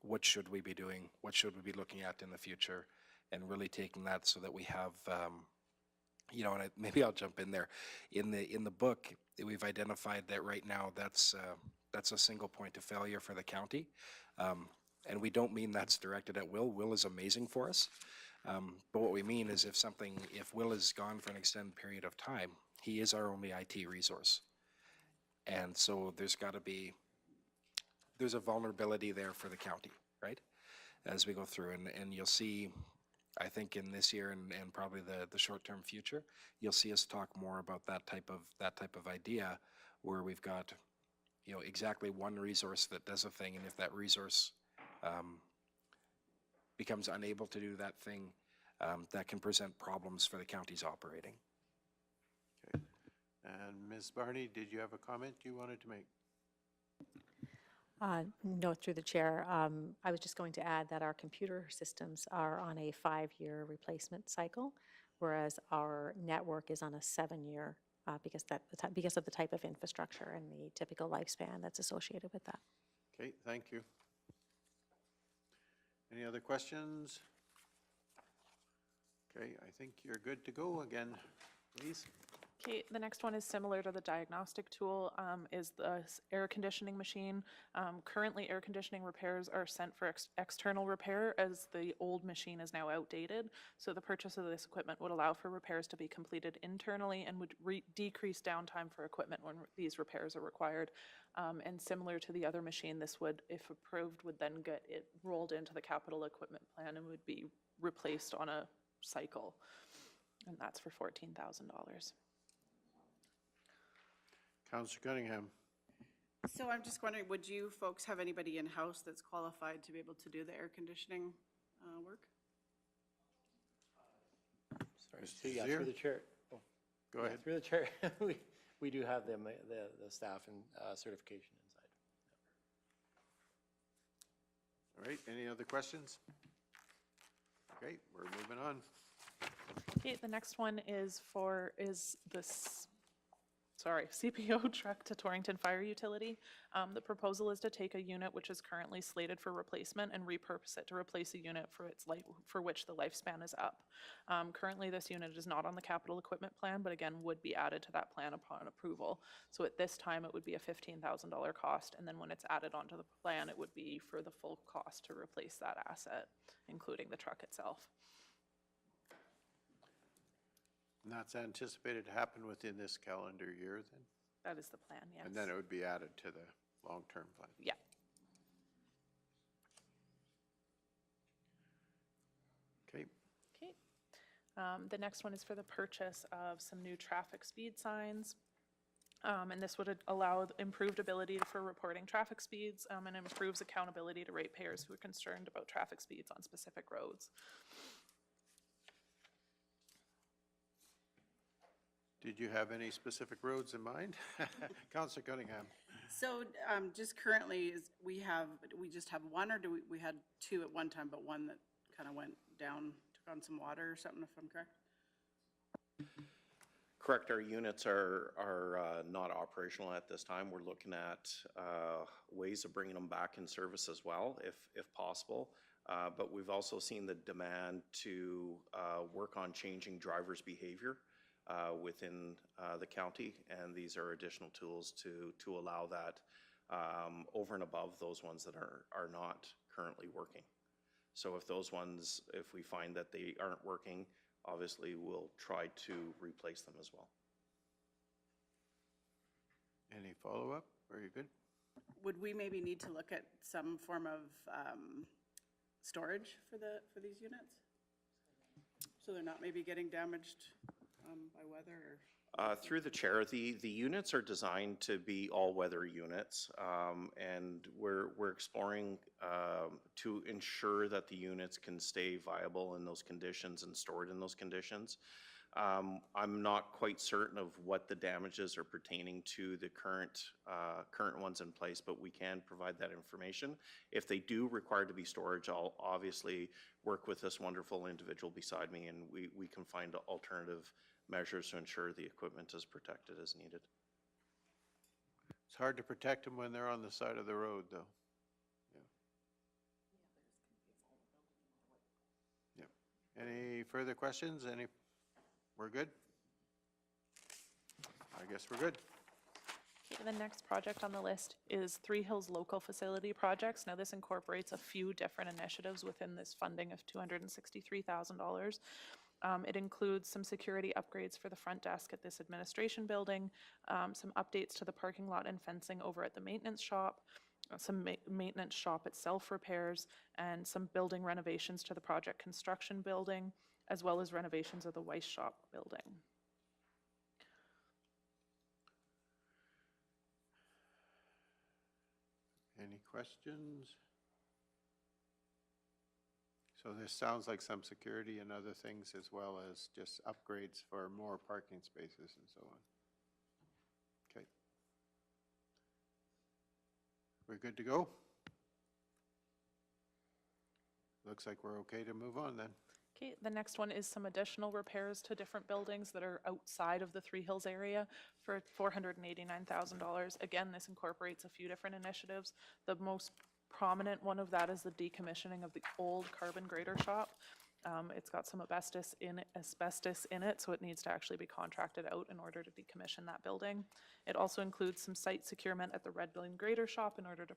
what should we be doing, what should we be looking at in the future, and really taking that so that we have, you know, and maybe I'll jump in there. In the book, we've identified that right now that's a single point of failure for the county, and we don't mean that's directed at Will. Will is amazing for us, but what we mean is if Will is gone for an extended period of time, he is our only IT resource. And so there's a vulnerability there for the county, right? As we go through, and you'll see, I think in this year and probably the short-term future, you'll see us talk more about that type of idea where we've got, you know, exactly one resource that does a thing, and if that resource becomes unable to do that thing, that can present problems for the county's operating. Okay. And Ms. Barney, did you have a comment you wanted to make? No, through the chair. I was just going to add that our computer systems are on a 5-year replacement cycle, whereas our network is on a 7-year because of the type of infrastructure and the typical lifespan that's associated with that. Okay, thank you. Any other questions? Okay, I think you're good to go again, please. Okay, the next one is similar to the diagnostic tool, is the air conditioning machine. Currently, air conditioning repairs are sent for external repair as the old machine is now outdated. So the purchase of this equipment would allow for repairs to be completed internally and would decrease downtime for equipment when these repairs are required. And similar to the other machine, this would, if approved, would then get it rolled into the capital equipment plan and would be replaced on a cycle. And that's for $14,000. Councillor Cunningham. So I'm just wondering, would you folks have anybody in-house that's qualified to be able to do the air conditioning work? Sorry, Mr. yeah, Zier? through the chair. Oh, Go yeah, ahead. Through the chair, we do have the staff and certification inside. All right, any other questions? Okay, we're moving on. Okay, the next one is this CPO truck to Torrington Fire Utility. The proposal is to take a unit which is currently slated for replacement and repurpose it to replace a unit for which the lifespan is up. Currently, this unit is not on the capital equipment plan, but again, would be added to that plan upon approval. So at this time, it would be a $15,000 cost, and then when it's added onto the plan, it would be for the full cost to replace that asset, including the truck itself. And that's anticipated to happen within this calendar year then? That is the plan, yes. And then it would be added to the long-term plan? Yeah. Okay. Okay. The next one is for the purchase of some new traffic speed signs. And this would allow improved ability for reporting traffic speeds and improves accountability to ratepayers who are concerned about traffic speeds on specific roads. Did you have any specific roads in mind? Councillor Cunningham? So just currently, we just have one, or we had two at one time, but one that kind of went down, took on some water or something, if I'm correct? Correct, our units are not operational at this time. We're looking at ways of bringing them back in service as well, if possible. But we've also seen the demand to work on changing drivers' behavior within the county, and these are additional tools to allow that over and above those ones that are not currently working. So if we find that they aren't working, obviously we'll try to replace them as well. Any follow-up? Are you good? Would we maybe need to look at some form of storage for these units? So they're not maybe getting damaged by weather or? Through the chair, the units are designed to be all-weather units, and we're exploring to ensure that the units can stay viable in those conditions and stored in those conditions. I'm not quite certain of what the damages are pertaining to the current ones in place, but we can provide that information. If they do require to be storage, I'll obviously work with this wonderful individual beside me, and we can find alternative measures to ensure the equipment is protected as needed. It's hard to protect them when they're on the side of the road, though. Yeah. Yeah. Any further questions? We're good? I guess we're good. Okay, the next project on the list is Three Hills Local Facility Projects. Now, this incorporates a few different initiatives within this funding of $263,000. It includes some security upgrades for the front desk at this administration building, some updates to the parking lot and fencing over at the maintenance shop, some maintenance shop itself repairs, and some building renovations to the project construction building, as well as renovations of the Weiss shop building. Any questions? So this sounds like some security and other things, as well as just upgrades for more parking spaces and so on. Okay. We're good to go? Looks like we're okay to move on then. Okay, the next one is some additional repairs to different buildings that are outside of the Three Hills area for $489,000. Again, this incorporates a few different initiatives. The most prominent one of that is the decommissioning of the old carbon grader shop. It's got some asbestos in it, so it needs to actually be contracted out in order to decommission that building. It also includes some site securement at the red bin grader shop in order to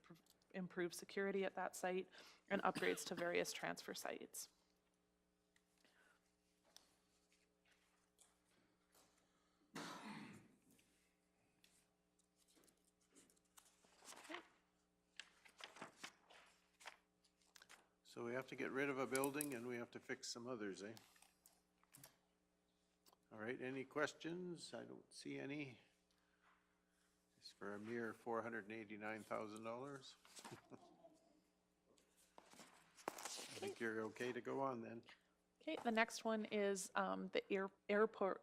improve security at that site, and upgrades to various transfer sites. So we have to get rid of a building and we have to fix some others, eh? All right, any questions? I don't see any. It's for a mere $489,000. I think you're okay to go on then. Okay, the next one is the airport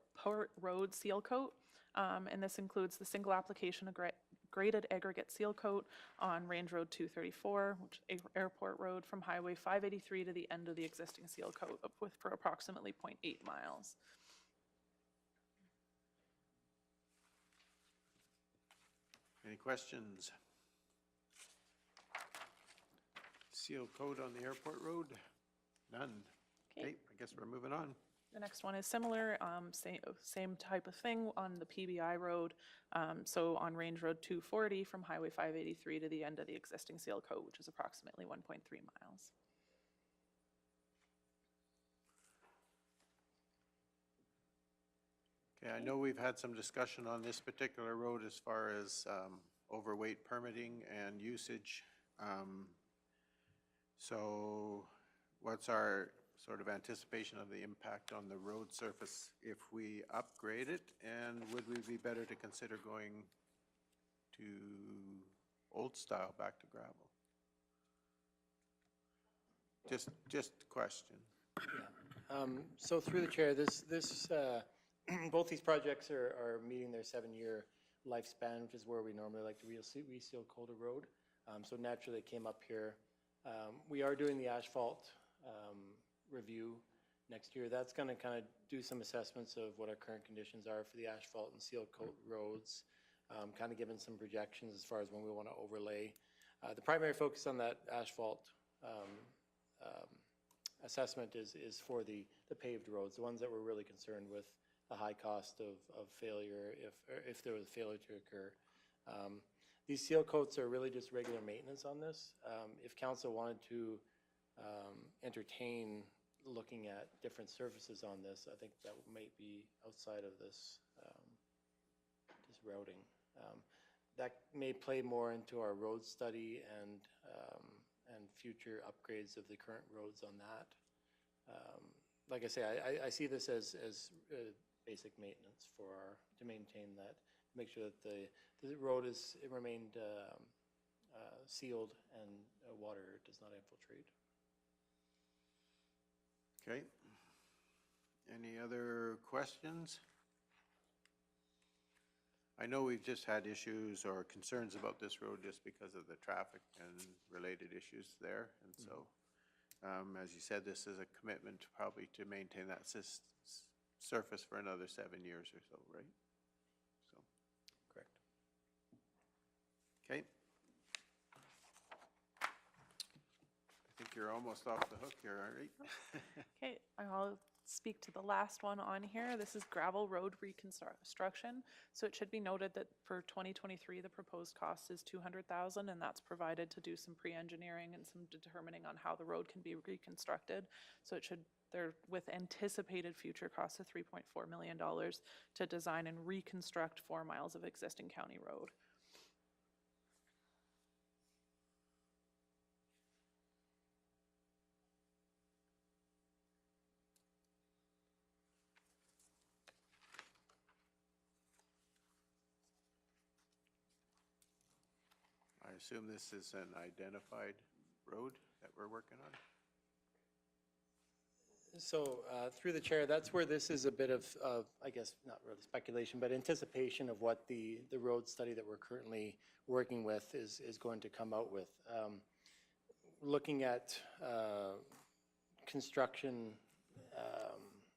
road seal coat, and this includes the single application of graded aggregate seal coat on Range Road 234, which is Airport Road, from Highway 583 to the end of the existing seal coat for approximately 0.8 miles. Any questions? Seal coat on the airport road? None. Okay, I guess we're moving on. The next one is similar, same type of thing on the PBI road. So on Range Road 240 from Highway 583 to the end of the existing seal coat, which is approximately 1.3 miles. Okay, I know we've had some discussion on this particular road as far as overweight permitting and usage. So what's our sort of anticipation of the impact on the road surface if we upgrade it? And would we be better to consider going to old style back to gravel? Just a question. So through the chair, both these projects are meeting their 7-year lifespan, which is where we normally like to reseal Calder Road. So naturally it came up here. We are doing the asphalt review next year. That's going to kind of do some assessments of what our current conditions are for the asphalt and seal coat roads, kind of giving some projections as far as when we want to overlay. The primary focus on that asphalt assessment is for the paved roads, the ones that we're really concerned with the high cost of failure if there was failure to occur. These seal coats are really just regular maintenance on this. If council wanted to entertain looking at different surfaces on this, I think that might be outside of this routing. That may play more into our road study and future upgrades of the current roads on that. Like I say, I see this as basic maintenance to maintain that, make sure that the road remained sealed and water does not infiltrate. Okay. Any other questions? I know we've just had issues or concerns about this road just because of the traffic and related issues there. And so, as you said, this is a commitment probably to maintain that surface for another 7 years or so, right? So, Correct. okay. I think you're almost off the hook here, aren't you? Okay, I'll speak to the last one on here. This is gravel road reconstruction. So it should be noted that for 2023, the proposed cost is $200,000, and that's provided to do some pre-engineering and some determining on how the road can be reconstructed. So it should, they're with anticipated future costs of $3.4 million to design and reconstruct 4 miles of existing county road. I assume this is an identified road that we're working on? So through the chair, that's where this is a bit of I guess, not really speculation, but anticipation of what the road study that we're currently working with is going to come out with. Looking at construction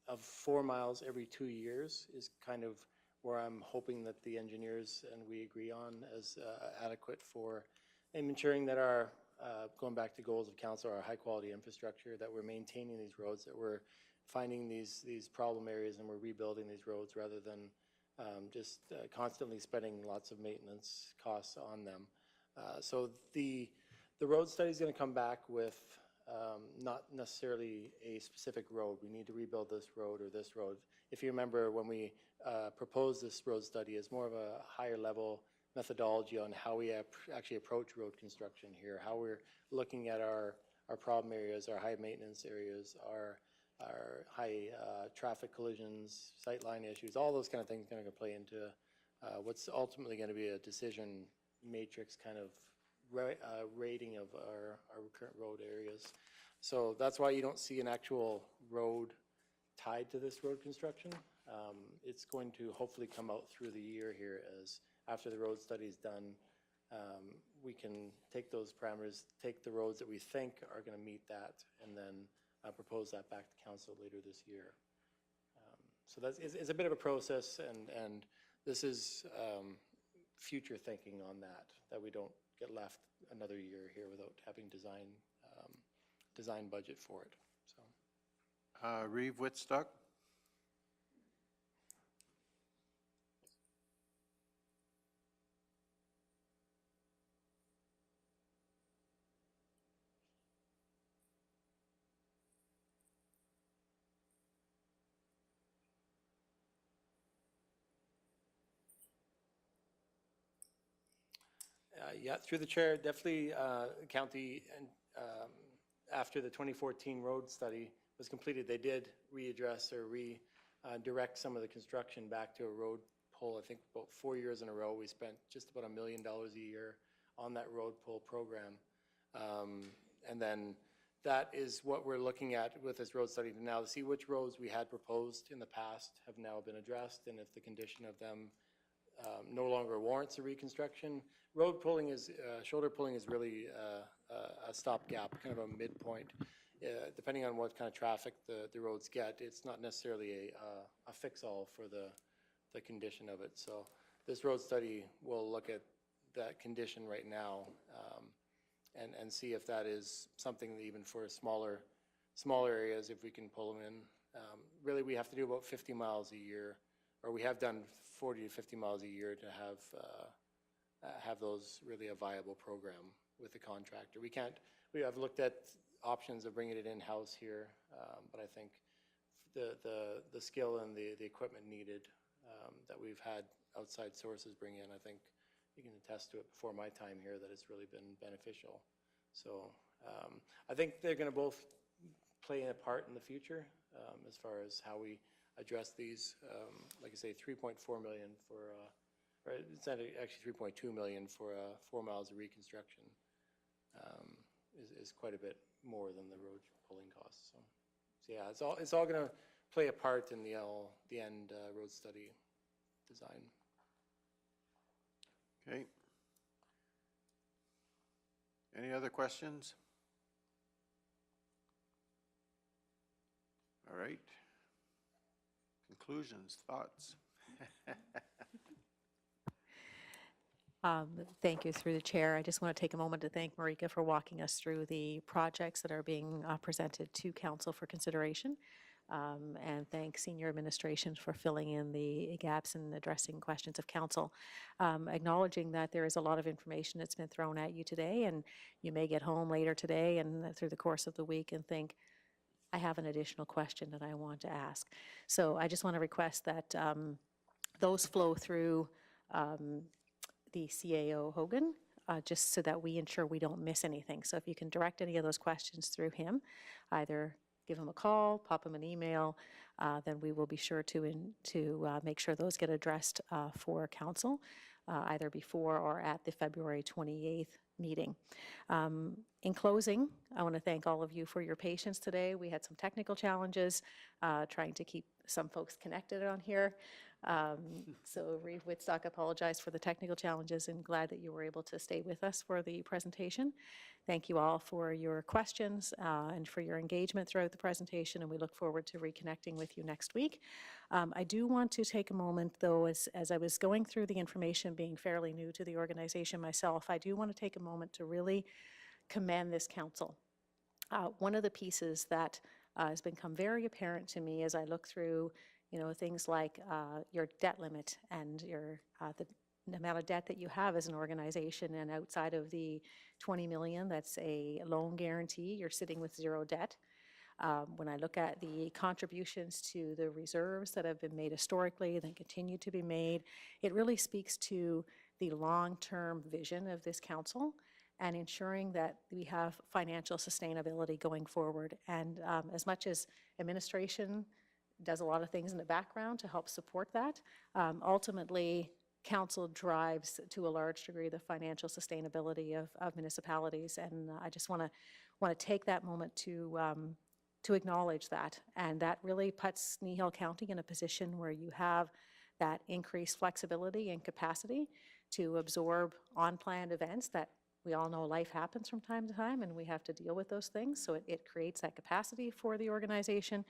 of 4 miles every 2 years is kind of where I'm hoping that the engineers and we agree on as adequate for ensuring that our, going back to goals of council, our high quality infrastructure, that we're maintaining these roads, that we're finding these problem areas and we're rebuilding these roads rather than just constantly spending lots of maintenance costs on them. So the road study is going to come back with not necessarily a specific road. We need to rebuild this road or this road. If you remember, when we proposed this road study, it's more of a higher level methodology on how we actually approach road construction here, how we're looking at our problem areas, our high maintenance areas, our high traffic collisions, sightline issues, all those kind of things going to play into what's ultimately going to be a decision matrix kind of rating of our current road areas. So that's why you don't see an actual road tied to this road construction. It's going to hopefully come out through the year here as after the road study is done, we can take those parameters, take the roads that we think are going to meet that, and then propose that back to council later this year. So that's it's a bit of a process, and this is future thinking on that we don't get left another year here without having design budget for it. So, Reeve Whitstock? Yeah, through the chair, definitely county, and after the 2014 road study was completed, they did readdress or redirect some of the construction back to a road pull. I think about 4 years in a row, we spent just about $1 million a year on that road pull program. And then that is what we're looking at with this road study now, to see which roads we had proposed in the past have now been addressed, and if the condition of them no longer warrants a reconstruction. Road pulling is, shoulder pulling is really a stopgap, kind of a midpoint. Depending on what kind of traffic the roads get, it's not necessarily a fix-all for the condition of it. So this road study will look at that condition right now and see if that is something that even for smaller areas, if we can pull them in. Really, we have to do about 50 miles a year, or we have done 40 to 50 miles a year to have those really a viable program with the contractor. We have looked at options of bringing it in-house here, but I think the skill and the equipment needed that we've had outside sources bring in, I think you can attest to it before my time here that it's really been beneficial. So I think they're going to both play a part in the future as far as how we address these. Like I say, 3.4 million for, or it's actually 3.2 million for 4 miles of reconstruction is quite a bit more than the road pulling costs. So yeah, it's all going to play a part in the end road study design. Okay. Any other questions? All right. Conclusions, thoughts? Thank you through the chair. I just want to take a moment to thank Marika for walking us through the projects that are being presented to council for consideration. And thank senior administration for filling in the gaps and addressing questions of council. Acknowledging that there is a lot of information that's been thrown at you today, and you may get home later today and through the course of the week and think, I have an additional question that I want to ask. So I just want to request that those flow through the CAO Hogan, just so that we ensure we don't miss anything. So if you can direct any of those questions through him, either give him a call, pop him an email, then we will be sure to make sure those get addressed for council, either before or at the February 28th meeting. In closing, I want to thank all of you for your patience today. We had some technical challenges trying to keep some folks connected on here. So Reeve Whitstock apologized for the technical challenges, and glad that you were able to stay with us for the presentation. Thank you all for your questions and for your engagement throughout the presentation, and we look forward to reconnecting with you next week. I do want to take a moment, though, as I was going through the information, being fairly new to the organization myself, I do want to take a moment to really commend this council. One of the pieces that has become very apparent to me as I look through, things like your debt limit and your the amount of debt that you have as an organization, and outside of the 20 million, that's a loan guarantee, you're sitting with zero debt. When I look at the contributions to the reserves that have been made historically, that continue to be made, it really speaks to the long-term vision of this council and ensuring that we have financial sustainability going forward. And as much as administration does a lot of things in the background to help support that, ultimately, council drives to a large degree the financial sustainability of municipalities. And I just want to take that moment to acknowledge that. And that really puts Kneehill County in a position where you have that increased flexibility and capacity to absorb on-planned events that we all know life happens from time to time, and we have to deal with those things. So it creates that capacity for the organization,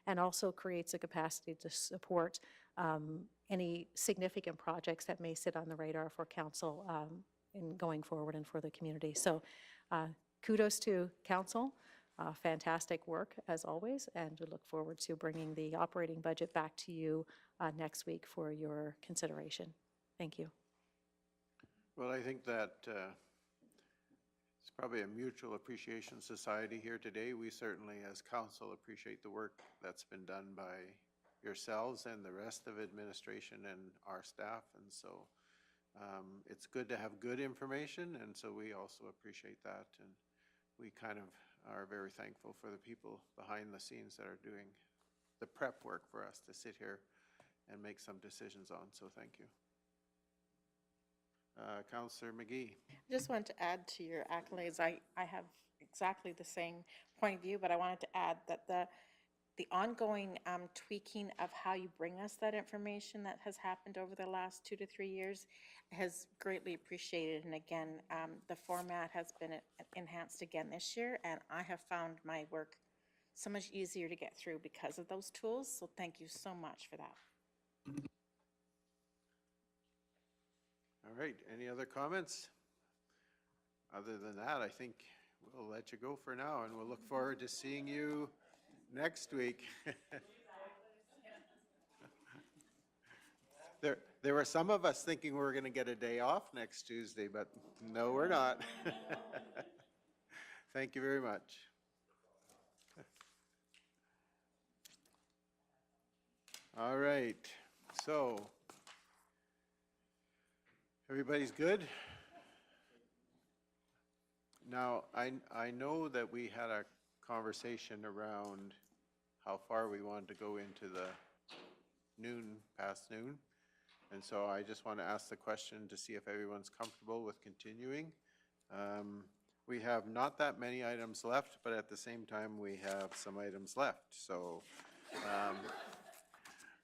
and also creates a capacity to support any significant projects that may sit on the radar for council in going forward and for the community. So kudos to council. Fantastic work as always, and we look forward to bringing the operating budget back to you next week for your consideration. Thank you. Well, I think that it's probably a mutual appreciation society here today. We certainly, as council, appreciate the work that's been done by yourselves and the rest of administration and our staff. And so It's good to have good information, and so we also appreciate that. And we kind of are very thankful for the people behind the scenes that are doing the prep work for us to sit here and make some decisions on, so thank you. Councillor McGhee. I just wanted to add to your accolades, I have exactly the same point of view, but I wanted to add that the ongoing tweaking of how you bring us that information that has happened over the last 2 to 3 years has greatly appreciated. And again, the format has been enhanced again this year, and I have found my work so much easier to get through because of those tools. So thank you so much for that. All right, any other comments? Other than that, I think we'll let you go for now, and we'll look forward to seeing you next week. There were some of us thinking we were going to get a day off next Tuesday, but no, we're not. Thank you very much. All right, so everybody's good? Now, I know that we had a conversation around how far we wanted to go into the past noon. And so I just want to ask the question to see if everyone's comfortable with continuing. We have not that many items left, but at the same time, we have some items left. So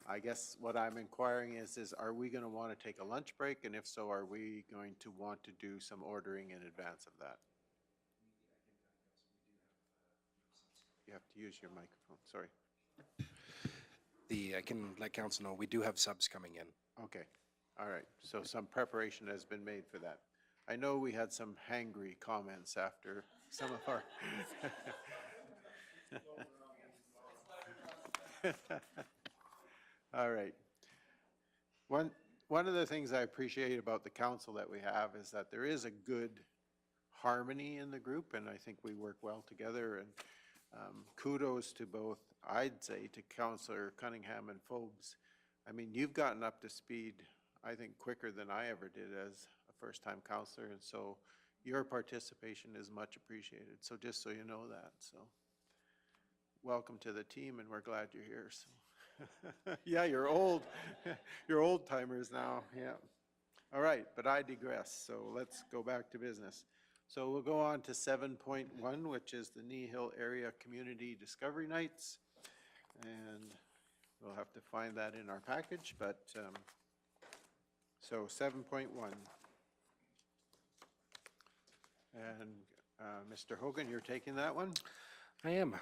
I guess what I'm inquiring is are we going to want to take a lunch break? And if so, are we going to want to do some ordering in advance of that? You have to use your microphone, sorry. I can let council know, we do have subs coming in. Okay, all right, so some preparation has been made for that. I know we had some hangry comments after some of our. All right. One of the things I appreciate about the council that we have is that there is a good harmony in the group, and I think we work well together. And kudos to both, I'd say, to Councillor Cunningham and Phobes. I mean, you've gotten up to speed, I think, quicker than I ever did as a first-time councillor, and so your participation is much appreciated. So just so you know that, so welcome to the team, and we're glad you're here. So yeah, you're old. You're old timers now. Yeah. All right, but I digress. So let's go back to business. So we'll go on to 7.1, which is the Kneehill Area Community Discovery Nights. And we'll have to find that in our package, but so 7.1. And Mr. Hogan, you're taking that one? I am.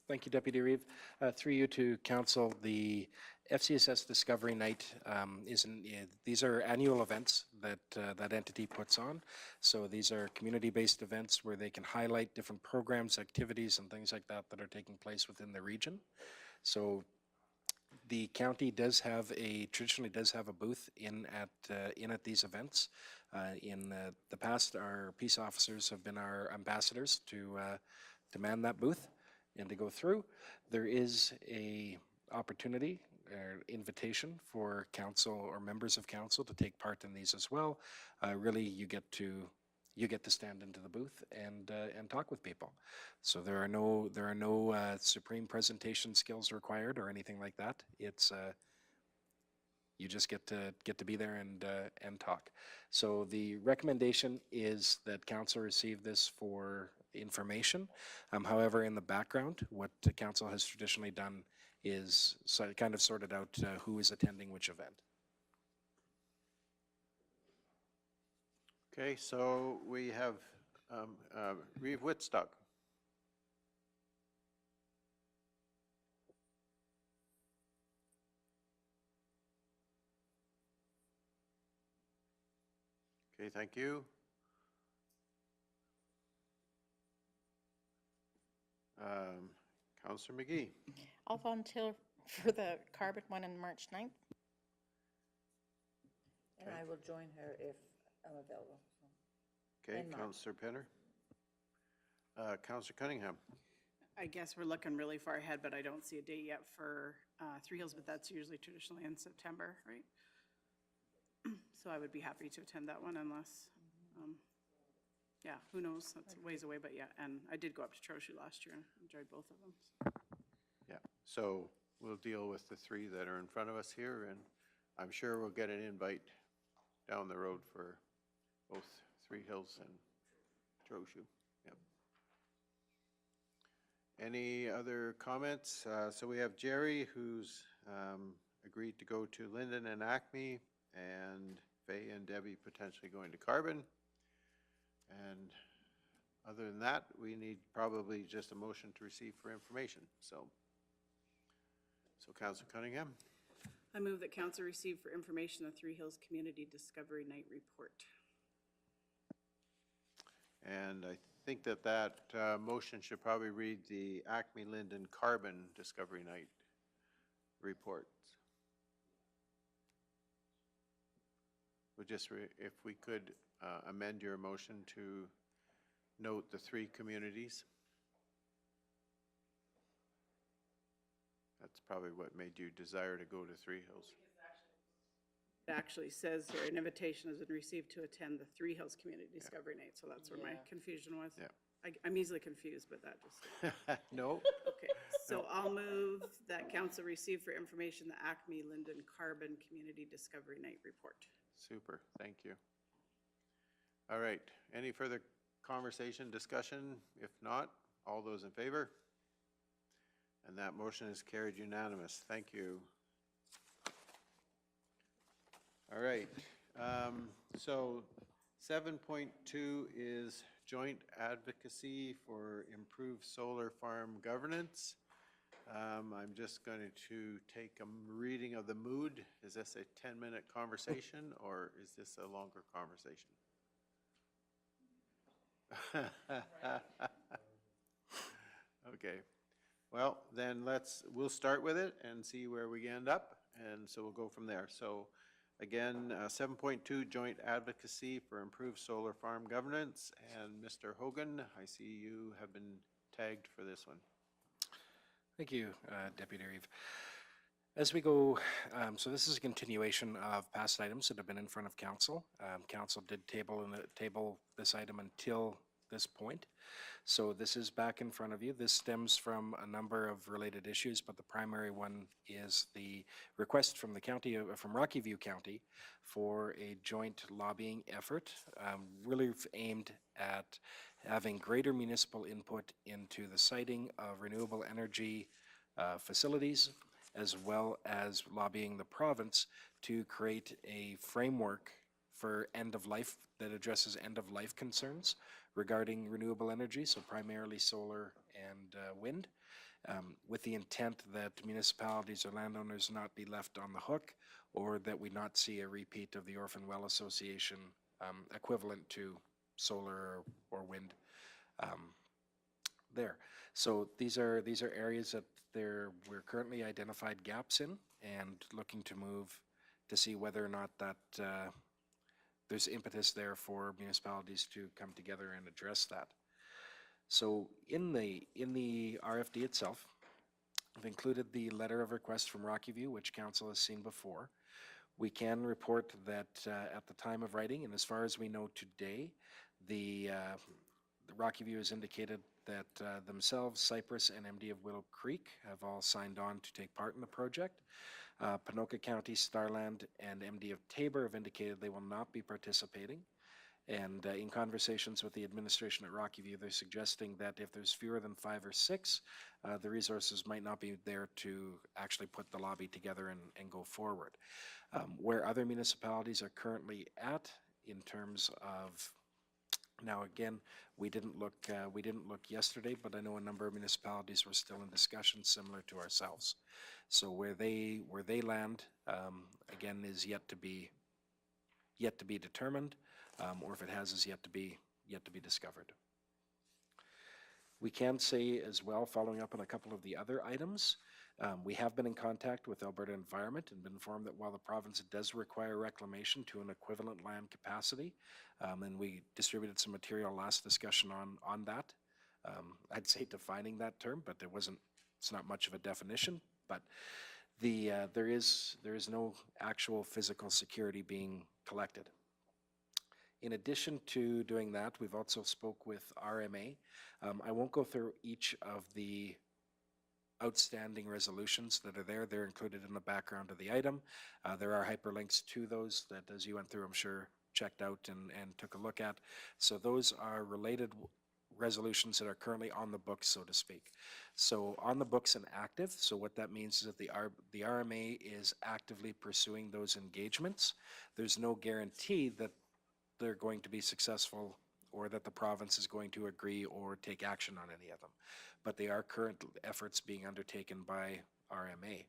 Thank you, Deputy Reeve. Through you to council, the FCSS Discovery Night these are annual events that that entity puts on. So these are community-based events where they can highlight different programs, activities, and things like that that are taking place within the region. So the county traditionally does have a booth in at these events. In the past, our peace officers have been our ambassadors to man that booth and to go through. There is a opportunity or invitation for council or members of council to take part in these as well. Really, you get to stand into the booth and talk with people. So there are no supreme presentation skills required or anything like that. It's you just get to be there and talk. So the recommendation is that council receive this for information. However, in the background, what the council has traditionally done is kind of sorted out who is attending which event. Okay, so we have Reeve Whitstock. Okay, thank you. Councillor McGhee. I'll volunteer for the carbon one on March 9th. And I will join her if I'm available. Okay, In March. Councillor Penner. Councillor Cunningham. I guess we're looking really far ahead, but I don't see a date yet for Three Hills, but that's usually traditionally in September, right? So I would be happy to attend that one unless, yeah, who knows, that's a ways away, but yeah, and I did go up to Trochu last year and enjoyed both of them. Yeah, so we'll deal with the three that are in front of us here, and I'm sure we'll get an invite down the road for both Three Hills and Trochu. Yep. Any other comments? So we have Jerry, who's agreed to go to Linden and Acme, and Faye and Debbie potentially going to Carbon. And other than that, we need probably just a motion to receive for information. So Councillor Cunningham. I move that council receive for information the Three Hills Community Discovery Night Report. And I think that motion should probably read the Acme Linden Carbon Discovery Night reports. If we could amend your motion to note the three communities. That's probably what made you desire to go to Three Hills. It actually says here, an invitation has been received to attend the Three Hills Community Discovery Night, so that's where my confusion was. Yeah. I'm easily confused, but that just, No? okay. So I'll move that council receive for information the Acme Linden Carbon Community Discovery Night Report. Super, thank you. All right, any further conversation, discussion? If not, all those in favor? And that motion is carried unanimous. Thank you. All right, so 7.2 is joint advocacy for improved solar farm governance. I'm just going to take a reading of the mood. Is this a 10-minute conversation or is this a longer conversation? Okay, well, then we'll start with it and see where we end up, and so we'll go from there. So again, 7.2, joint advocacy for improved solar farm governance, and Mr. Hogan, I see you have been tagged for this one. Thank you, Deputy Reeve. As we go, so this is a continuation of past items that have been in front of council. Council did table this item until this point. So this is back in front of you. This stems from a number of related issues, but the primary one is the request from the county, from Rocky View County, for a joint lobbying effort, really aimed at having greater municipal input into the siting of renewable energy facilities, as well as lobbying the province to create a framework for end of life that addresses end of life concerns regarding renewable energy, so primarily solar and wind, with the intent that municipalities or landowners not be left on the hook, or that we not see a repeat of the Orphan Well Association equivalent to solar or wind there. So these are areas that we're currently identified gaps in, and looking to move to see whether or not that there's impetus there for municipalities to come together and address that. So in the RFD itself, I've included the letter of request from Rocky View, which council has seen before. We can report that at the time of writing, and as far as we know today, the Rocky View has indicated that themselves, Cypress, and MD of Willow Creek have all signed on to take part in the project. Ponoka County, Starland, and MD of Tabor have indicated they will not be participating. And in conversations with the administration at Rocky View, they're suggesting that if there's fewer than 5 or 6, the resources might not be there to actually put the lobby together and go forward. Where other municipalities are currently at in terms of, now again, we didn't look yesterday, but I know a number of municipalities were still in discussions similar to ourselves. So where they land, again, is yet to be determined, or if it has, is yet to be discovered. We can say as well, following up on a couple of the other items, we have been in contact with Alberta Environment and been informed that while the province does require reclamation to an equivalent land capacity, and we distributed some material last discussion on that. I'd say defining that term, but it's not much of a definition, but there is no actual physical security being collected. In addition to doing that, we've also spoke with RMA. I won't go through each of the outstanding resolutions that are there. They're included in the background of the item. There are hyperlinks to those that, as you went through, I'm sure, checked out and took a look at. So those are related resolutions that are currently on the books, so to speak. So on the books and active, so what that means is that the RMA is actively pursuing those engagements. There's no guarantee that they're going to be successful or that the province is going to agree or take action on any of them. But they are current efforts being undertaken by RMA.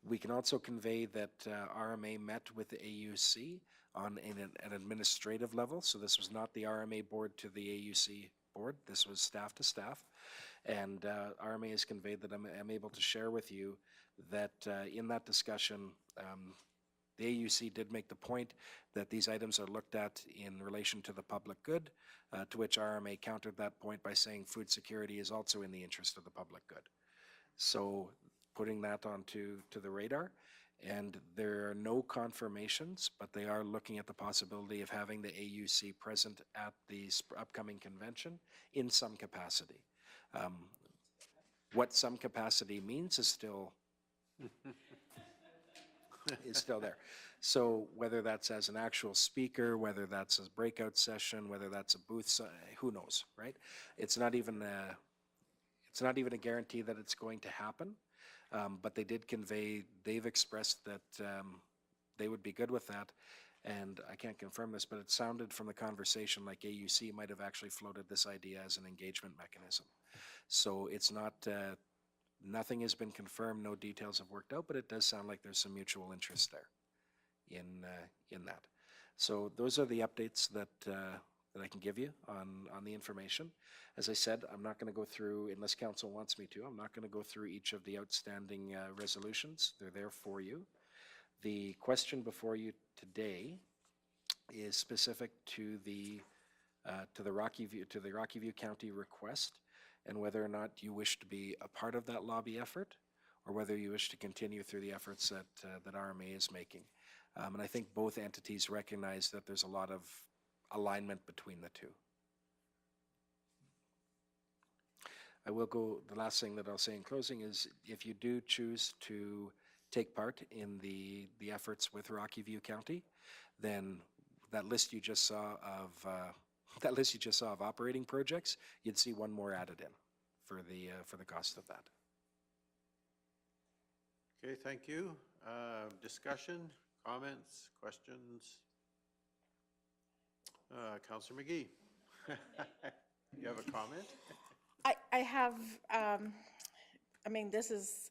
We can also convey that RMA met with the AUC on an administrative level. So this was not the RMA board to the AUC board. This was staff to staff. And RMA has conveyed that I'm able to share with you that in that discussion, the AUC did make the point that these items are looked at in relation to the public good, to which RMA countered that point by saying food security is also in the interest of the public good. So putting that onto the radar, and there are no confirmations, but they are looking at the possibility of having the AUC present at the upcoming convention in some capacity. What some capacity means is still there. So whether that's as an actual speaker, whether that's a breakout session, whether that's a booth, who knows, right? It's not even a guarantee that it's going to happen, but they did convey, they've expressed that they would be good with that. And I can't confirm this, but it sounded from the conversation like AUC might have actually floated this idea as an engagement mechanism. So it's not, nothing has been confirmed, no details have worked out, but it does sound like there's some mutual interest there in that. So those are the updates that I can give you on the information. As I said, I'm not going to go through, unless council wants me to, I'm not going to go through each of the outstanding resolutions. They're there for you. The question before you today is specific to the Rocky View County request, and whether or not you wish to be a part of that lobby effort, or whether you wish to continue through the efforts that RMA is making. And I think both entities recognize that there's a lot of alignment between the two. I will go, the last thing that I'll say in closing is, if you do choose to take part in the efforts with Rocky View County, then that list you just saw of operating projects, you'd see one more added in for the cost of that. Okay, thank you. Discussion, comments, questions? Councillor McGhee. You have a comment? I have, I mean, this is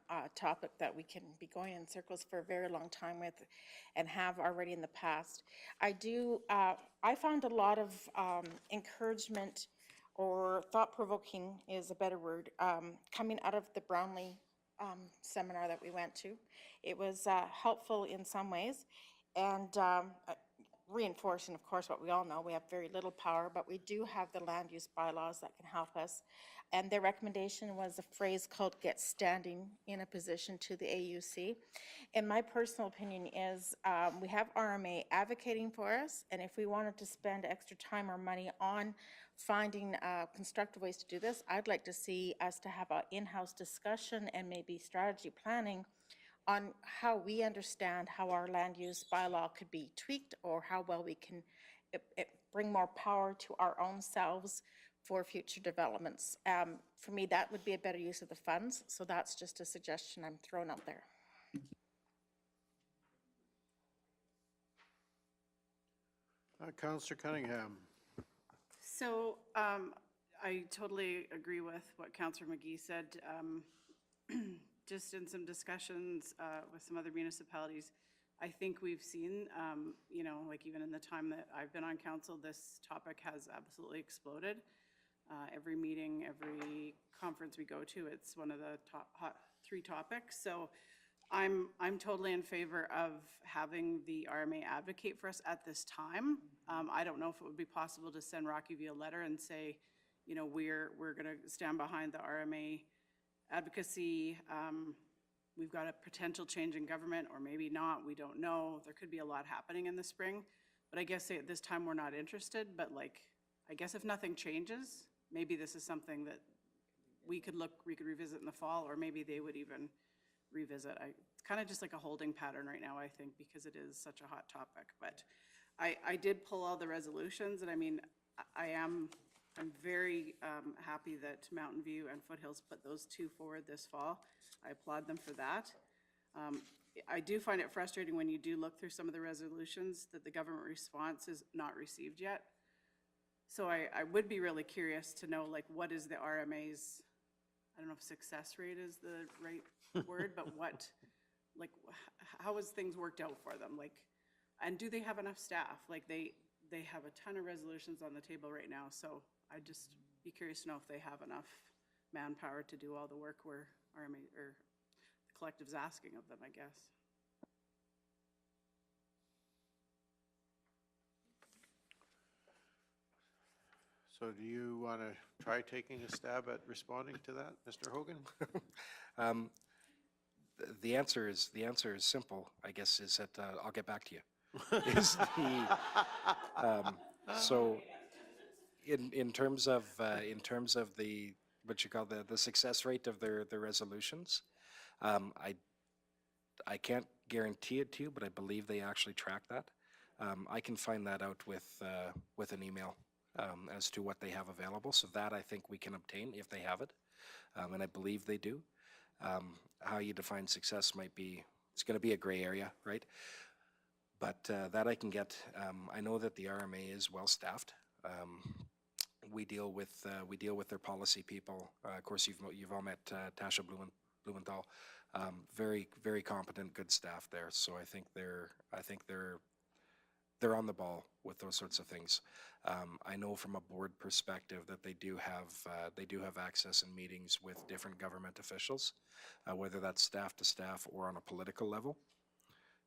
a topic that we can be going in circles for a very long time with, and have already in the past. I found a lot of encouragement, or thought-provoking is a better word, coming out of the Brownlee seminar that we went to. It was helpful in some ways, and reinforcing, of course, what we all know. We have very little power, but we do have the land use bylaws that can help us. And their recommendation was a phrase called "get standing in a position to the AUC." And my personal opinion is we have RMA advocating for us, and if we wanted to spend extra time or money on finding constructive ways to do this, I'd like to see us to have an in-house discussion and maybe strategy planning on how we understand how our land use bylaw could be tweaked, or how well we can bring more power to our own selves for future developments. For me, that would be a better use of the funds, so that's just a suggestion I'm throwing out there. Councillor Cunningham. So I totally agree with what Councillor McGhee said. Just in some discussions with some other municipalities, I think we've seen, you know, like even in the time that I've been on council, this topic has absolutely exploded. Every meeting, every conference we go to, it's one of the top hot 3 topics. So I'm totally in favor of having the RMA advocate for us at this time. I don't know if it would be possible to send Rocky View a letter and say, you know, we're going to stand behind the RMA advocacy. we've got a potential change in government, or maybe not, we don't know. There could be a lot happening in the spring. But I guess at this time, we're not interested, but like, I guess if nothing changes, maybe this is something that we could revisit in the fall, or maybe they would even revisit. It's kind of just like a holding pattern right now, I think, because it is such a hot topic. But I did pull all the resolutions, and I mean, I'm very happy that Mountain View and Foothills put those two forward this fall. I applaud them for that. I do find it frustrating when you do look through some of the resolutions that the government response is not received yet. So I would be really curious to know, like, what is the RMA's, I don't know if success rate is the right word, but what, like, how has things worked out for them? Like, and do they have enough staff? Like, they have a ton of resolutions on the table right now, so I'd just be curious to know if they have enough manpower to do all the work where RMA, or the collective's asking of them, I guess. So do you want to try taking a stab at responding to that, Mr. Hogan? The answer is simple, I guess, is that I'll get back to you. Is so in terms of the what you call the success rate of their resolutions, I can't guarantee it to you, but I believe they actually track that. I can find that out with an email as to what they have available. So that I think we can obtain if they have it, and I believe they do. How you define success might be, it's going to be a gray area, right? But that I can get. I know that the RMA is well staffed. We deal with their policy people. Of course, you've all met Tasha Blumenthal. Very, very competent, good staff there. So I think they're on the ball with those sorts of things. I know from a board perspective that they do have access in meetings with different government officials, whether that's staff to staff or on a political level.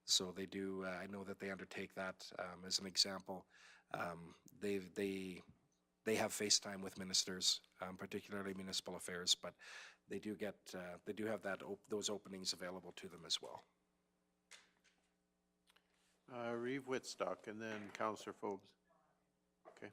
So they do. I know that they undertake that. As an example, they have FaceTime with ministers, particularly municipal affairs, but they do have those openings available to them as well. Reeve Whitstock and then Councillor Forbes. Okay.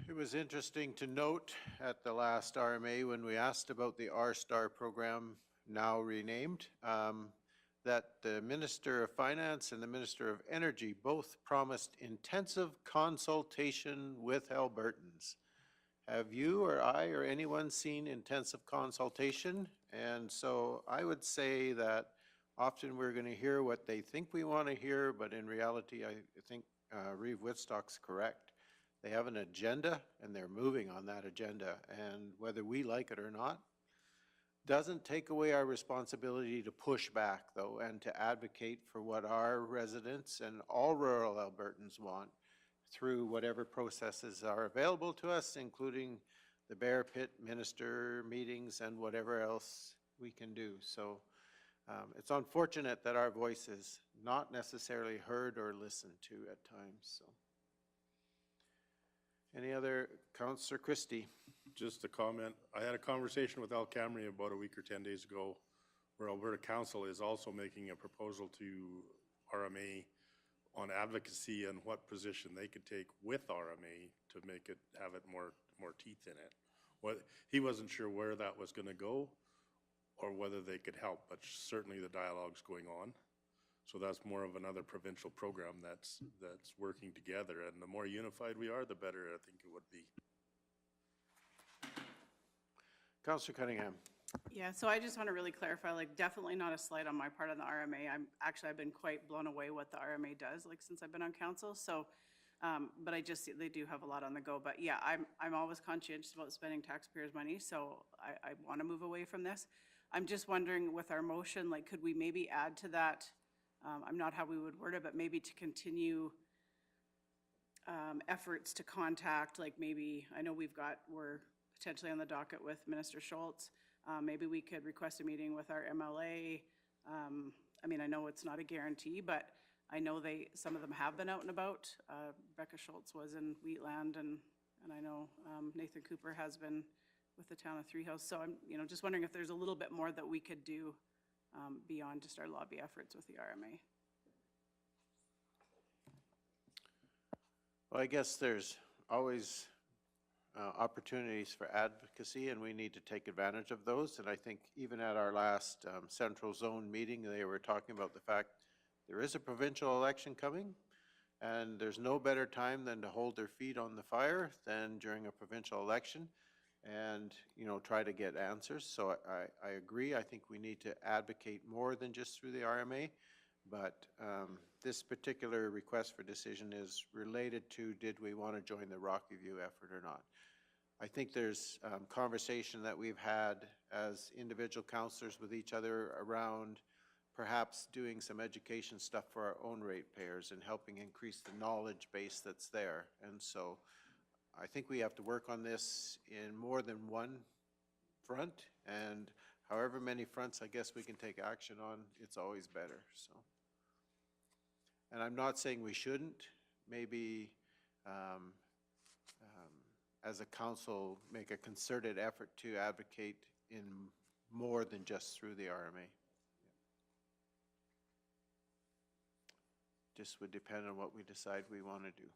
It was interesting to note at the last RMA when we asked about the R-Star program, now renamed, that the Minister of Finance and the Minister of Energy both promised intensive consultation with Albertans. Have you or I or anyone seen intensive consultation? And so I would say that often we're going to hear what they think we want to hear, but in reality, I think Reeve Whitstock's correct. They have an agenda and they're moving on that agenda, and whether we like it or not, Doesn't take away our responsibility to push back, though, and to advocate for what our residents and all rural Albertans want through whatever processes are available to us, including the Bear Pit Minister meetings and whatever else we can do. So it's unfortunate that our voice is not necessarily heard or listened to at times, so. Any other, Councillor Christie? Just a comment. I had a conversation with Al Camry about a week or 10 days ago where Alberta Council is also making a proposal to RMA on advocacy and what position they could take with RMA to make it, have it more teeth in it. He wasn't sure where that was going to go or whether they could help, but certainly the dialogue's going on. So that's more of another provincial program that's working together, and the more unified we are, the better I think it would be. Councillor Cunningham. Yeah, so I just want to really clarify, like, definitely not a slight on my part on the RMA. I've been quite blown away what the RMA does, like, since I've been on council. So, but I just, they do have a lot on the go. But yeah, I'm always conscientious about spending taxpayers' money, so I want to move away from this. I'm just wondering with our motion, like, could we maybe add to that, I'm not how we would word it, but maybe to continue efforts to contact, like maybe, I know we're potentially on the docket with Minister Schultz. Maybe we could request a meeting with our MLA. I mean, I know it's not a guarantee, but I know some of them have been out and about. Rebecca Schultz was in Wheatland, and I know Nathan Cooper has been with the town of Three Hills. So I'm, just wondering if there's a little bit more that we could do beyond just our lobby efforts with the RMA. Well, I guess there's always opportunities for advocacy, and we need to take advantage of those. And I think even at our last Central Zone meeting, they were talking about the fact there is a provincial election coming, and there's no better time than to hold their feet on the fire than during a provincial election and, try to get answers. So I agree. I think we need to advocate more than just through the RMA. But this particular request for decision is related to, did we want to join the Rocky View effort or not? I think there's conversation that we've had as individual councillors with each other around perhaps doing some education stuff for our own ratepayers and helping increase the knowledge base that's there. And so I think we have to work on this in more than one front, and however many fronts I guess we can take action on, it's always better. So, and I'm not saying we shouldn't. Maybe as a council make a concerted effort to advocate in more than just through the RMA. Just would depend on what we decide we want to do.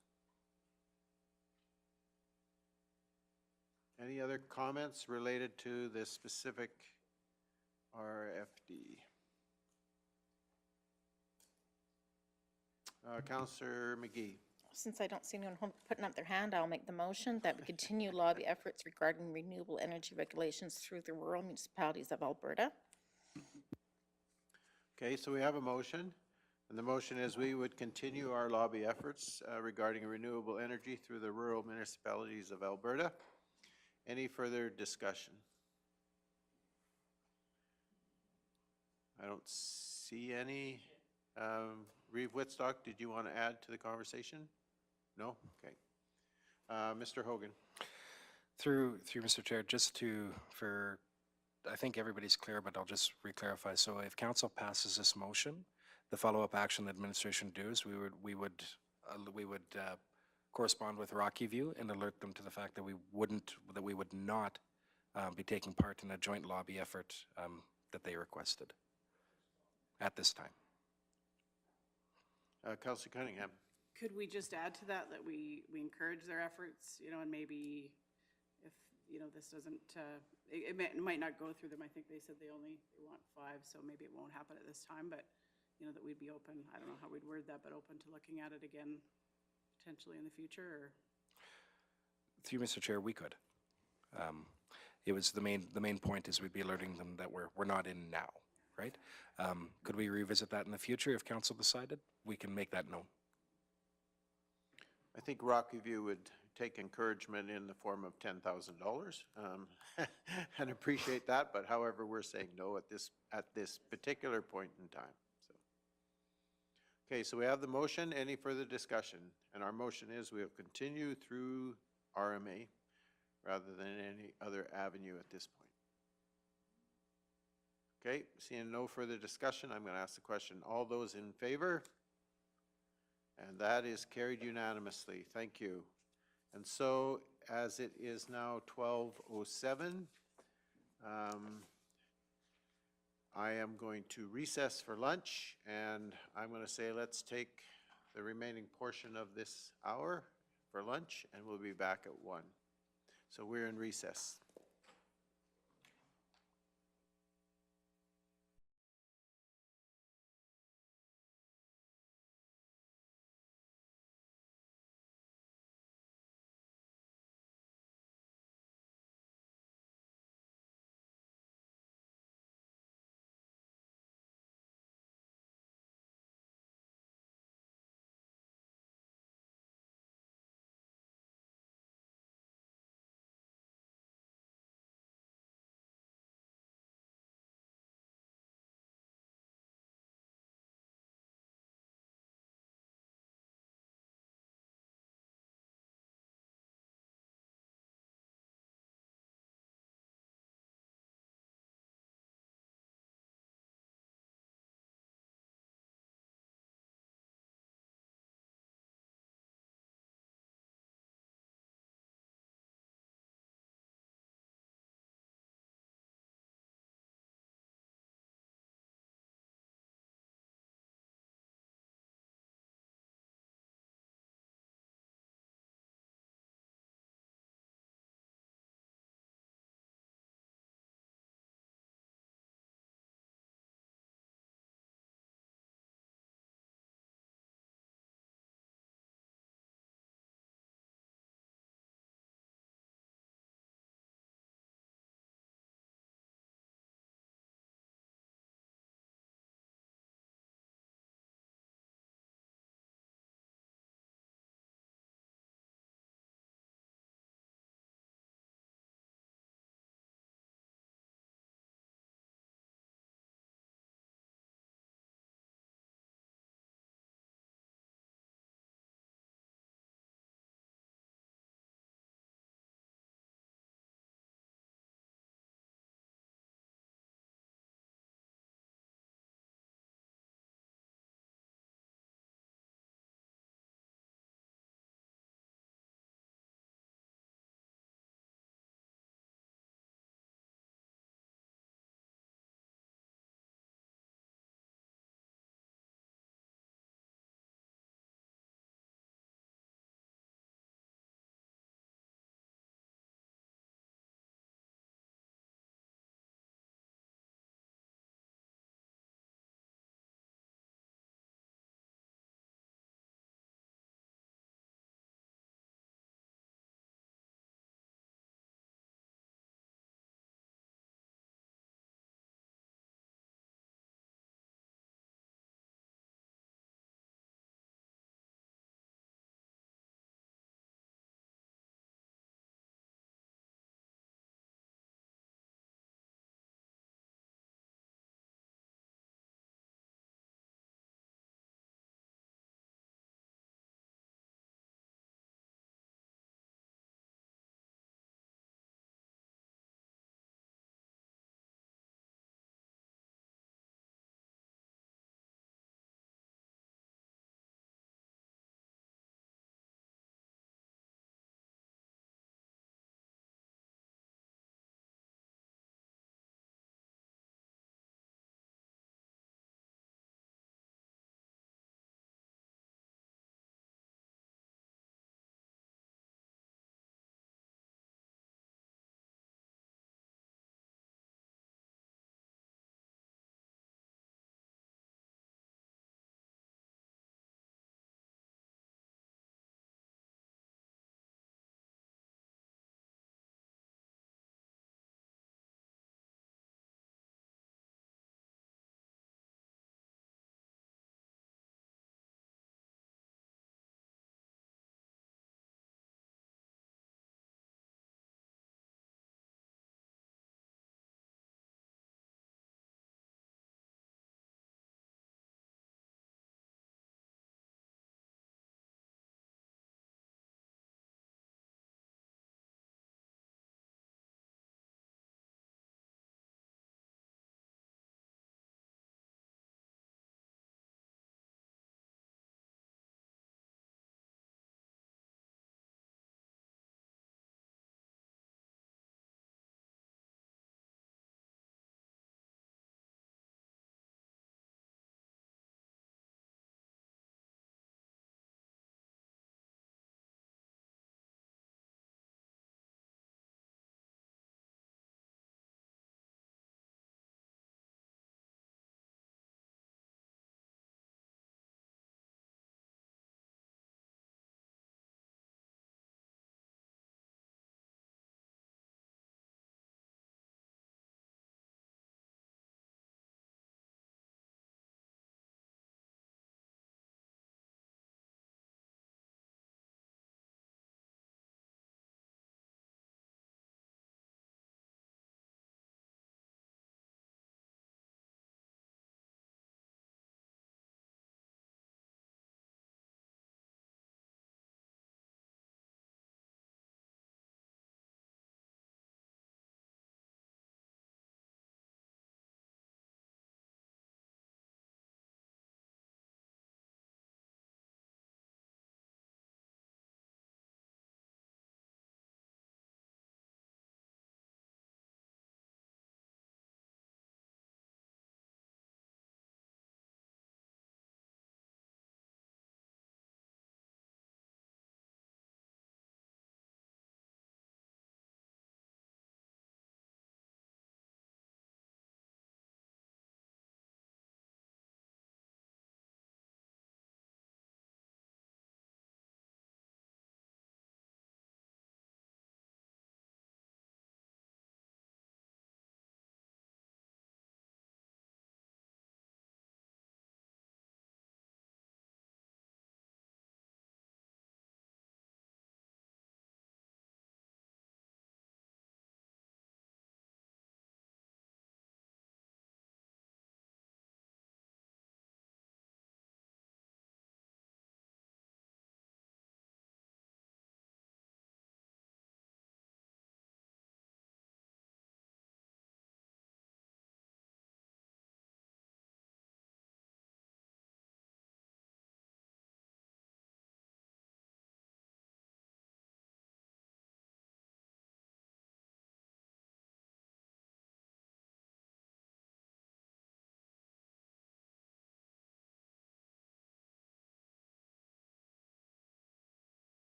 Any other comments related to this specific RFD? Councillor McGhee. Since I don't see anyone putting up their hand, I'll make the motion that we continue lobby efforts regarding renewable energy regulations through the rural municipalities of Alberta. Okay, so we have a motion, and the motion is we would continue our lobby efforts regarding renewable energy through the rural municipalities of Alberta. Any further discussion? I don't see any. Reeve Whitstock, did you want to add to the conversation? No? Okay. Mr. Hogan. Through Mr. Chair, just I think everybody's clear, but I'll just re-clarify. So if council passes this motion, the follow-up action the administration does, we would correspond with Rocky View and alert them to the fact that we would not be taking part in a joint lobby effort that they requested at this time. Councillor Cunningham. Could we just add to that we encourage their efforts, and maybe if, this doesn't, it might not go through them. I think they said they want 5, so maybe it won't happen at this time, but, that we'd be open, I don't know how we'd word that, but open to looking at it again potentially in the future, or? Through Mr. Chair, we could. It was the main point is we'd be alerting them that we're not in now, right? Could we revisit that in the future if council decided? We can make that known. I think Rockview would take encouragement in the form of $10,000 and appreciate that, but however, we're saying no at this particular point in time. So, okay, so we have the motion. Any further discussion? And our motion is we'll continue through RMA rather than any other avenue at this point. Okay, seeing no further discussion, I'm going to ask the question. All those in favor? And that is carried unanimously. Thank you. And so, as it is now 12:07, I am going to recess for lunch, and I'm going to say let's take the remaining portion of this hour for lunch, and we'll be back at 1. So we're in recess.